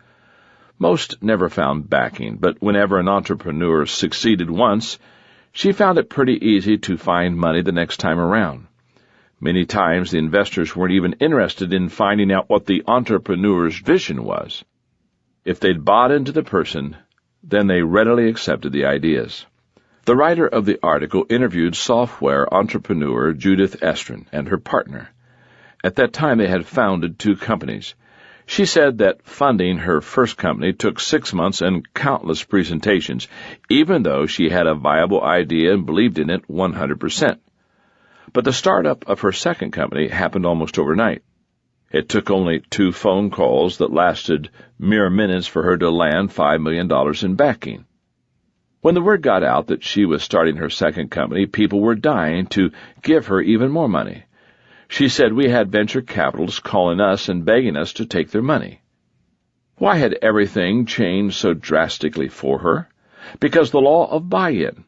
Most never found backing, but whenever an entrepreneur succeeded once, she found it pretty easy to find money the next time around. Many times the investors weren't even interested in finding out what the entrepreneur's vision was. If they'd bought into the person, then they readily accepted the ideas. The writer of the article interviewed software entrepreneur Judith Estrin and her partner. At that time they had founded 2 companies. She said that funding her first company took 6 months and countless presentations, even though she had a viable idea and believed in it 100%. But the startup of her second company happened almost overnight. It took only 2 phone calls that lasted mere minutes for her to land $5 million in backing. When the word got out that she was starting her second company, people were dying to give her even more money. She said we had venture capitalists calling us and begging us to take their money. Why had everything changed so drastically for her? Because the law of buy-in.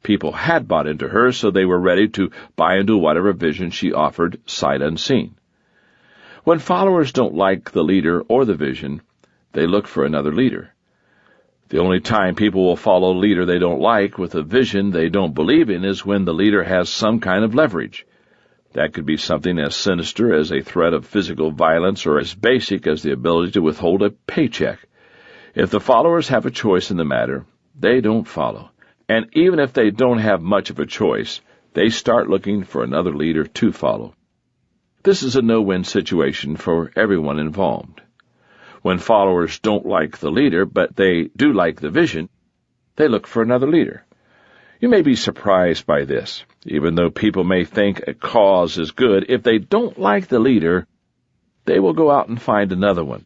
People had bought into her, so they were ready to buy into whatever vision she offered, sight unseen. When followers don't like the leader or the vision, they look for another leader. The only time people will follow a leader they don't like with a vision they don't believe in is when the leader has some kind of leverage. That could be something as sinister as a threat of physical violence or as basic as the ability to withhold a paycheck. If the followers have a choice in the matter, they don't follow. And even if they don't have much of a choice, they start looking for another leader to follow. This is a no-win situation for everyone involved. When followers don't like the leader, but they do like the vision, they look for another leader. You may be surprised by this. Even though people may think a cause is good, if they don't like the leader, they will go out and find another one.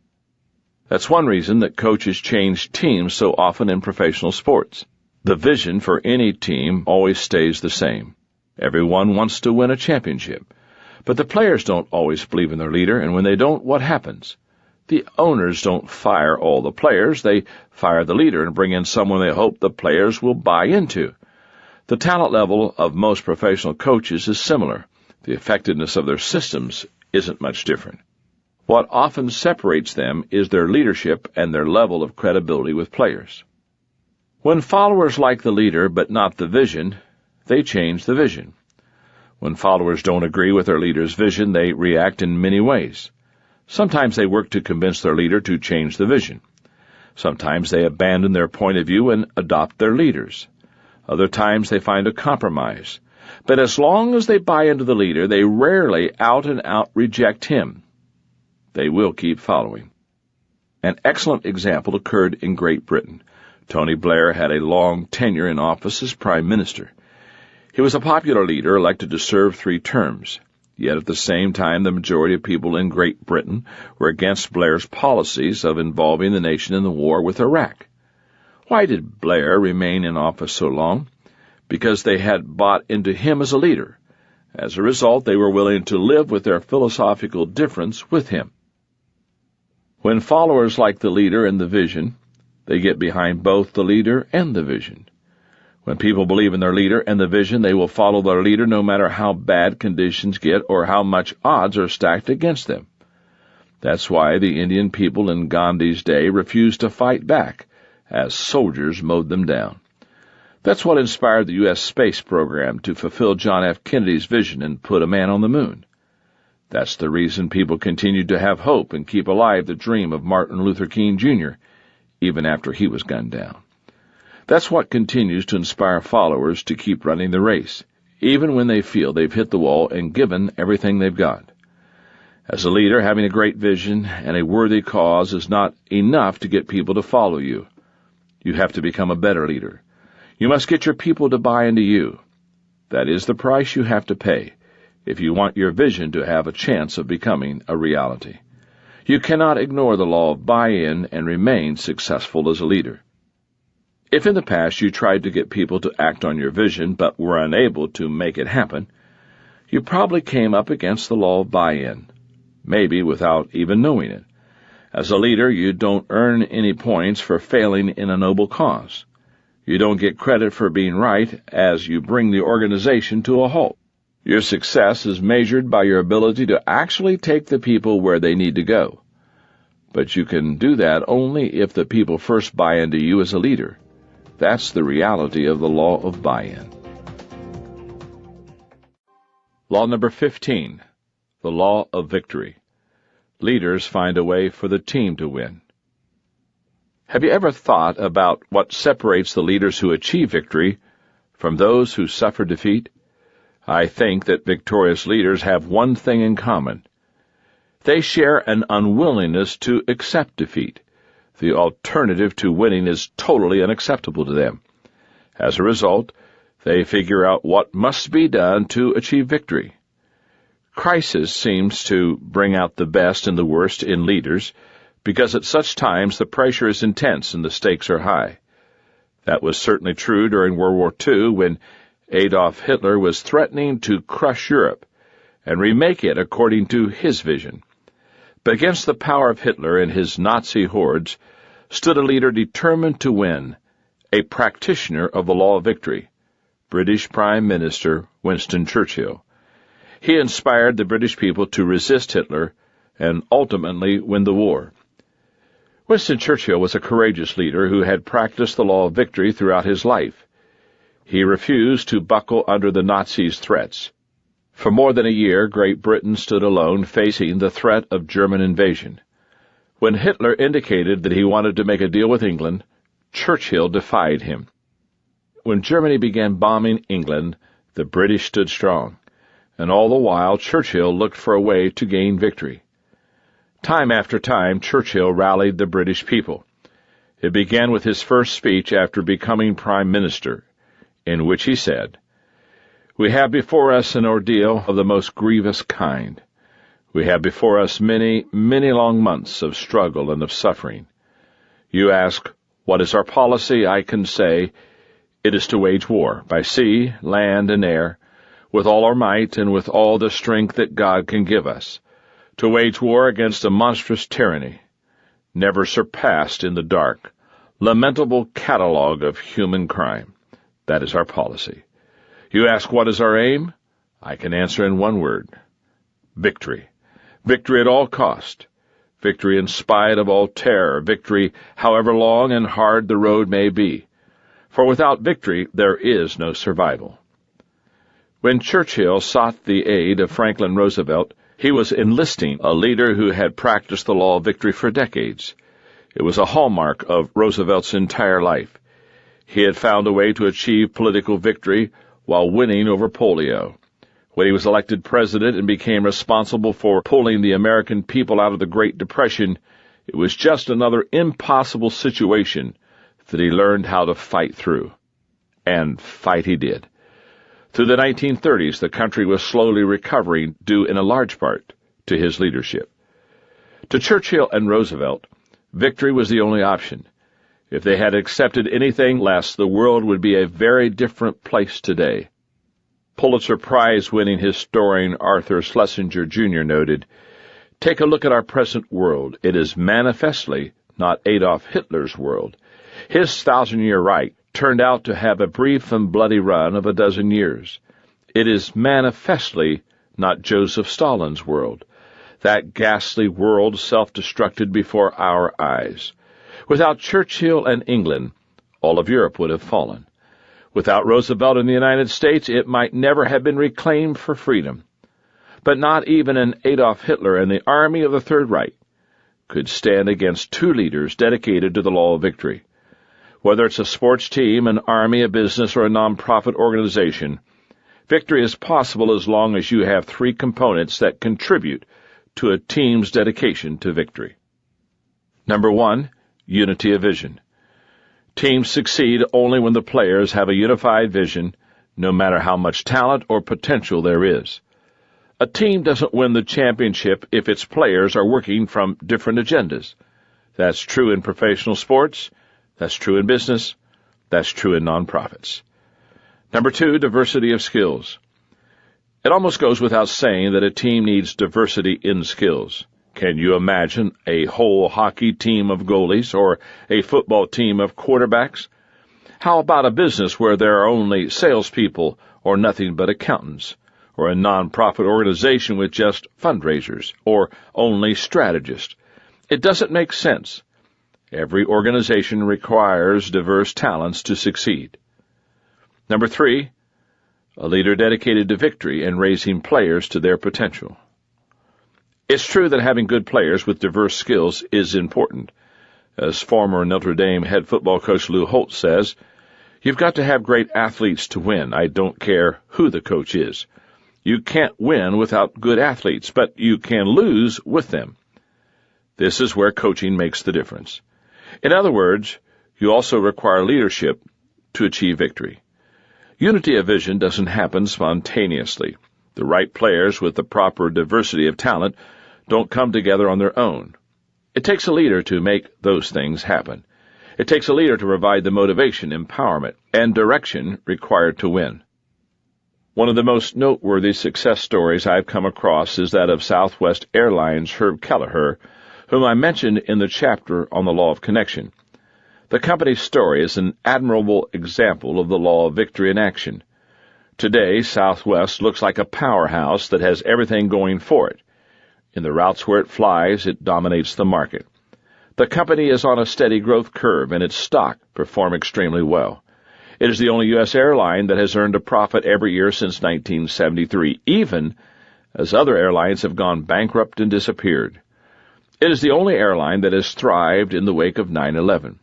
That's one reason that coaches change teams so often in professional sports. The vision for any team always stays the same. Everyone wants to win a championship. But the players don't always believe in their leader, and when they don't, what happens? The owners don't fire all the players. They fire the leader and bring in someone they hope the players will buy into. The talent level of most professional coaches is similar. The effectiveness of their systems isn't much different. What often separates them is their leadership and their level of credibility with players. When followers like the leader but not the vision, they change the vision. When followers don't agree with their leader's vision, they react in many ways. Sometimes they work to convince their leader to change the vision. Sometimes they abandon their point of view and adopt their leader's. Other times they find a compromise. But as long as they buy into the leader, they rarely out and out reject him. They will keep following. An excellent example occurred in Great Britain. Tony Blair had a long tenure in office as Prime Minister. He was a popular leader elected to serve 3 terms. Yet at the same time, the majority of people in Great Britain were against Blair's policies of involving the nation in the war with Iraq. Why did Blair remain in office so long? Because they had bought into him as a leader. As a result, they were willing to live with their philosophical difference with him. When followers like the leader and the vision, they get behind both the leader and the vision. When people believe in their leader and the vision, they will follow their leader no matter how bad conditions get or how much odds are stacked against them. That's why the Indian people in Gandhi's day refused to fight back, as soldiers mowed them down. That's what inspired the U.S. space program to fulfill John F. Kennedy's vision and put a man on the moon. That's the reason people continued to have hope and keep alive the dream of Martin Luther King, Jr., even after he was gunned down. That's what continues to inspire followers to keep running the race, even when they feel they've hit the wall and given everything they've got. As a leader, having a great vision and a worthy cause is not enough to get people to follow you. You have to become a better leader. You must get your people to buy into you. That is the price you have to pay if you want your vision to have a chance of becoming a reality. You cannot ignore the law of buy-in and remain successful as a leader. If in the past you tried to get people to act on your vision but were unable to make it happen, you probably came up against the law of buy-in, maybe without even knowing it. As a leader, you don't earn any points for failing in a noble cause. You don't get credit for being right as you bring the organization to a halt. Your success is measured by your ability to actually take the people where they need to go. But you can do that only if the people first buy into you as a leader. That's the reality of the law of buy-in. Law number 15, the law of victory. Leaders find a way for the team to win. Have you ever thought about what separates the leaders who achieve victory from those who suffer defeat? I think that victorious leaders have one thing in common. They share an unwillingness to accept defeat. The alternative to winning is totally unacceptable to them. As a result, they figure out what must be done to achieve victory. Crisis seems to bring out the best and the worst in leaders, because at such times the pressure is intense and the stakes are high. That was certainly true during World War II when Adolf Hitler was threatening to crush Europe and remake it according to his vision. But against the power of Hitler and his Nazi hordes stood a leader determined to win, a practitioner of the law of victory, British Prime Minister Winston Churchill. He inspired the British people to resist Hitler and ultimately win the war. Winston Churchill was a courageous leader who had practiced the law of victory throughout his life. He refused to buckle under the Nazis' threats. For more than a year, Great Britain stood alone, facing the threat of German invasion. When Hitler indicated that he wanted to make a deal with England, Churchill defied him. When Germany began bombing England, the British stood strong, and all the while Churchill looked for a way to gain victory. Time after time, Churchill rallied the British people. It began with his first speech after becoming Prime Minister, in which he said, "We have before us an ordeal of the most grievous kind. We have before us many, many long months of struggle and of suffering. You ask, what is our policy? I can say, it is to wage war, by sea, land, and air, with all our might and with all the strength that God can give us, to wage war against a monstrous tyranny, never surpassed in the dark, lamentable catalogue of human crime. That is our policy. You ask, what is our aim? I can answer in one word. Victory. Victory at all cost. Victory in spite of all terror. Victory however long and hard the road may be. For without victory there is no survival." When Churchill sought the aid of Franklin Roosevelt, he was enlisting a leader who had practiced the law of victory for decades. It was a hallmark of Roosevelt's entire life. He had found a way to achieve political victory while winning over polio. When he was elected president and became responsible for pulling the American people out of the Great Depression, it was just another impossible situation that he learned how to fight through. And fight he did. Through the 1930s, the country was slowly recovering due in a large part to his leadership. To Churchill and Roosevelt, victory was the only option. If they had accepted anything less, the world would be a very different place today. Pulitzer Prize-winning historian Arthur Schlesinger Jr. noted, "Take a look at our present world. It is manifestly not Adolf Hitler's world. His 1,000-year Reich turned out to have a brief and bloody run of a dozen years. It is manifestly not Joseph Stalin's world. That ghastly world self-destructed before our eyes. Without Churchill and England, all of Europe would have fallen. Without Roosevelt in the United States, it might never have been reclaimed for freedom. But not even an Adolf Hitler and the army of the Third Reich could stand against two leaders dedicated to the law of victory. Whether it's a sports team, an army, a business, or a non-profit organization, victory is possible as long as you have three components that contribute to a team's dedication to victory. Number 1, unity of vision. Teams succeed only when the players have a unified vision, no matter how much talent or potential there is. A team doesn't win the championship if its players are working from different agendas. That's true in professional sports. That's true in business. That's true in nonprofits. Number 2, diversity of skills. It almost goes without saying that a team needs diversity in skills. Can you imagine a whole hockey team of goalies or a football team of quarterbacks? How about a business where there are only salespeople or nothing but accountants? Or a nonprofit organization with just fundraisers, or only strategists? It doesn't make sense. Every organization requires diverse talents to succeed. Number 3, a leader dedicated to victory and raising players to their potential. It's true that having good players with diverse skills is important. As former Notre Dame head football coach Lou Holtz says, "You've got to have great athletes to win. I don't care who the coach is. You can't win without good athletes, but you can lose with them." This is where coaching makes the difference. In other words, you also require leadership to achieve victory. Unity of vision doesn't happen spontaneously. The right players with the proper diversity of talent don't come together on their own. It takes a leader to make those things happen. It takes a leader to provide the motivation, empowerment, and direction required to win. One of the most noteworthy success stories I've come across is that of Southwest Airlines' Herb Kelleher, whom I mentioned in the chapter on the law of connection. The company's story is an admirable example of the law of victory in action. Today, Southwest looks like a powerhouse that has everything going for it. In the routes where it flies, it dominates the market. The company is on a steady growth curve, and its stock performs extremely well. It is the only U.S. airline that has earned a profit every year since 1973, even as other airlines have gone bankrupt and disappeared. It is the only airline that has thrived in the wake of 9/11.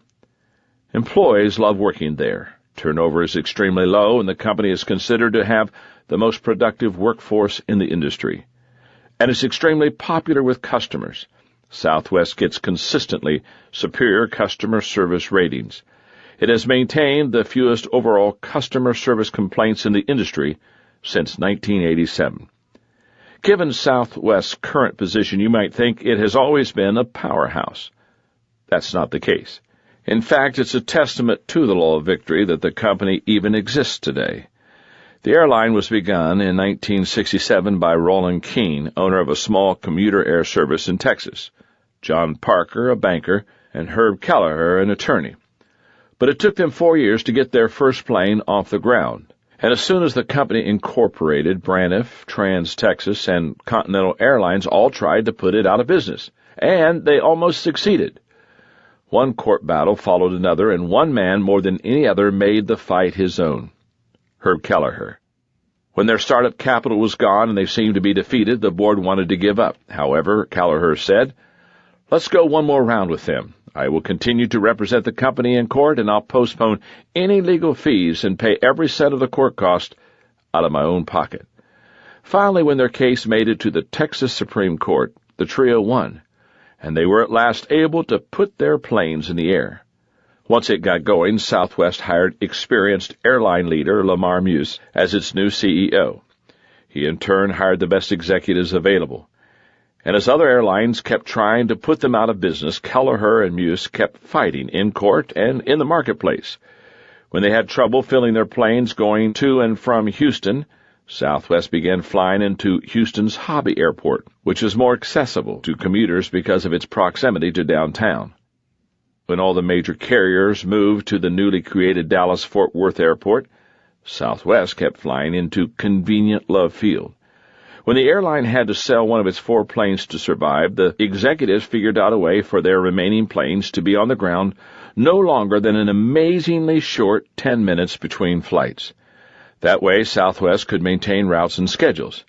Employees love working there. Turnover is extremely low, and the company is considered to have the most productive workforce in the industry. And it's extremely popular with customers. Southwest gets consistently superior customer service ratings. It has maintained the fewest overall customer service complaints in the industry since 1987. Given Southwest's current position, you might think it has always been a powerhouse. That's not the case. In fact, it's a testament to the law of victory that the company even exists today. The airline was begun in 1967 by Roland Keene, owner of a small commuter air service in Texas, John Parker, a banker, and Herb Kelleher, an attorney. But it took them 4 years to get their first plane off the ground. And as soon as the company incorporated, Braniff, Trans-Texas, and Continental Airlines all tried to put it out of business. And they almost succeeded. One court battle followed another, and one man more than any other made the fight his own, Herb Kelleher. When their startup capital was gone and they seemed to be defeated, the board wanted to give up. However, Kelleher said, "Let's go one more round with them. I will continue to represent the company in court, and I'll postpone any legal fees and pay every cent of the court cost out of my own pocket." Finally, when their case made it to the Texas Supreme Court, the trio won, and they were at last able to put their planes in the air. Once it got going, Southwest hired experienced airline leader Lamar Muse as its new CEO. He in turn hired the best executives available. And as other airlines kept trying to put them out of business, Kelleher and Muse kept fighting in court and in the marketplace. When they had trouble filling their planes going to and from Houston, Southwest began flying into Houston's Hobby Airport, which is more accessible to commuters because of its proximity to downtown. When all the major carriers moved to the newly created Dallas-Fort Worth Airport, Southwest kept flying into convenient Love Field. When the airline had to sell one of its 4 planes to survive, the executives figured out a way for their remaining planes to be on the ground no longer than an amazingly short 10 minutes between flights. That way, Southwest could maintain routes and schedules.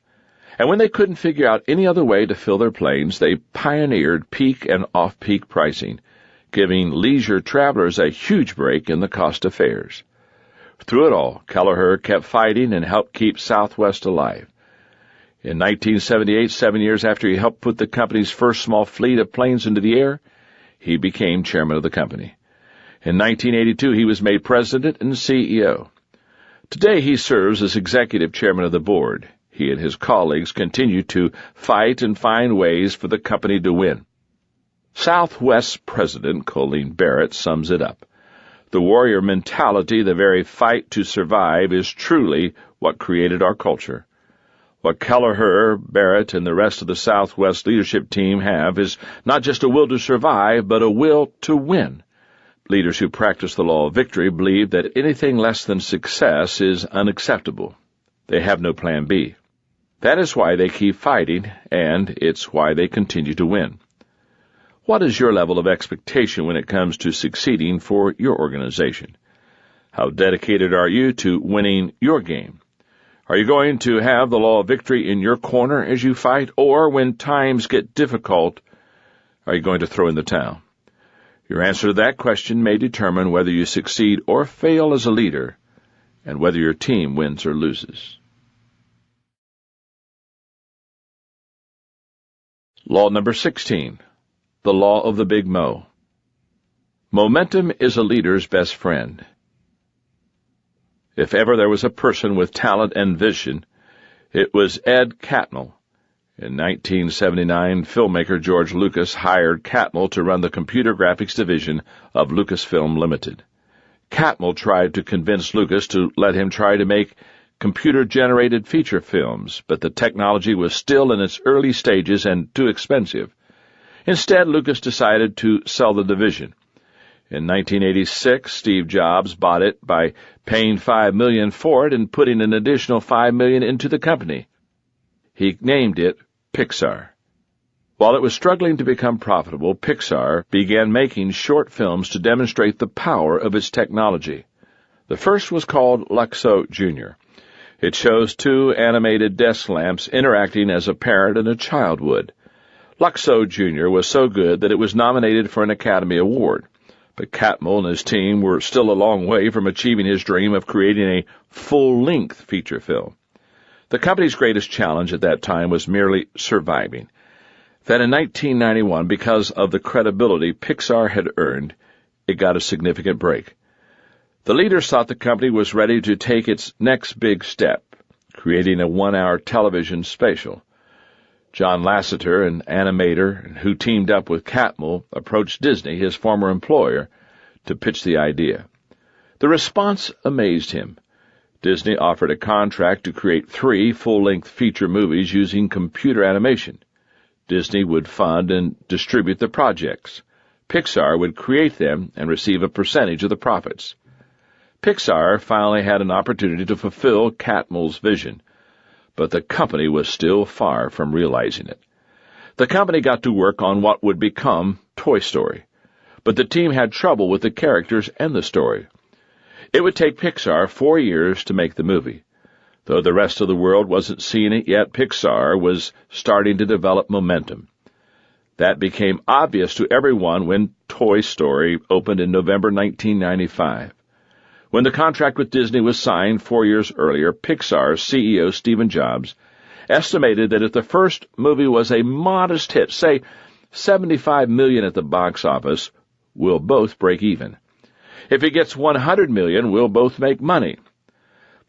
And when they couldn't figure out any other way to fill their planes, they pioneered peak and off-peak pricing, giving leisure travelers a huge break in the cost of fares. Through it all, Kelleher kept fighting and helped keep Southwest alive. In 1978, 7 years after he helped put the company's first small fleet of planes into the air, he became chairman of the company. In 1982, he was made president and CEO. Today, he serves as executive chairman of the board. He and his colleagues continue to fight and find ways for the company to win. Southwest President Colleen Barrett sums it up. The warrior mentality, the very fight to survive, is truly what created our culture. What Kelleher, Barrett, and the rest of the Southwest leadership team have is not just a will to survive, but a will to win. Leaders who practice the law of victory believe that anything less than success is unacceptable. They have no plan B. That is why they keep fighting, and it's why they continue to win. What is your level of expectation when it comes to succeeding for your organization? How dedicated are you to winning your game? Are you going to have the law of victory in your corner as you fight, or when times get difficult, are you going to throw in the towel? Your answer to that question may determine whether you succeed or fail as a leader, and whether your team wins or loses. Law number 16. The law of the Big Mo. Momentum is a leader's best friend. If ever there was a person with talent and vision, it was Ed Catmull. In 1979, filmmaker George Lucas hired Catmull to run the computer graphics division of Lucasfilm Limited. Catmull tried to convince Lucas to let him try to make computer-generated feature films, but the technology was still in its early stages and too expensive. Instead, Lucas decided to sell the division. In 1986, Steve Jobs bought it by paying $5 million for it and putting an additional $5 million into the company. He named it Pixar. While it was struggling to become profitable, Pixar began making short films to demonstrate the power of its technology. The first was called Luxo Jr. It shows two animated desk lamps interacting as a parent and a child would. Luxo Jr. was so good that it was nominated for an Academy Award, but Catmull and his team were still a long way from achieving his dream of creating a full-length feature film. The company's greatest challenge at that time was merely surviving. Then in 1991, because of the credibility Pixar had earned, it got a significant break. The leaders thought the company was ready to take its next big step, creating a 1-hour television special. John Lasseter, an animator who teamed up with Catmull, approached Disney, his former employer, to pitch the idea. The response amazed him. Disney offered a contract to create 3 full-length feature movies using computer animation. Disney would fund and distribute the projects. Pixar would create them and receive a percentage of the profits. Pixar finally had an opportunity to fulfill Catmull's vision, but the company was still far from realizing it. The company got to work on what would become Toy Story, but the team had trouble with the characters and the story. It would take Pixar 4 years to make the movie. Though the rest of the world wasn't seeing it yet, Pixar was starting to develop momentum. That became obvious to everyone when Toy Story opened in November 1995. When the contract with Disney was signed 4 years earlier, Pixar's CEO Steve Jobs estimated that if the first movie was a modest hit, say $75 million at the box office, we'll both break even. If it gets $100 million, we'll both make money.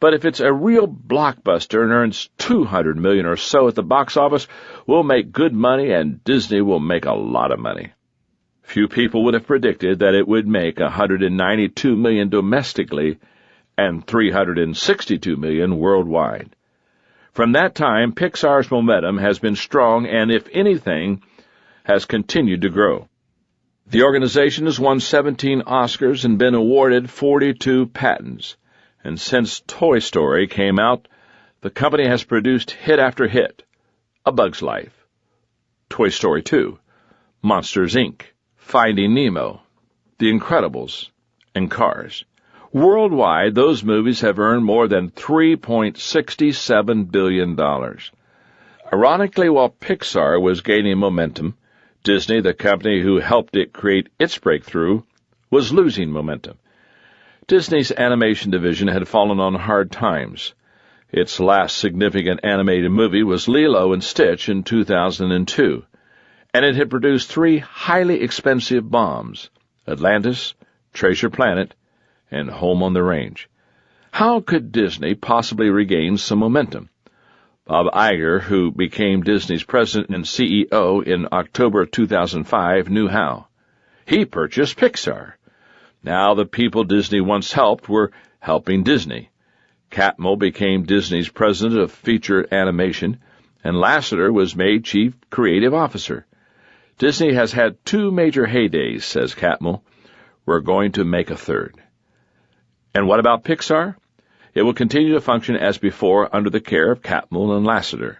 But if it's a real blockbuster and earns $200 million or so at the box office, we'll make good money and Disney will make a lot of money. Few people would have predicted that it would make $192 million domestically and $362 million worldwide. From that time, Pixar's momentum has been strong and, if anything, has continued to grow. The organization has won 17 Oscars and been awarded 42 patents. And since Toy Story came out, the company has produced hit after hit: A Bug's Life, Toy Story 2, Monsters, Inc., Finding Nemo, The Incredibles, and Cars. Worldwide, those movies have earned more than $3.67 billion. Ironically, while Pixar was gaining momentum, Disney, the company who helped it create its breakthrough, was losing momentum. Disney's animation division had fallen on hard times. Its last significant animated movie was Lilo and Stitch in 2002, and it had produced 3 highly expensive bombs: Atlantis, Treasure Planet, and Home on the Range. How could Disney possibly regain some momentum? Bob Iger, who became Disney's president and CEO in October 2005, knew how. He purchased Pixar. Now the people Disney once helped were helping Disney. Catmull became Disney's president of feature animation, and Lasseter was made chief creative officer. Disney has had 2 major heydays, says Catmull. We're going to make a third. And what about Pixar? It will continue to function as before under the care of Catmull and Lasseter.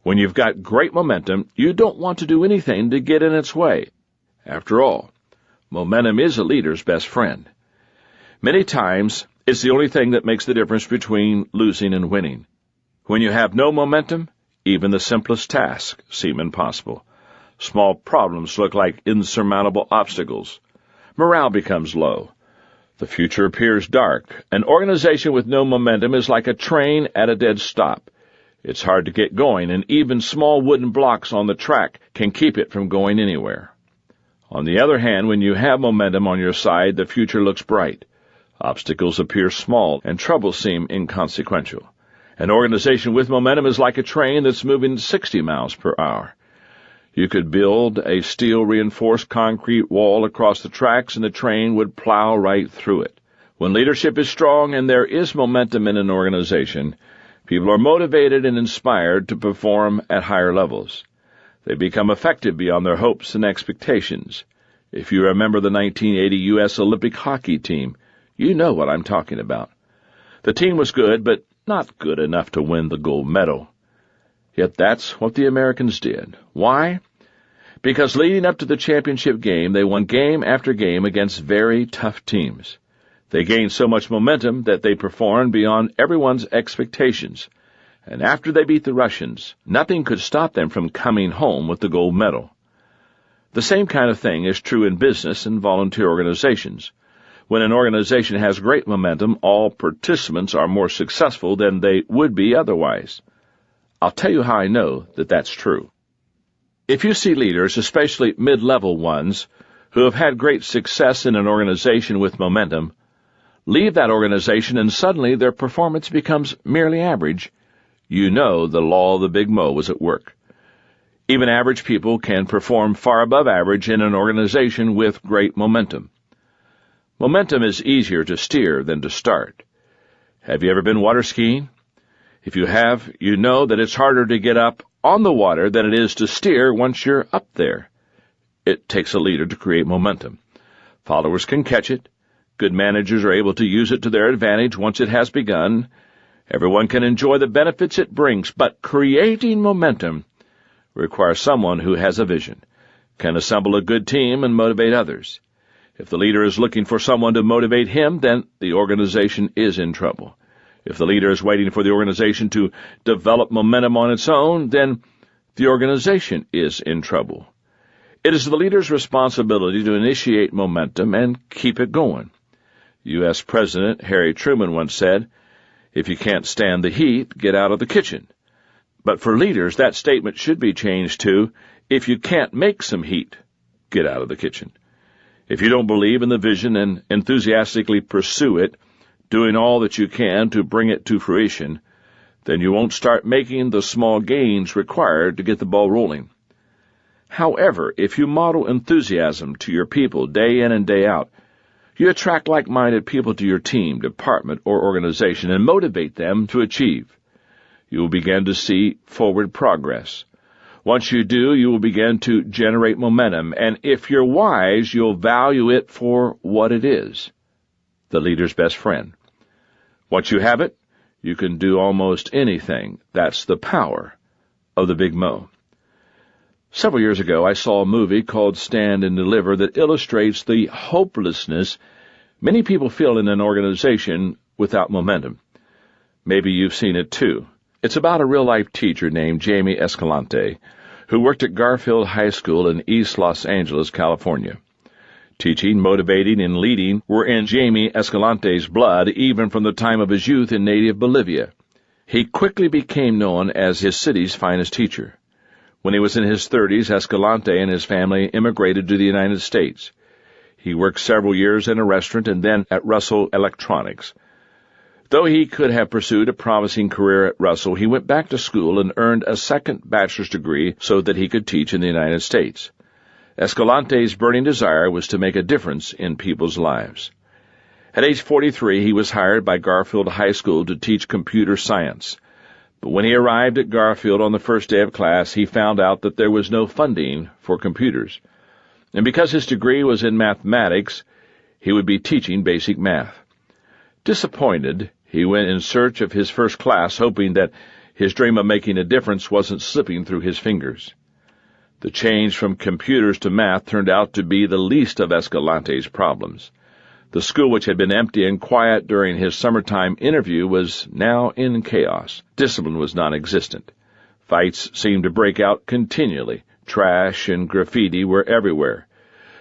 When you've got great momentum, you don't want to do anything to get in its way. After all, momentum is a leader's best friend. Many times, it's the only thing that makes the difference between losing and winning. When you have no momentum, even the simplest tasks seem impossible. Small problems look like insurmountable obstacles. Morale becomes low. The future appears dark. An organization with no momentum is like a train at a dead stop. It's hard to get going, and even small wooden blocks on the track can keep it from going anywhere. On the other hand, when you have momentum on your side, the future looks bright. Obstacles appear small, and troubles seem inconsequential. An organization with momentum is like a train that's moving 60 miles per hour. You could build a steel-reinforced concrete wall across the tracks, and the train would plow right through it. When leadership is strong and there is momentum in an organization, people are motivated and inspired to perform at higher levels. They become effective beyond their hopes and expectations. If you remember the 1980 U.S. Olympic hockey team, you know what I'm talking about. The team was good, but not good enough to win the gold medal. Yet that's what the Americans did. Why? Because leading up to the championship game, they won game after game against very tough teams. They gained so much momentum that they performed beyond everyone's expectations. And after they beat the Russians, nothing could stop them from coming home with the gold medal. The same kind of thing is true in business and volunteer organizations. When an organization has great momentum, all participants are more successful than they would be otherwise. I'll tell you how I know that that's true. If you see leaders, especially mid-level ones, who have had great success in an organization with momentum, leave that organization and suddenly their performance becomes merely average, you know the law of the Big Mo was at work. Even average people can perform far above average in an organization with great momentum. Momentum is easier to steer than to start. Have you ever been water skiing? If you have, you know that it's harder to get up on the water than it is to steer once you're up there. It takes a leader to create momentum. Followers can catch it. Good managers are able to use it to their advantage once it has begun. Everyone can enjoy the benefits it brings, but creating momentum requires someone who has a vision, can assemble a good team and motivate others. If the leader is looking for someone to motivate him, then the organization is in trouble. If the leader is waiting for the organization to develop momentum on its own, then the organization is in trouble. It is the leader's responsibility to initiate momentum and keep it going. U.S. President Harry Truman once said, "If you can't stand the heat, get out of the kitchen." But for leaders, that statement should be changed to, "If you can't make some heat, get out of the kitchen." If you don't believe in the vision and enthusiastically pursue it, doing all that you can to bring it to fruition, then you won't start making the small gains required to get the ball rolling. However, if you model enthusiasm to your people day in and day out, you attract like-minded people to your team, department, or organization and motivate them to achieve. You will begin to see forward progress. Once you do, you will begin to generate momentum, and if you're wise, you'll value it for what it is, the leader's best friend. Once you have it, you can do almost anything. That's the power of the Big Mo. Several years ago, I saw a movie called Stand and Deliver that illustrates the hopelessness many people feel in an organization without momentum. Maybe you've seen it too. It's about a real-life teacher named Jamie Escalante, who worked at Garfield High School in East Los Angeles, California. Teaching, motivating, and leading were in Jamie Escalante's blood even from the time of his youth in native Bolivia. He quickly became known as his city's finest teacher. When he was in his 30s, Escalante and his family immigrated to the United States. He worked several years in a restaurant and then at Russell Electronics. Though he could have pursued a promising career at Russell, he went back to school and earned a second bachelor's degree so that he could teach in the United States. Escalante's burning desire was to make a difference in people's lives. At age 43, he was hired by Garfield High School to teach computer science. But when he arrived at Garfield on the first day of class, he found out that there was no funding for computers. And because his degree was in mathematics, he would be teaching basic math. Disappointed, he went in search of his first class, hoping that his dream of making a difference wasn't slipping through his fingers. The change from computers to math turned out to be the least of Escalante's problems. The school, which had been empty and quiet during his summertime interview, was now in chaos. Discipline was non-existent. Fights seemed to break out continually. Trash and graffiti were everywhere.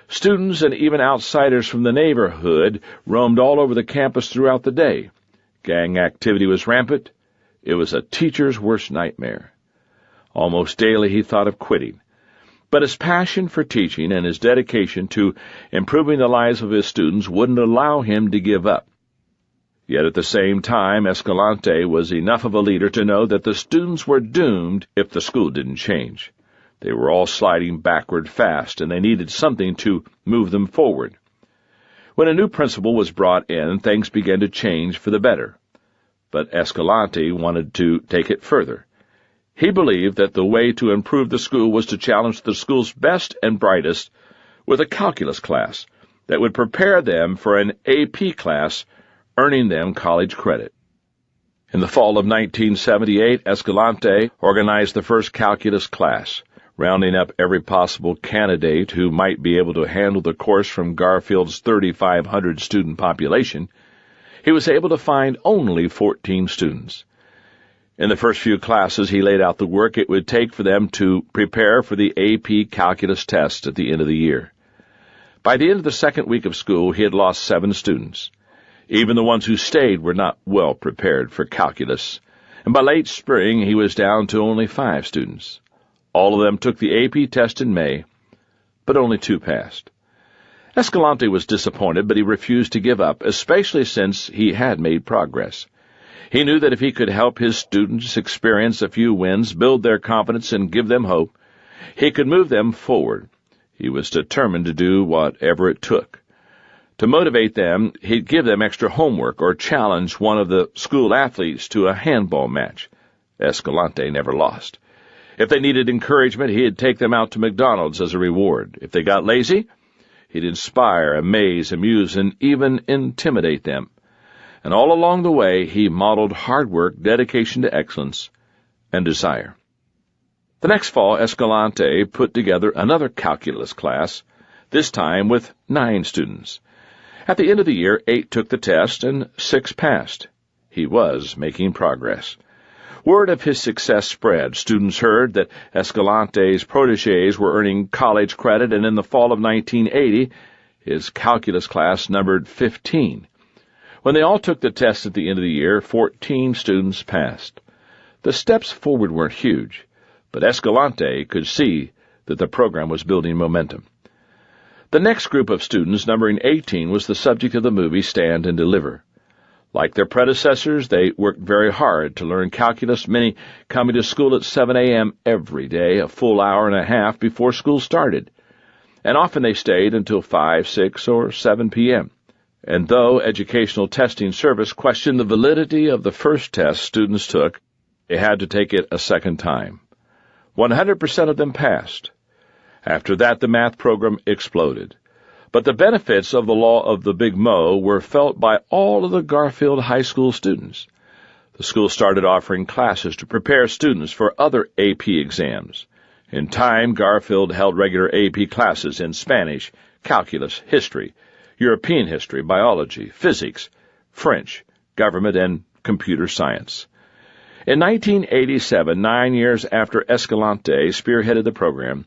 Students and even outsiders from the neighborhood roamed all over the campus throughout the day. Gang activity was rampant. It was a teacher's worst nightmare. Almost daily he thought of quitting. But his passion for teaching and his dedication to improving the lives of his students wouldn't allow him to give up. Yet at the same time, Escalante was enough of a leader to know that the students were doomed if the school didn't change. They were all sliding backward fast, and they needed something to move them forward. When a new principal was brought in, things began to change for the better. But Escalante wanted to take it further. He believed that the way to improve the school was to challenge the school's best and brightest with a calculus class that would prepare them for an AP class, earning them college credit. In the fall of 1978, Escalante organized the first calculus class, rounding up every possible candidate who might be able to handle the course from Garfield's 3,500 student population. He was able to find only 14 students. In the first few classes, he laid out the work it would take for them to prepare for the AP Calculus test at the end of the year. By the end of the second week of school, he had lost 7 students. Even the ones who stayed were not well prepared for calculus, and by late spring, he was down to only 5 students. All of them took the AP test in May, but only 2 passed. Escalante was disappointed, but he refused to give up, especially since he had made progress. He knew that if he could help his students experience a few wins, build their confidence, and give them hope, he could move them forward. He was determined to do whatever it took. To motivate them, he'd give them extra homework or challenge one of the school athletes to a handball match. Escalante never lost. If they needed encouragement, he'd take them out to McDonald's as a reward. If they got lazy, he'd inspire, amaze, amuse, and even intimidate them. And all along the way, he modeled hard work, dedication to excellence, and desire. The next fall, Escalante put together another calculus class, this time with 9 students. At the end of the year, 8 took the test and 6 passed. He was making progress. Word of his success spread. Students heard that Escalante's protégés were earning college credit, and in the fall of 1980, his calculus class numbered 15. When they all took the test at the end of the year, 14 students passed. The steps forward weren't huge, but Escalante could see that the program was building momentum. The next group of students, numbering 18, was the subject of the movie Stand and Deliver. Like their predecessors, they worked very hard to learn calculus, many coming to school at 7 a.m. every day, a full hour and a half before school started. And often they stayed until 5, 6, or 7 p.m. And though Educational Testing Service questioned the validity of the first test students took, they had to take it a second time. 100% of them passed. After that, the math program exploded. But the benefits of the law of the Big Mo were felt by all of the Garfield High School students. The school started offering classes to prepare students for other AP exams. In time, Garfield held regular AP classes in Spanish, calculus, history, European history, biology, physics, French, government, and computer science. In 1987, 9 years after Escalante spearheaded the program,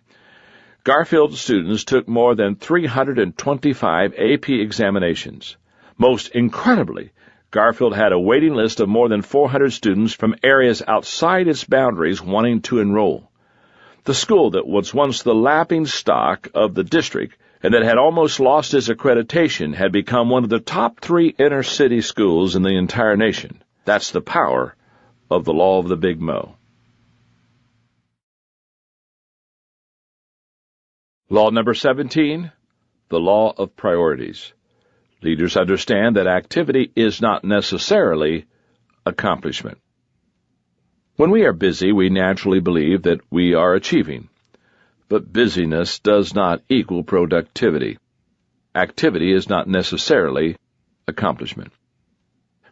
Garfield students took more than 325 AP examinations. Most incredibly, Garfield had a waiting list of more than 400 students from areas outside its boundaries wanting to enroll. The school that was once the laughingstock of the district and that had almost lost its accreditation had become one of the top 3 inner-city schools in the entire nation. That's the power of the law of the Big Mo. Law number 17, the law of priorities. Leaders understand that activity is not necessarily accomplishment. When we are busy, we naturally believe that we are achieving. But busyness does not equal productivity. Activity is not necessarily accomplishment.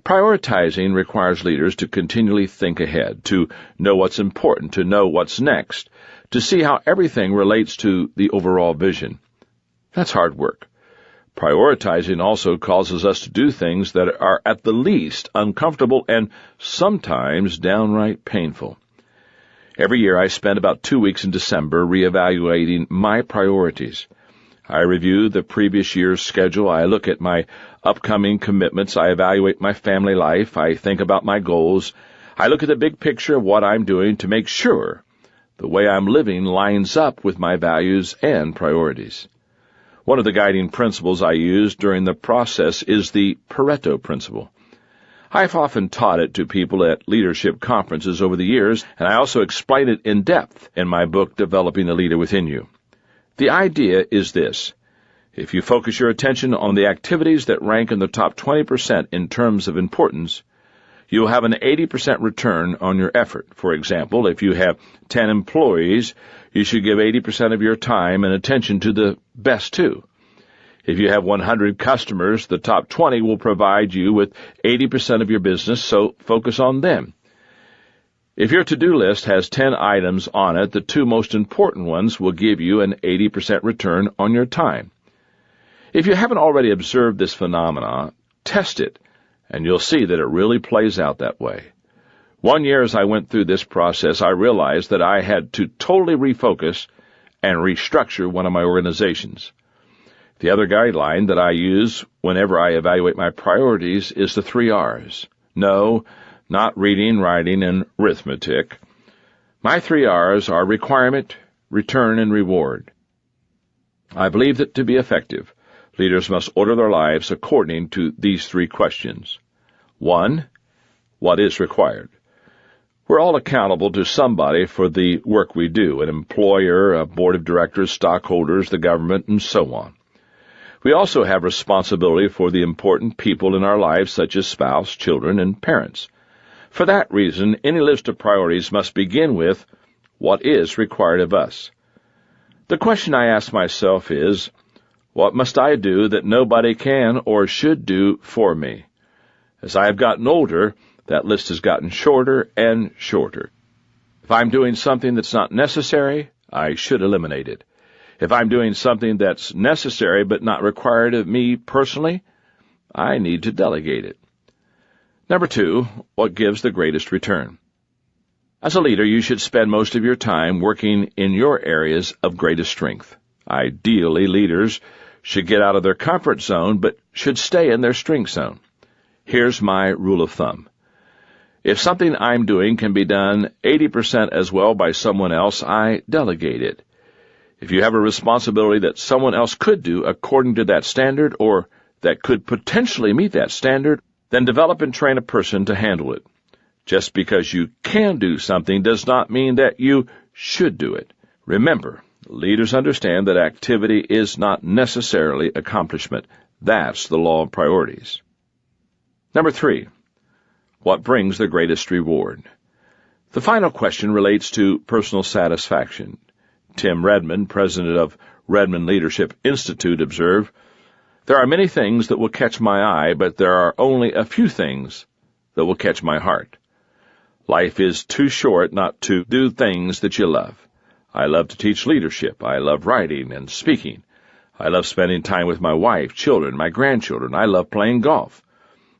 Prioritizing requires leaders to continually think ahead, to know what's important, to know what's next, to see how everything relates to the overall vision. That's hard work. Prioritizing also causes us to do things that are at the least uncomfortable and sometimes downright painful. Every year I spend about 2 weeks in December reevaluating my priorities. I review the previous year's schedule, I look at my upcoming commitments, I evaluate my family life, I think about my goals, I look at the big picture of what I'm doing to make sure the way I'm living lines up with my values and priorities. One of the guiding principles I use during the process is the Pareto principle. I've often taught it to people at leadership conferences over the years, and I also explain it in depth in my book, Developing the Leader Within You. The idea is this. If you focus your attention on the activities that rank in the top 20% in terms of importance, you'll have an 80% return on your effort. For example, if you have 10 employees, you should give 80% of your time and attention to the best 2. If you have 100 customers, the top 20 will provide you with 80% of your business, so focus on them. If your to-do list has 10 items on it, the 2 most important ones will give you an 80% return on your time. If you haven't already observed this phenomenon, test it, and you'll see that it really plays out that way. One year as I went through this process, I realized that I had to totally refocus and restructure one of my organizations. The other guideline that I use whenever I evaluate my priorities is the 3 R's. No, not reading, writing, and arithmetic. My 3 R's are requirement, return, and reward. I believe that to be effective, leaders must order their lives according to these 3 questions. 1, what is required? We're all accountable to somebody for the work we do, an employer, a board of directors, stockholders, the government, and so on. We also have responsibility for the important people in our lives, such as spouse, children, and parents. For that reason, any list of priorities must begin with what is required of us. The question I ask myself is, what must I do that nobody can or should do for me? As I have gotten older, that list has gotten shorter and shorter. If I'm doing something that's not necessary, I should eliminate it. If I'm doing something that's necessary but not required of me personally, I need to delegate it. Number 2, what gives the greatest return? As a leader, you should spend most of your time working in your areas of greatest strength. Ideally, leaders should get out of their comfort zone but should stay in their strength zone. Here's my rule of thumb. If something I'm doing can be done 80% as well by someone else, I delegate it. If you have a responsibility that someone else could do according to that standard or that could potentially meet that standard, then develop and train a person to handle it. Just because you can do something does not mean that you should do it. Remember, leaders understand that activity is not necessarily accomplishment. That's the law of priorities. Number 3, what brings the greatest reward? The final question relates to personal satisfaction. Tim Redmond, president of Redmond Leadership Institute, observed, "There are many things that will catch my eye, but there are only a few things that will catch my heart. Life is too short not to do things that you love. I love to teach leadership. I love writing and speaking. I love spending time with my wife, children, my grandchildren. I love playing golf.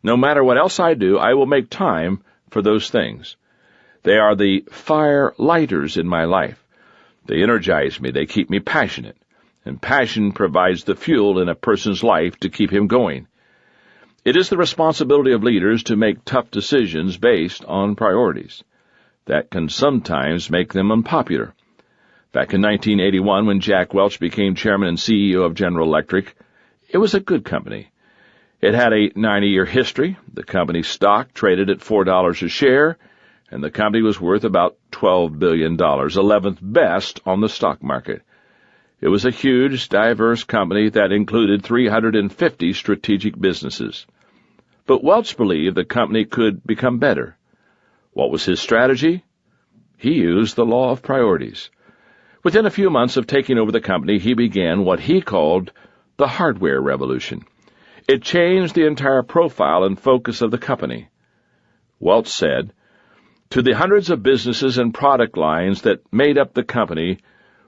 No matter what else I do, I will make time for those things. They are the fire lighters in my life. They energize me. They keep me passionate. And passion provides the fuel in a person's life to keep him going. It is the responsibility of leaders to make tough decisions based on priorities. That can sometimes make them unpopular. Back in 1981, when Jack Welch became chairman and CEO of General Electric, it was a good company. It had a 90-year history. The company's stock traded at $4 a share, and the company was worth about $12 billion, 11th best on the stock market. It was a huge, diverse company that included 350 strategic businesses. But Welch believed the company could become better. What was his strategy? He used the law of priorities. Within a few months of taking over the company, he began what he called the hardware revolution. It changed the entire profile and focus of the company. Welch said, "To the hundreds of businesses and product lines that made up the company,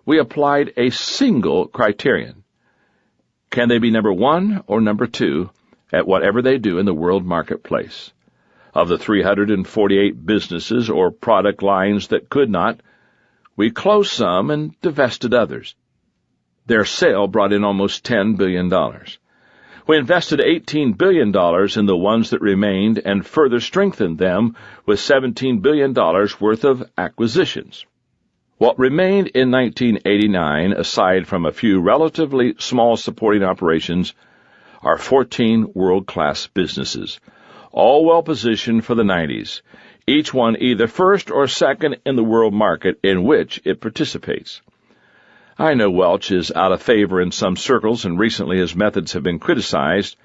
we applied a single criterion. Can they be number one or number two at whatever they do in the world marketplace? Of the 348 businesses or product lines that could not, we closed some and divested others. Their sale brought in almost $10 billion. We invested $18 billion in the ones that remained and further strengthened them with $17 billion worth of acquisitions. What remained in 1989, aside from a few relatively small supporting operations, are 14 world-class businesses, all well-positioned for the 90s, each one either first or second in the world market in which it participates." I know Welch is out of favor in some circles, and recently his methods have been criticized,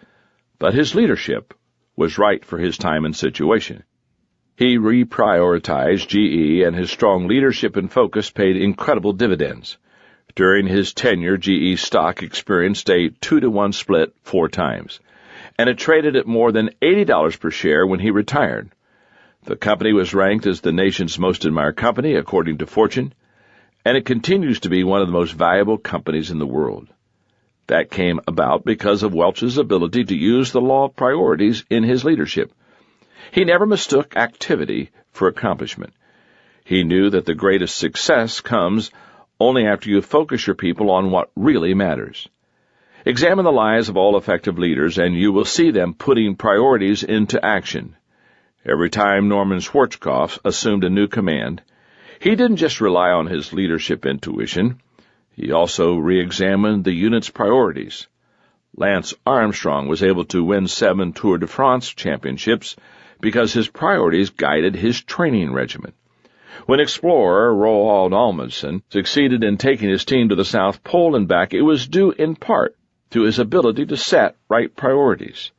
but his leadership was right for his time and situation. He reprioritized GE, and his strong leadership and focus paid incredible dividends. During his tenure, GE stock experienced a 2-to-1 split 4 times, and it traded at more than $80 per share when he retired. The company was ranked as the nation's most admired company, according to Fortune, and it continues to be one of the most valuable companies in the world. That came about because of Welch's ability to use the law of priorities in his leadership. He never mistook activity for accomplishment. He knew that the greatest success comes only after you focus your people on what really matters. Examine the lives of all effective leaders, and you will see them putting priorities into action. Every time Norman Schwarzkopf assumed a new command, he didn't just rely on his leadership intuition. He also re-examined the unit's priorities. Lance Armstrong was able to win 7 Tour de France championships because his priorities guided his training regimen. When explorer Roald Amundsen succeeded in taking his team to the South Pole and back, it was due in part to his ability to set right priorities.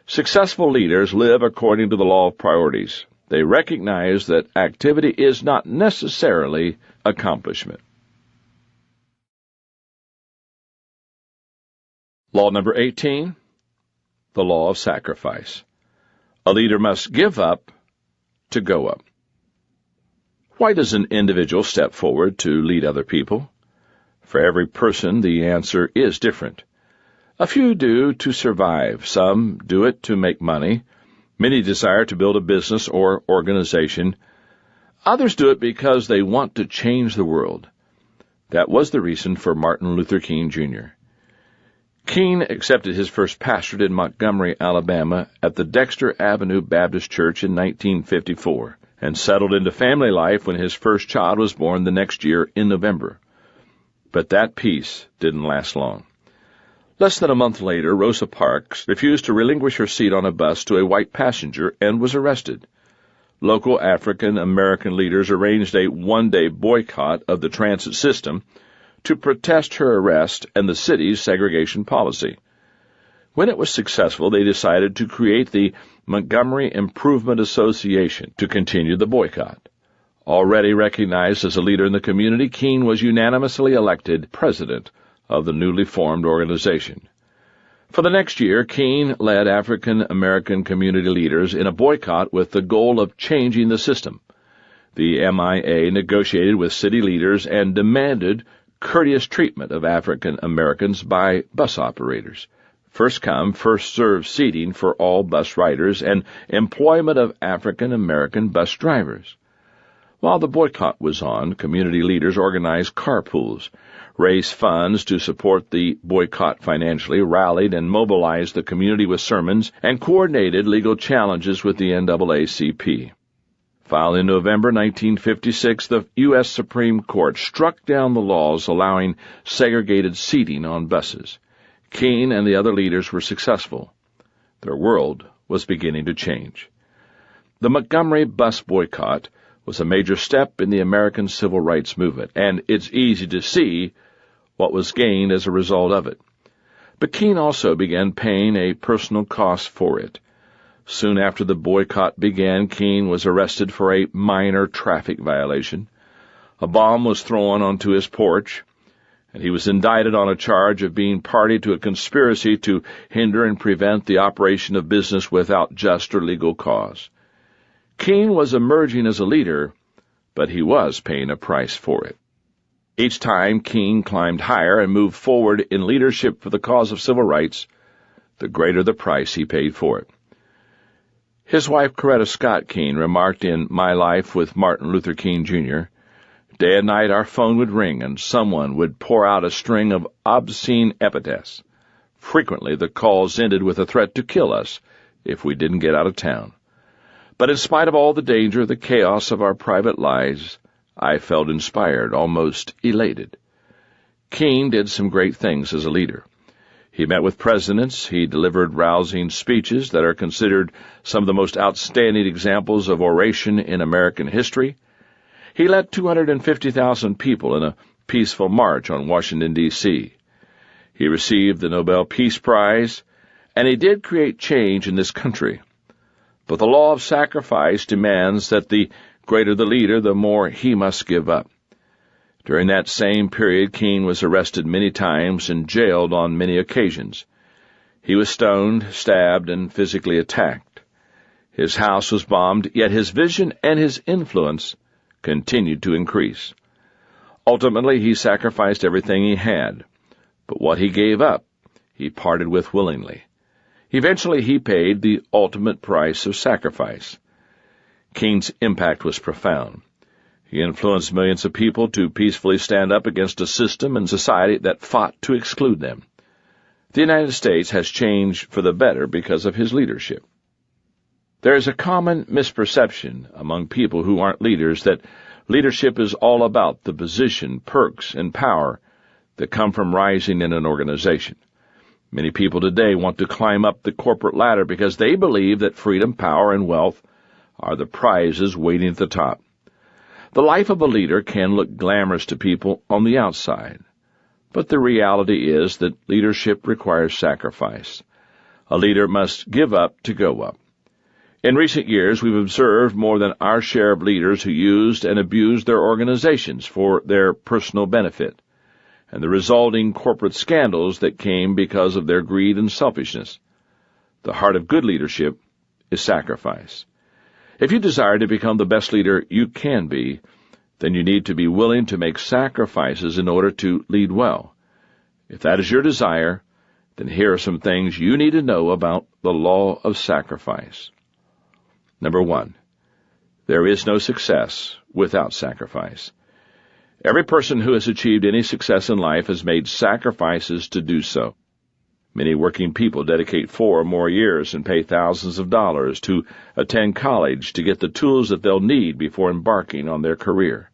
Successful leaders live according to the law of priorities. They recognize that activity is not necessarily accomplishment. Law number 18, the law of sacrifice. A leader must give up to go up. Why does an individual step forward to lead other people? For every person, the answer is different. A few do to survive. Some do it to make money. Many desire to build a business or organization. Others do it because they want to change the world. That was the reason for Martin Luther King, Jr. King accepted his first pastorate in Montgomery, Alabama, at the Dexter Avenue Baptist Church in 1954, and settled into family life when his first child was born the next year in November. But that peace didn't last long. Less than a month later, Rosa Parks refused to relinquish her seat on a bus to a white passenger and was arrested. Local African-American leaders arranged a one-day boycott of the transit system to protest her arrest and the city's segregation policy. When it was successful, they decided to create the Montgomery Improvement Association to continue the boycott. Already recognized as a leader in the community, King was unanimously elected president of the newly formed organization. For the next year, King led African-American community leaders in a boycott with the goal of changing the system. The MIA negotiated with city leaders and demanded courteous treatment of African Americans by bus operators, first-come, first-served seating for all bus riders, and employment of African American bus drivers. While the boycott was on, community leaders organized carpools, raised funds to support the boycott financially, rallied and mobilized the community with sermons, and coordinated legal challenges with the NAACP. Filed in November 1956, the U.S. Supreme Court struck down the laws allowing segregated seating on buses. Keene and the other leaders were successful. Their world was beginning to change. The Montgomery bus boycott was a major step in the American civil rights movement, and it's easy to see what was gained as a result of it. But Keene also began paying a personal cost for it. Soon after the boycott began, Keene was arrested for a minor traffic violation. A bomb was thrown onto his porch, and he was indicted on a charge of being party to a conspiracy to hinder and prevent the operation of business without just or legal cause. Keene was emerging as a leader, but he was paying a price for it. Each time Keene climbed higher and moved forward in leadership for the cause of civil rights, the greater the price he paid for it. His wife, Coretta Scott Keene, remarked in My Life with Martin Luther King, Jr., "Day and night our phone would ring and someone would pour out a string of obscene epithets. Frequently the calls ended with a threat to kill us if we didn't get out of town. But in spite of all the danger, the chaos of our private lives, I felt inspired, almost elated." Keene did some great things as a leader. He met with presidents, he delivered rousing speeches that are considered some of the most outstanding examples of oration in American history. He led 250,000 people in a peaceful march on Washington, D.C. He received the Nobel Peace Prize, and he did create change in this country. But the law of sacrifice demands that the greater the leader, the more he must give up. During that same period, Keene was arrested many times and jailed on many occasions. He was stoned, stabbed, and physically attacked. His house was bombed, yet his vision and his influence continued to increase. Ultimately, he sacrificed everything he had, but what he gave up, he parted with willingly. Eventually, he paid the ultimate price of sacrifice. Keene's impact was profound. He influenced millions of people to peacefully stand up against a system and society that fought to exclude them. The United States has changed for the better because of his leadership. There is a common misperception among people who aren't leaders that leadership is all about the position, perks, and power that come from rising in an organization. Many people today want to climb up the corporate ladder because they believe that freedom, power, and wealth are the prizes waiting at the top. The life of a leader can look glamorous to people on the outside, but the reality is that leadership requires sacrifice. A leader must give up to go up. In recent years, we've observed more than our share of leaders who used and abused their organizations for their personal benefit, and the resulting corporate scandals that came because of their greed and selfishness. The heart of good leadership is sacrifice. If you desire to become the best leader you can be, then you need to be willing to make sacrifices in order to lead well. If that is your desire, then here are some things you need to know about the law of sacrifice. Number 1, there is no success without sacrifice. Every person who has achieved any success in life has made sacrifices to do so. Many working people dedicate 4 or more years and pay thousands of dollars to attend college to get the tools that they'll need before embarking on their career.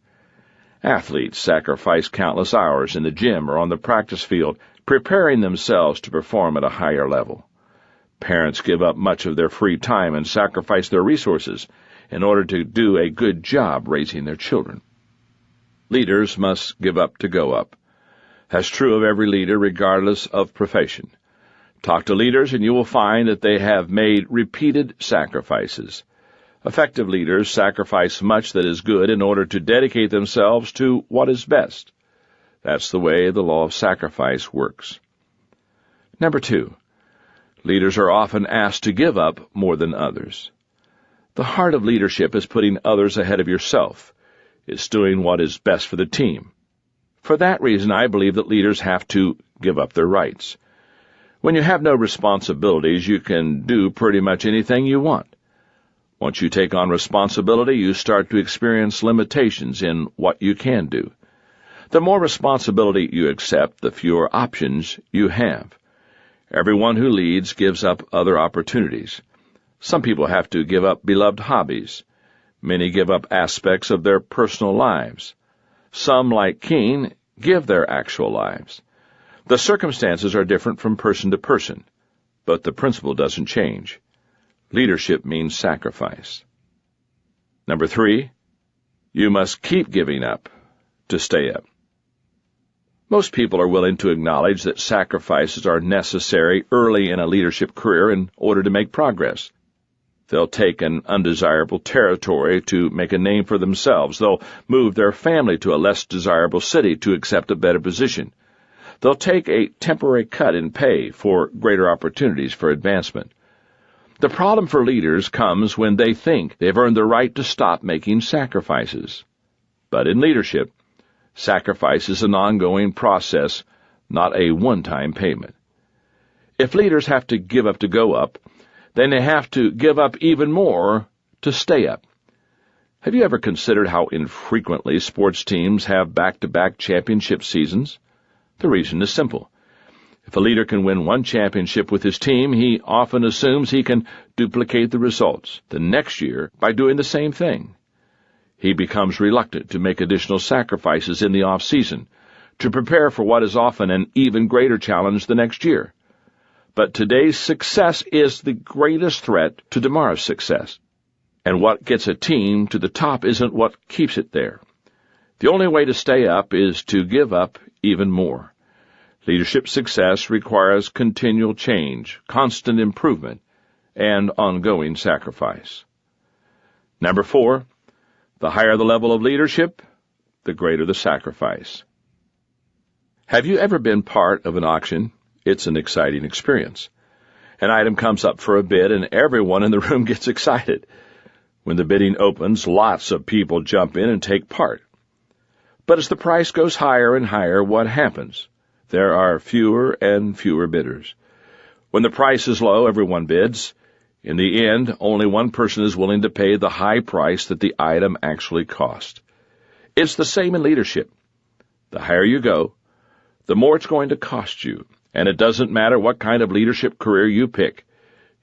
Athletes sacrifice countless hours in the gym or on the practice field, preparing themselves to perform at a higher level. Parents give up much of their free time and sacrifice their resources in order to do a good job raising their children. Leaders must give up to go up. That's true of every leader, regardless of profession. Talk to leaders and you will find that they have made repeated sacrifices. Effective leaders sacrifice much that is good in order to dedicate themselves to what is best. That's the way the law of sacrifice works. Number 2, leaders are often asked to give up more than others. The heart of leadership is putting others ahead of yourself. It's doing what is best for the team. For that reason, I believe that leaders have to give up their rights. When you have no responsibilities, you can do pretty much anything you want. Once you take on responsibility, you start to experience limitations in what you can do. The more responsibility you accept, the fewer options you have. Everyone who leads gives up other opportunities. Some people have to give up beloved hobbies. Many give up aspects of their personal lives. Some, like Keene, give their actual lives. The circumstances are different from person to person, but the principle doesn't change. Leadership means sacrifice. Number 3, you must keep giving up to stay up. Most people are willing to acknowledge that sacrifices are necessary early in a leadership career in order to make progress. They'll take an undesirable territory to make a name for themselves. They'll move their family to a less desirable city to accept a better position. They'll take a temporary cut in pay for greater opportunities for advancement. The problem for leaders comes when they think they've earned the right to stop making sacrifices. But in leadership, sacrifice is an ongoing process, not a one-time payment. If leaders have to give up to go up, then they have to give up even more to stay up. Have you ever considered how infrequently sports teams have back-to-back championship seasons? The reason is simple. If a leader can win one championship with his team, he often assumes he can duplicate the results the next year by doing the same thing. He becomes reluctant to make additional sacrifices in the off-season to prepare for what is often an even greater challenge the next year. But today's success is the greatest threat to tomorrow's success. And what gets a team to the top isn't what keeps it there. The only way to stay up is to give up even more. Leadership success requires continual change, constant improvement, and ongoing sacrifice. Number 4, the higher the level of leadership, the greater the sacrifice. Have you ever been part of an auction? It's an exciting experience. An item comes up for a bid, and everyone in the room gets excited. When the bidding opens, lots of people jump in and take part. But as the price goes higher and higher, what happens? There are fewer and fewer bidders. When the price is low, everyone bids. In the end, only one person is willing to pay the high price that the item actually cost. It's the same in leadership. The higher you go, the more it's going to cost you. And it doesn't matter what kind of leadership career you pick.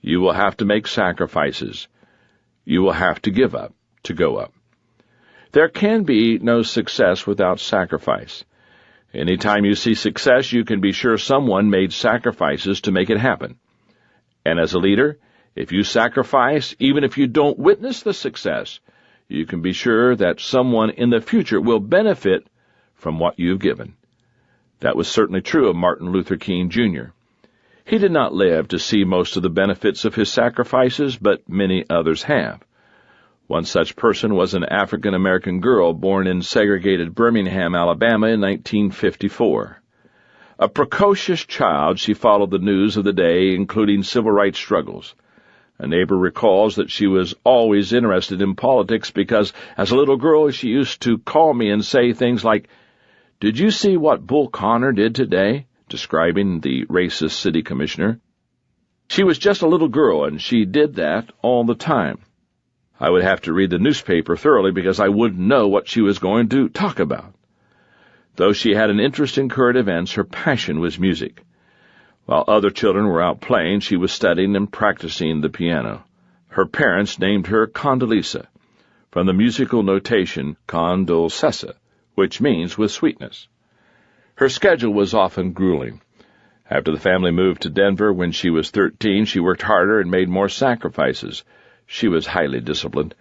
You will have to make sacrifices. You will have to give up to go up. There can be no success without sacrifice. Anytime you see success, you can be sure someone made sacrifices to make it happen. And as a leader, if you sacrifice, even if you don't witness the success, you can be sure that someone in the future will benefit from what you've given. That was certainly true of Martin Luther King, Jr. He did not live to see most of the benefits of his sacrifices, but many others have. One such person was an African-American girl born in segregated Birmingham, Alabama in 1954. A precocious child, she followed the news of the day, including civil rights struggles. A neighbor recalls that she was always interested in politics because, as a little girl, she used to call me and say things like, "Did you see what Bull Connor did today?" describing the racist city commissioner. She was just a little girl, and she did that all the time. I would have to read the newspaper thoroughly because I wouldn't know what she was going to talk about. Though she had an interest in current events, her passion was music. While other children were out playing, she was studying and practicing the piano. Her parents named her Condoleezza, from the musical notation con dolcezza, which means with sweetness. Her schedule was often grueling. After the family moved to Denver when she was 13, she worked harder and made more sacrifices. She was highly disciplined.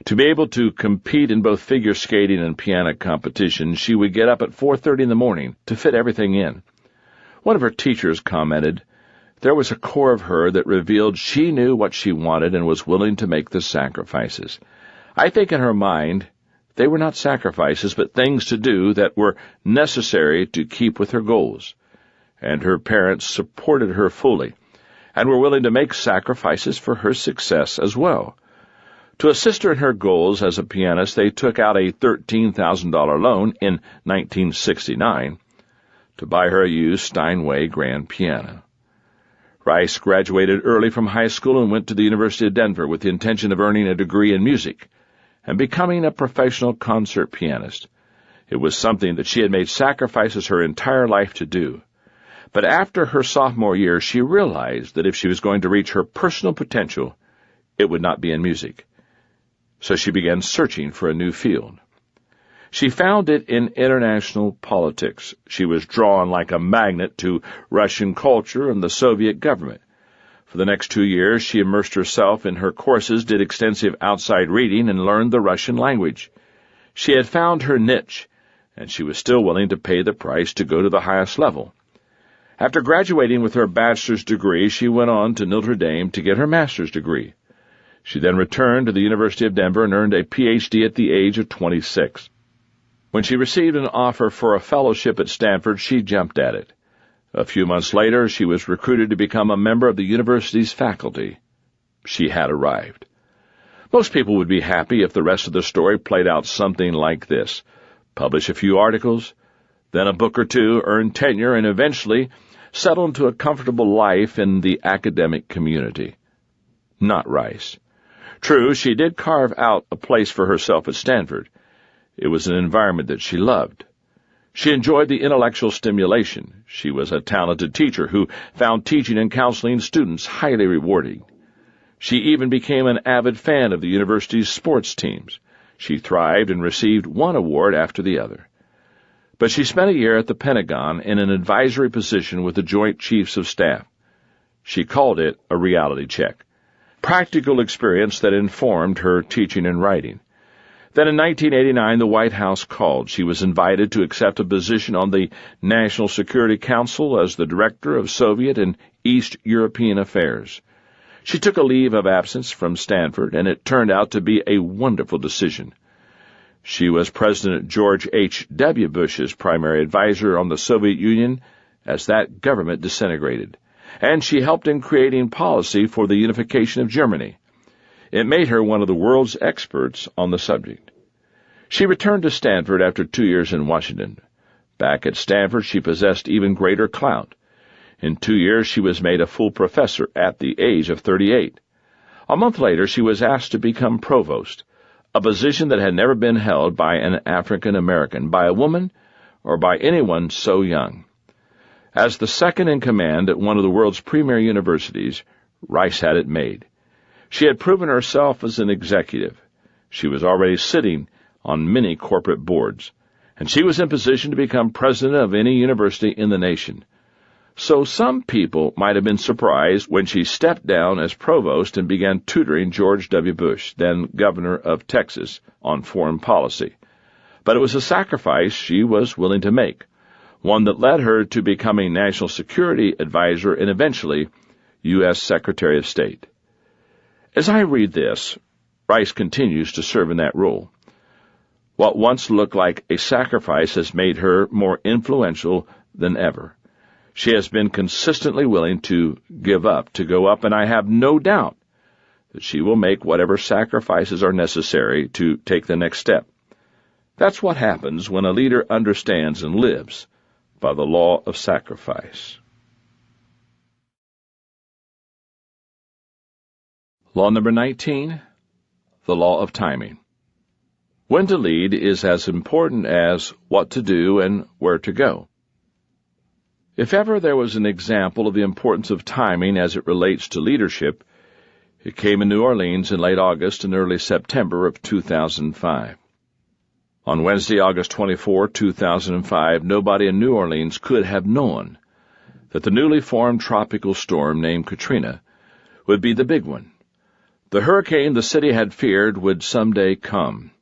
To be able to compete in both figure skating and piano competition, she would get up at 4:30 in the morning to fit everything in. One of her teachers commented, "There was a core of her that revealed she knew what she wanted and was willing to make the sacrifices." I think in her mind, they were not sacrifices, but things to do that were necessary to keep with her goals. And her parents supported her fully, and were willing to make sacrifices for her success as well. To assist her in her goals as a pianist, they took out a $13,000 loan in 1969 to buy her a used Steinway grand piano. Rice graduated early from high school and went to the University of Denver with the intention of earning a degree in music and becoming a professional concert pianist. It was something that she had made sacrifices her entire life to do. But after her sophomore year, she realized that if she was going to reach her personal potential, it would not be in music. So she began searching for a new field. She found it in international politics. She was drawn like a magnet to Russian culture and the Soviet government. For the next 2 years, she immersed herself in her courses, did extensive outside reading, and learned the Russian language. She had found her niche, and she was still willing to pay the price to go to the highest level. After graduating with her bachelor's degree, she went on to Notre Dame to get her master's degree. She then returned to the University of Denver and earned a Ph.D. at the age of 26. When she received an offer for a fellowship at Stanford, she jumped at it. A few months later, she was recruited to become a member of the university's faculty. She had arrived. Most people would be happy if the rest of the story played out something like this. Publish a few articles, then a book or two, earn tenure, and eventually settle into a comfortable life in the academic community. Not Rice. True, she did carve out a place for herself at Stanford. It was an environment that she loved. She enjoyed the intellectual stimulation. She was a talented teacher who found teaching and counseling students highly rewarding. She even became an avid fan of the university's sports teams. She thrived and received one award after the other. But she spent a year at the Pentagon in an advisory position with the Joint Chiefs of Staff. She called it a reality check, practical experience that informed her teaching and writing. Then in 1989, the White House called. She was invited to accept a position on the National Security Council as the Director of Soviet and East European Affairs. She took a leave of absence from Stanford, and it turned out to be a wonderful decision. She was President George H.W. Bush's primary advisor on the Soviet Union as that government disintegrated, and she helped in creating policy for the unification of Germany. It made her one of the world's experts on the subject. She returned to Stanford after 2 years in Washington. Back at Stanford, she possessed even greater clout. In 2 years, she was made a full professor at the age of 38. A month later, she was asked to become provost, a position that had never been held by an African American, by a woman, or by anyone so young. As the second in command at one of the world's premier universities, Rice had it made. She had proven herself as an executive. She was already sitting on many corporate boards, and she was in position to become president of any university in the nation. So some people might have been surprised when she stepped down as provost and began tutoring George W. Bush, then governor of Texas, on foreign policy. But it was a sacrifice she was willing to make, one that led her to becoming National Security Advisor and eventually U.S. Secretary of State. As I read this, Rice continues to serve in that role. What once looked like a sacrifice has made her more influential than ever. She has been consistently willing to give up, to go up, and I have no doubt that she will make whatever sacrifices are necessary to take the next step. That's what happens when a leader understands and lives by the law of sacrifice. Law number 19, the law of timing. When to lead is as important as what to do and where to go. If ever there was an example of the importance of timing as it relates to leadership, it came in New Orleans in late August and early September of 2005. On Wednesday, August 24, 2005, nobody in New Orleans could have known that the newly formed tropical storm named Katrina would be the big one. The hurricane the city had feared would someday come.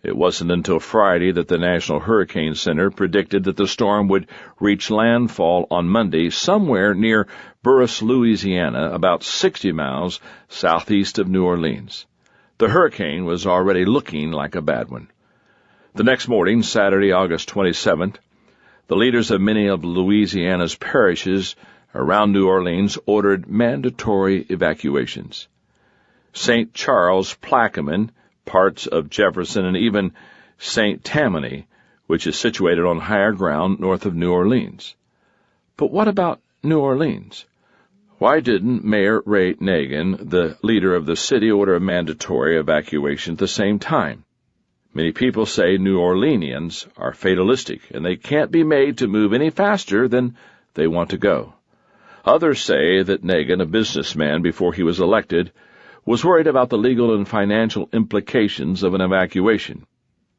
It wasn't until Friday that the National Hurricane Center predicted that the storm would reach landfall on Monday somewhere near Burris, Louisiana, about 60 miles southeast of New Orleans. The hurricane was already looking like a bad one. The next morning, Saturday, August 27th, the leaders of many of Louisiana's parishes around New Orleans ordered mandatory evacuations. St. Charles, Plaquemine, parts of Jefferson, and even St. Tammany, which is situated on higher ground north of New Orleans. But what about New Orleans? Why didn't Mayor Ray Nagin, the leader of the city, order a mandatory evacuation at the same time? Many people say New Orleanians are fatalistic, and they can't be made to move any faster than they want to go. Others say that Nagin, a businessman before he was elected, was worried about the legal and financial implications of an evacuation.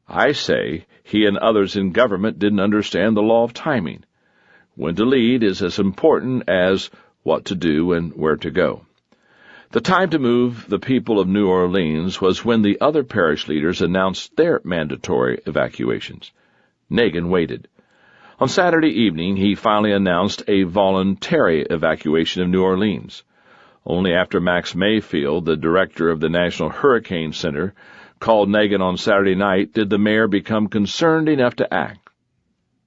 I say he and others in government didn't understand the law of timing. When to lead is as important as what to do and where to go. The time to move the people of New Orleans was when the other parish leaders announced their mandatory evacuations. Nagin waited. On Saturday evening, he finally announced a voluntary evacuation of New Orleans. Only after Max Mayfield, the director of the National Hurricane Center, called Nagin on Saturday night did the mayor become concerned enough to act.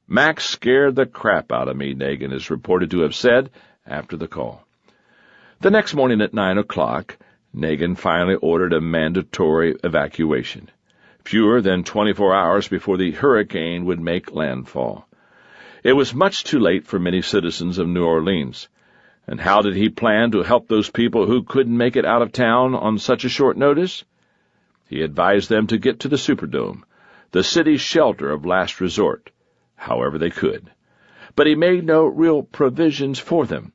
Max scared the crap out of me, Nagin is reported to have said after the call. The next morning at 9 o'clock, Nagin finally ordered a mandatory evacuation, fewer than 24 hours before the hurricane would make landfall. It was much too late for many citizens of New Orleans. And how did he plan to help those people who couldn't make it out of town on such a short notice? He advised them to get to the Superdome, the city's shelter of last resort, however they could. But he made no real provisions for them.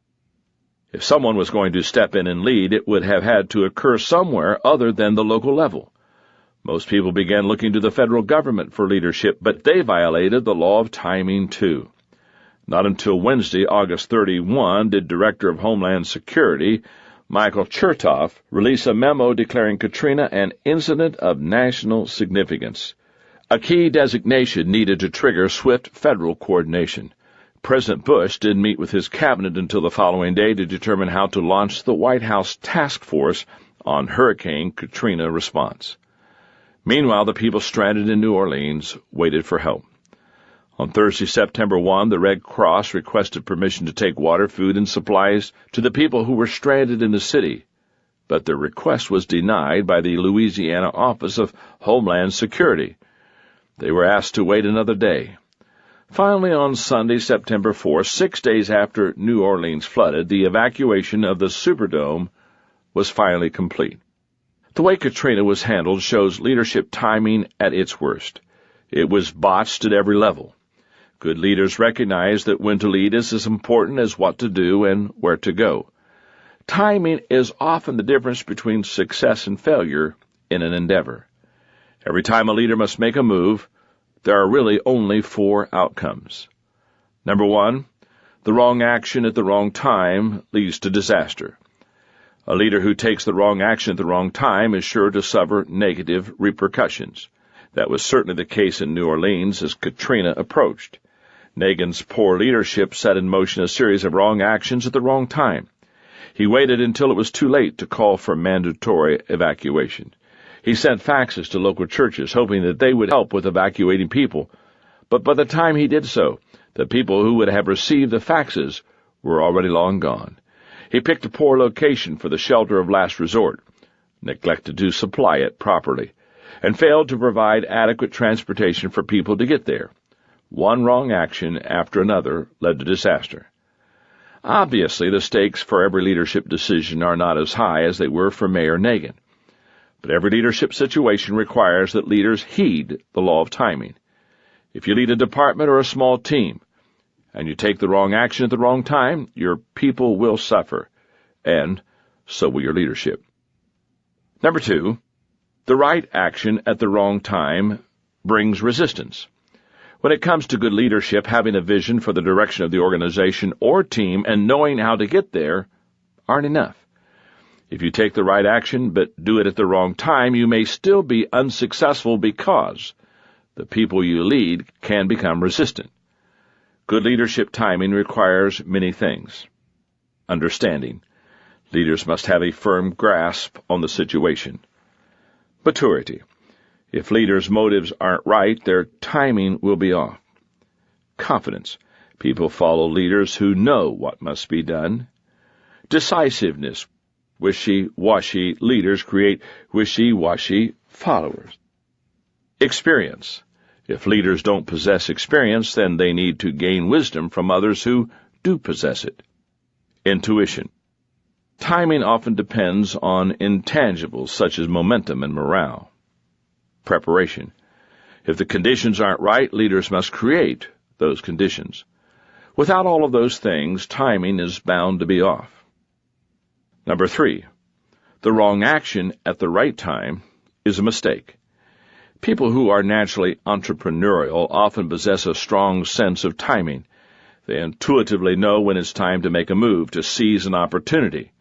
If someone was going to step in and lead, it would have had to occur somewhere other than the local level. Most people began looking to the federal government for leadership, but they violated the law of timing too. Not until Wednesday, August 31, did Director of Homeland Security, Michael Chertoff, release a memo declaring Katrina an incident of national significance, a key designation needed to trigger swift federal coordination. President Bush didn't meet with his cabinet until the following day to determine how to launch the White House task force on Hurricane Katrina response. Meanwhile, the people stranded in New Orleans waited for help. On Thursday, September 1, the Red Cross requested permission to take water, food, and supplies to the people who were stranded in the city, but their request was denied by the Louisiana Office of Homeland Security. They were asked to wait another day. Finally, on Sunday, September 4, 6 days after New Orleans flooded, the evacuation of the Superdome was finally complete. The way Katrina was handled shows leadership timing at its worst. It was botched at every level. Good leaders recognize that when to lead is as important as what to do and where to go. Timing is often the difference between success and failure in an endeavor. Every time a leader must make a move, there are really only 4 outcomes. Number 1, the wrong action at the wrong time leads to disaster. A leader who takes the wrong action at the wrong time is sure to suffer negative repercussions. That was certainly the case in New Orleans as Katrina approached. Nagin's poor leadership set in motion a series of wrong actions at the wrong time. He waited until it was too late to call for mandatory evacuation. He sent faxes to local churches, hoping that they would help with evacuating people. But by the time he did so, the people who would have received the faxes were already long gone. He picked a poor location for the shelter of last resort, neglected to supply it properly, and failed to provide adequate transportation for people to get there. One wrong action after another led to disaster. Obviously, the stakes for every leadership decision are not as high as they were for Mayor Nagin. But every leadership situation requires that leaders heed the law of timing. If you lead a department or a small team, and you take the wrong action at the wrong time, your people will suffer, and so will your leadership. Number 2, the right action at the wrong time brings resistance. When it comes to good leadership, having a vision for the direction of the organization or team and knowing how to get there aren't enough. If you take the right action but do it at the wrong time, you may still be unsuccessful because the people you lead can become resistant. Good leadership timing requires many things. Understanding. Leaders must have a firm grasp on the situation. Maturity. If leaders' motives aren't right, their timing will be off. Confidence. People follow leaders who know what must be done. Decisiveness. Wishy-washy leaders create wishy-washy followers. Experience. If leaders don't possess experience, then they need to gain wisdom from others who do possess it. Intuition. Timing often depends on intangibles such as momentum and morale. Preparation. If the conditions aren't right, leaders must create those conditions. Without all of those things, timing is bound to be off. Number 3, the wrong action at the right time is a mistake. People who are naturally entrepreneurial often possess a strong sense of timing. They intuitively know when it's time to make a move, to seize an opportunity.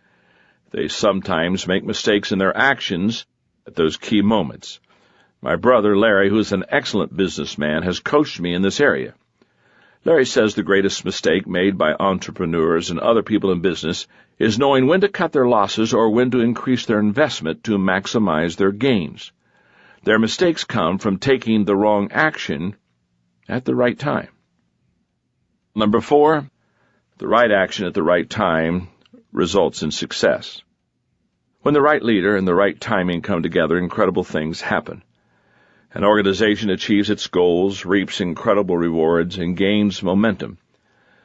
They sometimes make mistakes in their actions at those key moments. My brother, Larry, who is an excellent businessman, has coached me in this area. Larry says the greatest mistake made by entrepreneurs and other people in business is knowing when to cut their losses or when to increase their investment to maximize their gains. Their mistakes come from taking the wrong action at the right time. Number 4, the right action at the right time results in success. When the right leader and the right timing come together, incredible things happen. An organization achieves its goals, reaps incredible rewards, and gains momentum.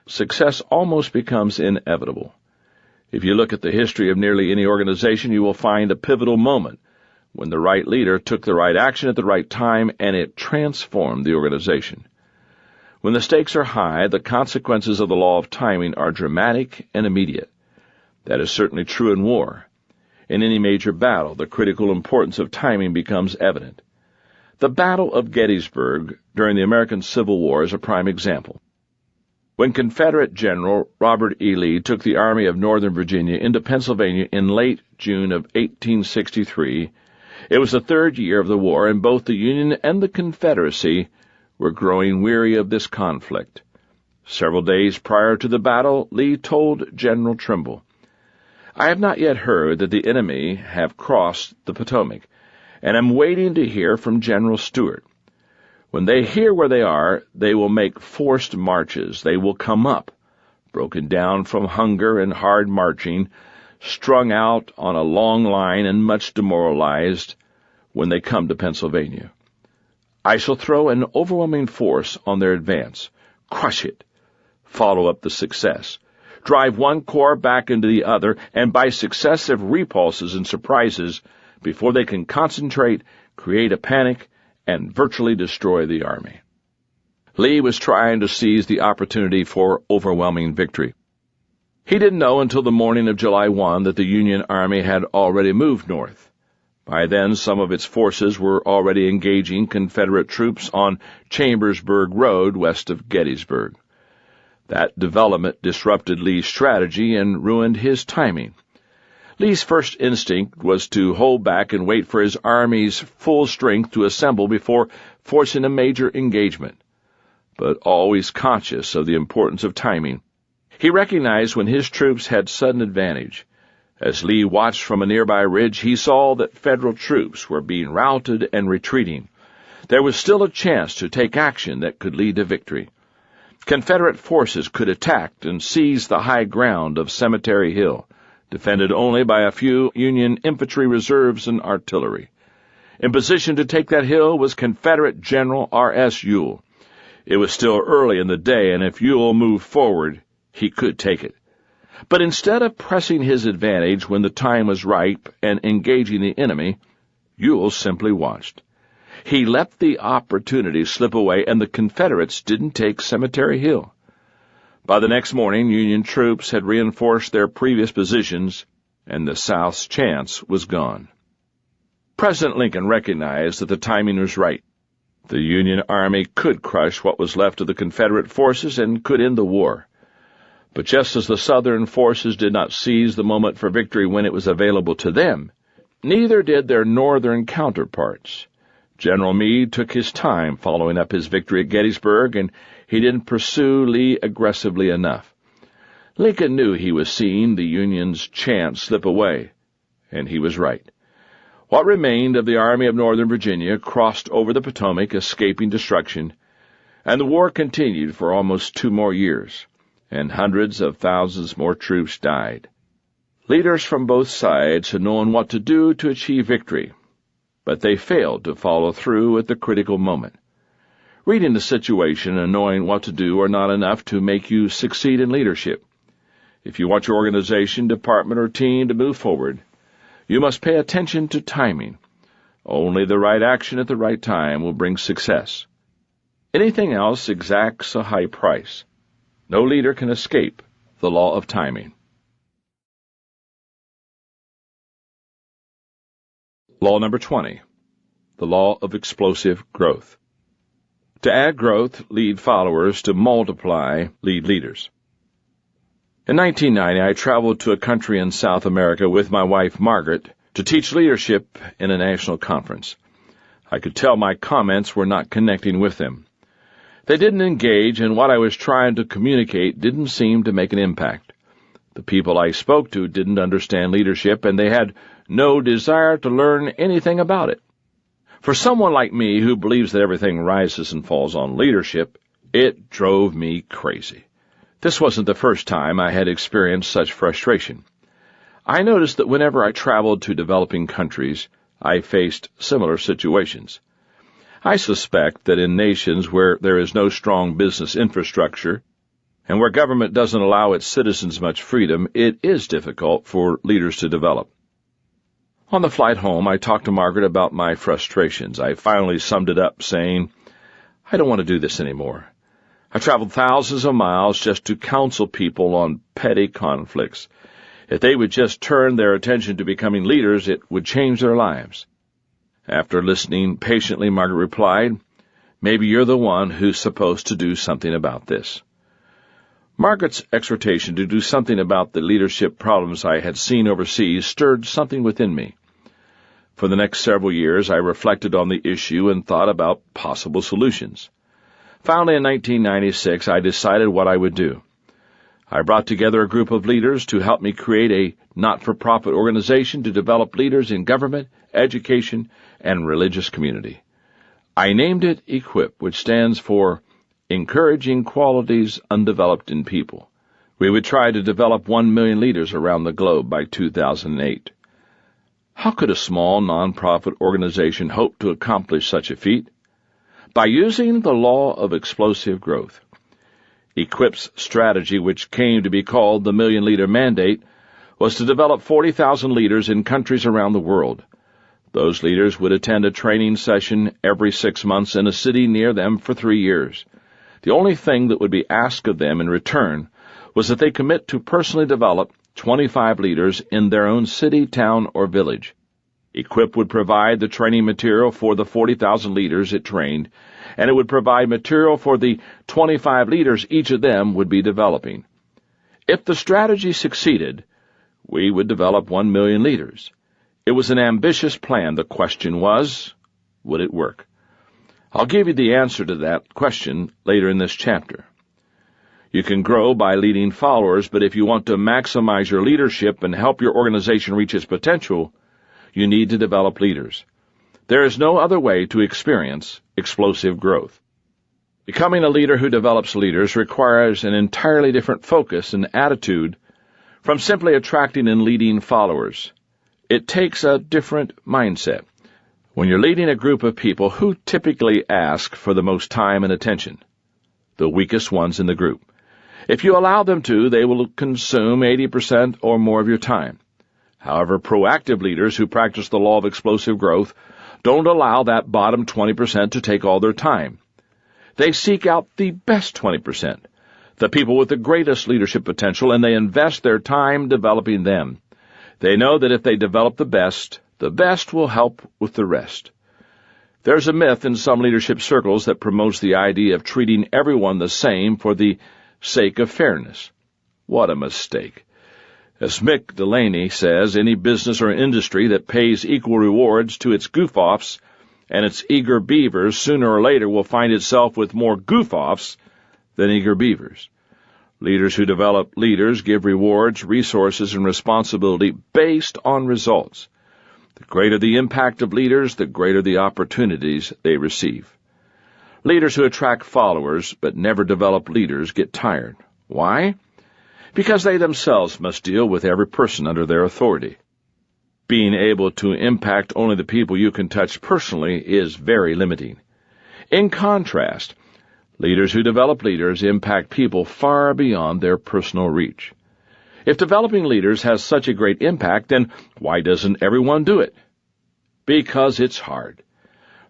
Success almost becomes inevitable. If you look at the history of nearly any organization, you will find a pivotal moment when the right leader took the right action at the right time and it transformed the organization. When the stakes are high, the consequences of the law of timing are dramatic and immediate. That is certainly true in war. In any major battle, the critical importance of timing becomes evident. The Battle of Gettysburg during the American Civil War is a prime example. When Confederate General Robert E. Lee took the Army of Northern Virginia into Pennsylvania in late June of 1863, it was the third year of the war, and both the Union and the Confederacy were growing weary of this conflict. Several days prior to the battle, Lee told General Trimble, "I have not yet heard that the enemy have crossed the Potomac, and am waiting to hear from General Stuart. When they hear where they are, they will make forced marches. They will come up, broken down from hunger and hard marching, strung out on a long line and much demoralized when they come to Pennsylvania. I shall throw an overwhelming force on their advance, crush it, follow up the success, drive one corps back into the other, and by successive repulses and surprises, before they can concentrate, create a panic, and virtually destroy the army." Lee was trying to seize the opportunity for overwhelming victory. He didn't know until the morning of July 1 that the Union Army had already moved north. By then, some of its forces were already engaging Confederate troops on Chambersburg Road west of Gettysburg. That development disrupted Lee's strategy and ruined his timing. Lee's first instinct was to hold back and wait for his army's full strength to assemble before forcing a major engagement. But always conscious of the importance of timing, he recognized when his troops had sudden advantage. As Lee watched from a nearby ridge, he saw that Federal troops were being routed and retreating. There was still a chance to take action that could lead to victory. Confederate forces could attack and seize the high ground of Cemetery Hill, defended only by a few Union infantry reserves and artillery. In position to take that hill was Confederate General R.S. Ewell. It was still early in the day, and if Ewell moved forward, he could take it. But instead of pressing his advantage when the time was ripe and engaging the enemy, Ewell simply watched. He let the opportunity slip away, and the Confederates didn't take Cemetery Hill. By the next morning, Union troops had reinforced their previous positions, and the South's chance was gone. President Lincoln recognized that the timing was right. The Union Army could crush what was left of the Confederate forces and could end the war. But just as the Southern forces did not seize the moment for victory when it was available to them, neither did their Northern counterparts. General Meade took his time following up his victory at Gettysburg, and he didn't pursue Lee aggressively enough. Lincoln knew he was seeing the Union's chance slip away, and he was right. What remained of the Army of Northern Virginia crossed over the Potomac, escaping destruction, and the war continued for almost 2 more years, and hundreds of thousands more troops died. Leaders from both sides had known what to do to achieve victory, but they failed to follow through at the critical moment. Reading the situation and knowing what to do are not enough to make you succeed in leadership. If you want your organization, department, or team to move forward, you must pay attention to timing. Only the right action at the right time will bring success. Anything else exacts a high price. No leader can escape the law of timing. Law number 20. The law of explosive growth. To add growth, lead followers. To multiply, lead leaders. In 1990, I traveled to a country in South America with my wife, Margaret, to teach leadership in a national conference. I could tell my comments were not connecting with them. They didn't engage, and what I was trying to communicate didn't seem to make an impact. The people I spoke to didn't understand leadership, and they had no desire to learn anything about it. For someone like me who believes that everything rises and falls on leadership, it drove me crazy. This wasn't the first time I had experienced such frustration. I noticed that whenever I traveled to developing countries, I faced similar situations. I suspect that in nations where there is no strong business infrastructure and where government doesn't allow its citizens much freedom, it is difficult for leaders to develop. On the flight home, I talked to Margaret about my frustrations. I finally summed it up, saying, I don't want to do this anymore. I traveled thousands of miles just to counsel people on petty conflicts. If they would just turn their attention to becoming leaders, it would change their lives. After listening patiently, Margaret replied, Maybe you're the one who's supposed to do something about this. Margaret's exhortation to do something about the leadership problems I had seen overseas stirred something within me. For the next several years, I reflected on the issue and thought about possible solutions. Finally, in 1996, I decided what I would do. I brought together a group of leaders to help me create a not-for-profit organization to develop leaders in government, education, and religious community. I named it EQUIP, which stands for Encouraging Qualities Undeveloped in People. We would try to develop 1 million leaders around the globe by 2008. How could a small non-profit organization hope to accomplish such a feat? By using the law of explosive growth. EQUIP's strategy, which came to be called the Million Leader Mandate, was to develop 40,000 leaders in countries around the world. Those leaders would attend a training session every 6 months in a city near them for 3 years. The only thing that would be asked of them in return was that they commit to personally develop 25 leaders in their own city, town, or village. EQUIP would provide the training material for the 40,000 leaders it trained, and it would provide material for the 25 leaders each of them would be developing. If the strategy succeeded, we would develop 1 million leaders. It was an ambitious plan. The question was, would it work? I'll give you the answer to that question later in this chapter. You can grow by leading followers, but if you want to maximize your leadership and help your organization reach its potential, you need to develop leaders. There is no other way to experience explosive growth. Becoming a leader who develops leaders requires an entirely different focus and attitude from simply attracting and leading followers. It takes a different mindset. When you're leading a group of people, who typically ask for the most time and attention? The weakest ones in the group. If you allow them to, they will consume 80% or more of your time. However, proactive leaders who practice the law of explosive growth don't allow that bottom 20% to take all their time. They seek out the best 20%, the people with the greatest leadership potential, and they invest their time developing them. They know that if they develop the best will help with the rest. There's a myth in some leadership circles that promotes the idea of treating everyone the same for the sake of fairness. What a mistake. As Mick Delaney says, any business or industry that pays equal rewards to its goof-offs and its eager beavers sooner or later will find itself with more goof-offs than eager beavers. Leaders who develop leaders give rewards, resources, and responsibility based on results. The greater the impact of leaders, the greater the opportunities they receive. Leaders who attract followers but never develop leaders get tired. Why? Because they themselves must deal with every person under their authority. Being able to impact only the people you can touch personally is very limiting. In contrast, leaders who develop leaders impact people far beyond their personal reach. If developing leaders has such a great impact, then why doesn't everyone do it? Because it's hard.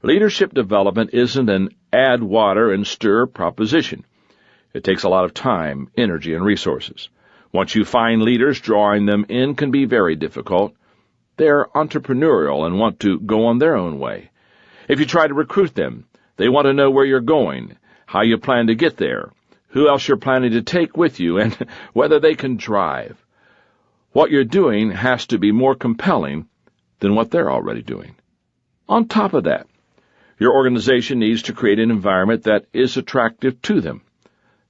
Leadership development isn't an add water and stir proposition. It takes a lot of time, energy, and resources. Once you find leaders, drawing them in can be very difficult. They're entrepreneurial and want to go on their own way. If you try to recruit them, they want to know where you're going, how you plan to get there, who else you're planning to take with you, and whether they can drive. What you're doing has to be more compelling than what they're already doing. On top of that, your organization needs to create an environment that is attractive to them.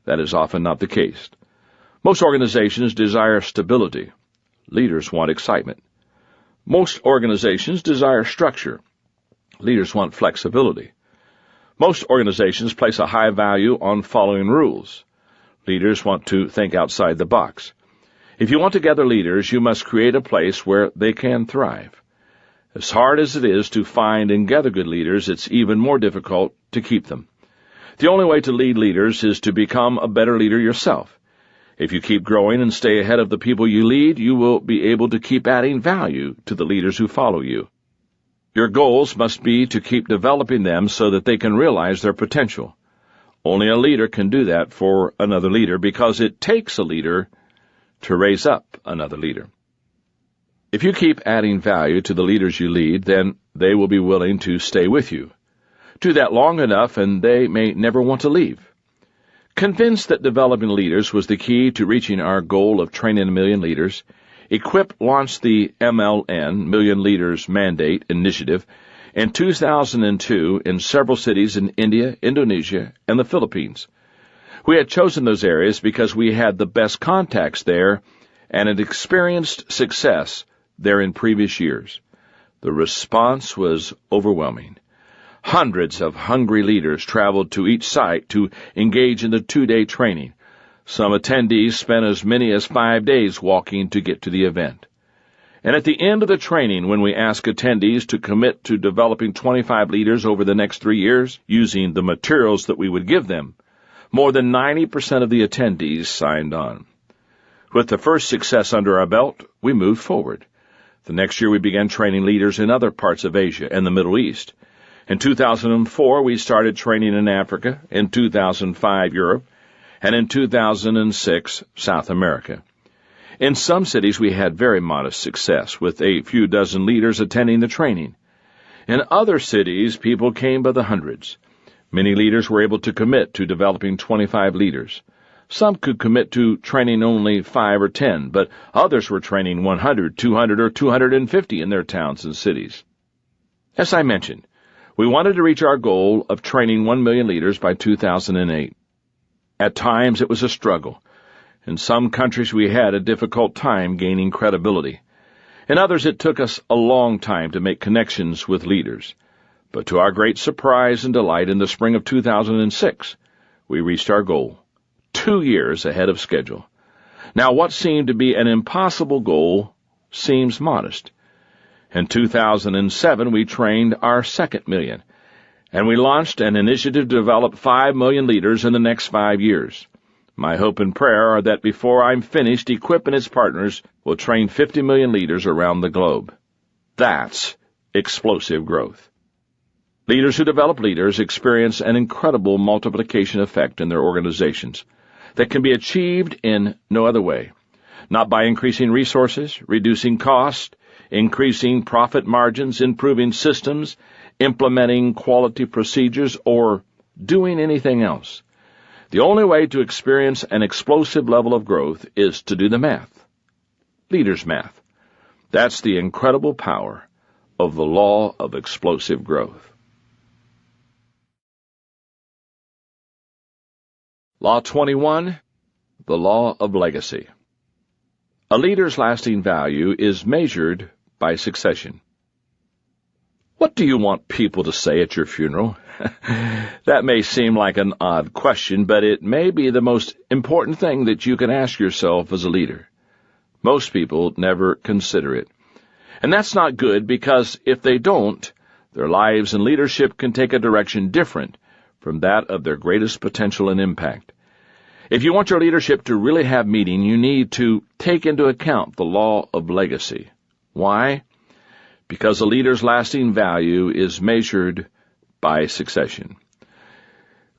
That is often not the case. Most organizations desire stability. Leaders want excitement. Most organizations desire structure. Leaders want flexibility. Most organizations place a high value on following rules. Leaders want to think outside the box. If you want to gather leaders, you must create a place where they can thrive. As hard as it is to find and gather good leaders, it's even more difficult to keep them. The only way to lead leaders is to become a better leader yourself. If you keep growing and stay ahead of the people you lead, you will be able to keep adding value to the leaders who follow you. Your goals must be to keep developing them so that they can realize their potential. Only a leader can do that for another leader because it takes a leader to raise up another leader. If you keep adding value to the leaders you lead, then they will be willing to stay with you. Do that long enough and they may never want to leave. Convinced that developing leaders was the key to reaching our goal of training 1 million leaders, Equip launched the MLN, Million Leaders Mandate Initiative, in 2002 in several cities in India, Indonesia, and the Philippines. We had chosen those areas because we had the best contacts there and had experienced success there in previous years. The response was overwhelming. Hundreds of hungry leaders traveled to each site to engage in the 2-day training. Some attendees spent as many as 5 days walking to get to the event. And at the end of the training, when we asked attendees to commit to developing 25 leaders over the next 3 years using the materials that we would give them, more than 90% of the attendees signed on. With the first success under our belt, we moved forward. The next year we began training leaders in other parts of Asia and the Middle East. In 2004, we started training in Africa, in 2005, Europe, and in 2006, South America. In some cities, we had very modest success, with a few dozen leaders attending the training. In other cities, people came by the hundreds. Many leaders were able to commit to developing 25 leaders. Some could commit to training only 5 or 10, but others were training 100, 200, or 250 in their towns and cities. As I mentioned, we wanted to reach our goal of training 1 million leaders by 2008. At times, it was a struggle. In some countries, we had a difficult time gaining credibility. In others, it took us a long time to make connections with leaders. But to our great surprise and delight, in the spring of 2006, we reached our goal, 2 years ahead of schedule. Now, what seemed to be an impossible goal seems modest. In 2007, we trained our 2nd million, and we launched an initiative to develop 5 million leaders in the next 5 years. My hope and prayer are that before I'm finished, Equip and its partners will train 50 million leaders around the globe. That's explosive growth. Leaders who develop leaders experience an incredible multiplication effect in their organizations that can be achieved in no other way, not by increasing resources, reducing cost, increasing profit margins, improving systems, implementing quality procedures, or doing anything else. The only way to experience an explosive level of growth is to do the math. Leaders' math. That's the incredible power of the law of explosive growth. Law 21, the law of legacy. A leader's lasting value is measured by succession. What do you want people to say at your funeral? That may seem like an odd question, but it may be the most important thing that you can ask yourself as a leader. Most people never consider it. And that's not good, because if they don't, their lives and leadership can take a direction different from that of their greatest potential and impact. If you want your leadership to really have meaning, you need to take into account the law of legacy. Why? Because a leader's lasting value is measured by succession.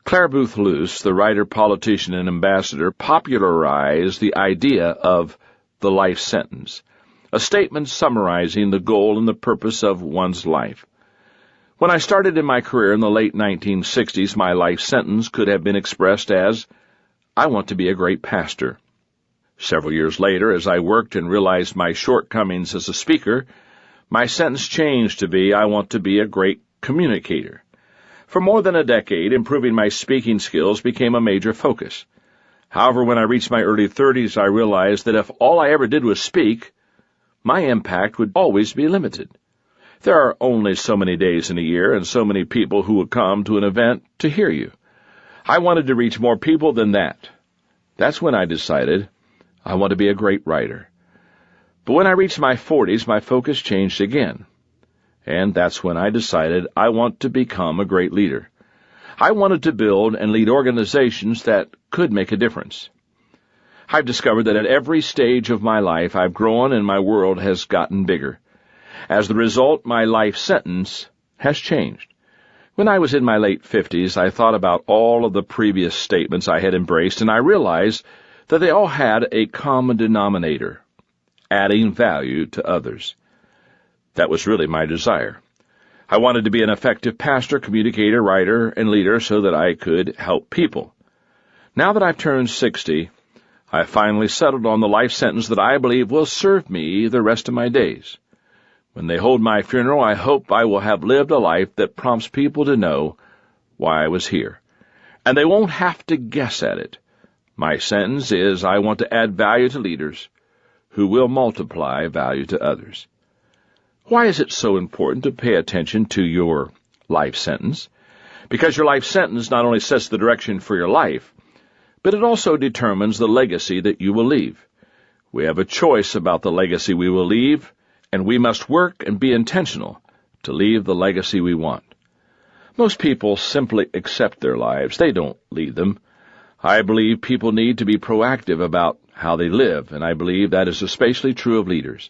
Clare Boothe Luce, the writer, politician, and ambassador, popularized the idea of the life sentence, a statement summarizing the goal and the purpose of one's life. When I started in my career in the late 1960s, my life sentence could have been expressed as, I want to be a great pastor. Several years later, as I worked and realized my shortcomings as a speaker, my sentence changed to be, I want to be a great communicator. For more than a decade, improving my speaking skills became a major focus. However, when I reached my early 30s, I realized that if all I ever did was speak, my impact would always be limited. There are only so many days in a year and so many people who would come to an event to hear you. I wanted to reach more people than that. That's when I decided I want to be a great writer. But when I reached my 40s, my focus changed again. And that's when I decided I want to become a great leader. I wanted to build and lead organizations that could make a difference. I've discovered that at every stage of my life I've grown and my world has gotten bigger. As the result, my life sentence has changed. When I was in my late 50s, I thought about all of the previous statements I had embraced, and I realized that they all had a common denominator: adding value to others. That was really my desire. I wanted to be an effective pastor, communicator, writer, and leader so that I could help people. Now that I've turned 60, I finally settled on the life sentence that I believe will serve me the rest of my days. When they hold my funeral, I hope I will have lived a life that prompts people to know why I was here. And they won't have to guess at it. My sentence is, I want to add value to leaders who will multiply value to others. Why is it so important to pay attention to your life sentence? Because your life sentence not only sets the direction for your life, but it also determines the legacy that you will leave. We have a choice about the legacy we will leave, and we must work and be intentional to leave the legacy we want. Most people simply accept their lives. They don't lead them. I believe people need to be proactive about how they live, and I believe that is especially true of leaders.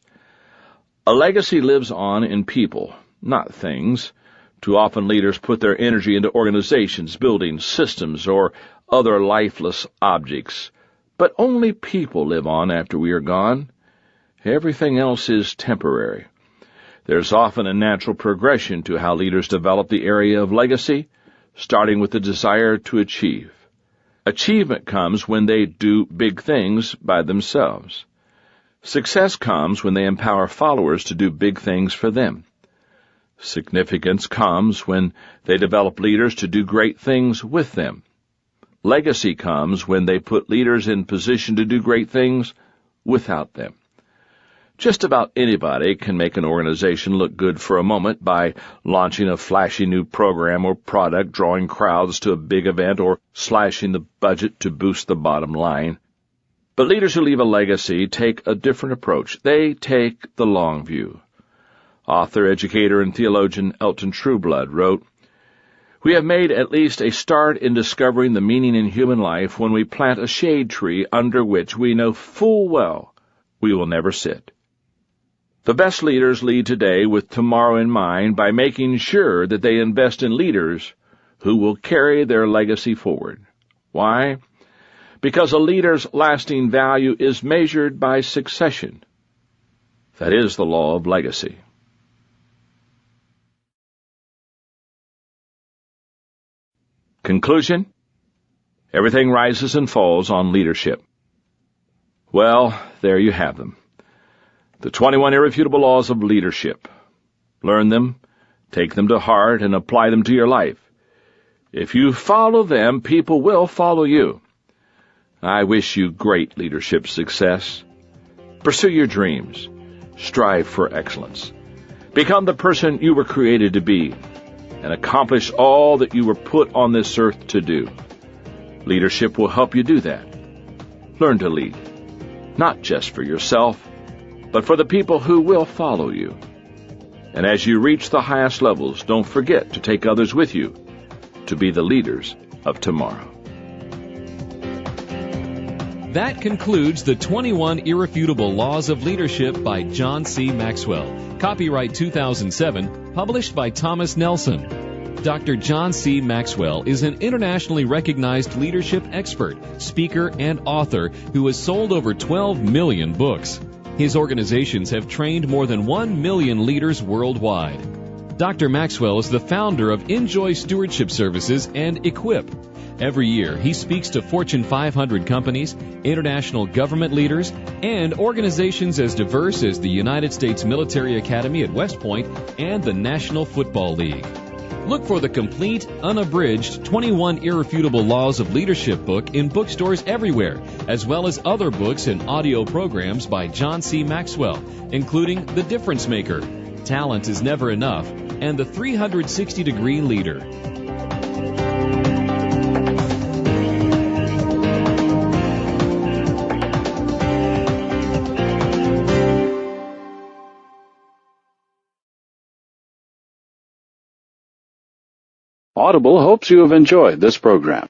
A legacy lives on in people, not things. Too often leaders put their energy into organizations, buildings, systems, or other lifeless objects. But only people live on after we are gone. Everything else is temporary. There's often a natural progression to how leaders develop the area of legacy, starting with the desire to achieve. Achievement comes when they do big things by themselves. Success comes when they empower followers to do big things for them. Significance comes when they develop leaders to do great things with them. Legacy comes when they put leaders in position to do great things without them. Just about anybody can make an organization look good for a moment by launching a flashy new program or product, drawing crowds to a big event, or slashing the budget to boost the bottom line. But leaders who leave a legacy take a different approach. They take the long view. Author, educator, and theologian Elton Trueblood wrote, "We have made at least a start in discovering the meaning in human life when we plant a shade tree under which we know full well we will never sit." The best leaders lead today with tomorrow in mind by making sure that they invest in leaders who will carry their legacy forward. Why? Because a leader's lasting value is measured by succession. That is the law of legacy. Conclusion: everything rises and falls on leadership. Well, there you have them. The 21 irrefutable laws of leadership. Learn them, take them to heart, and apply them to your life. If you follow them, people will follow you. I wish you great leadership success. Pursue your dreams. Strive for excellence. Become the person you were created to be, and accomplish all that you were put on this earth to do. Leadership will help you do that. Learn to lead, not just for yourself, but for the people who will follow you. And as you reach the highest levels, don't forget to take others with you to be the leaders of tomorrow. That concludes the 21 Irrefutable Laws of Leadership by John C. Maxwell. Copyright 2007, published by Thomas Nelson. Dr. John C. Maxwell is an internationally recognized leadership expert, speaker, and author who has sold over 12 million books. His organizations have trained more than 1 million leaders worldwide. Dr. Maxwell is the founder of Enjoy Stewardship Services and Equip. Every year, he speaks to Fortune 500 companies, international government leaders, and organizations as diverse as the United States Military Academy at West Point and the National Football League. Look for the complete, unabridged 21 Irrefutable Laws of Leadership book in bookstores everywhere, as well as other books and audio programs by John C. Maxwell, including The Difference Maker, Talent is Never Enough, and The 360-Degree Leader. Audible hopes you have enjoyed this program.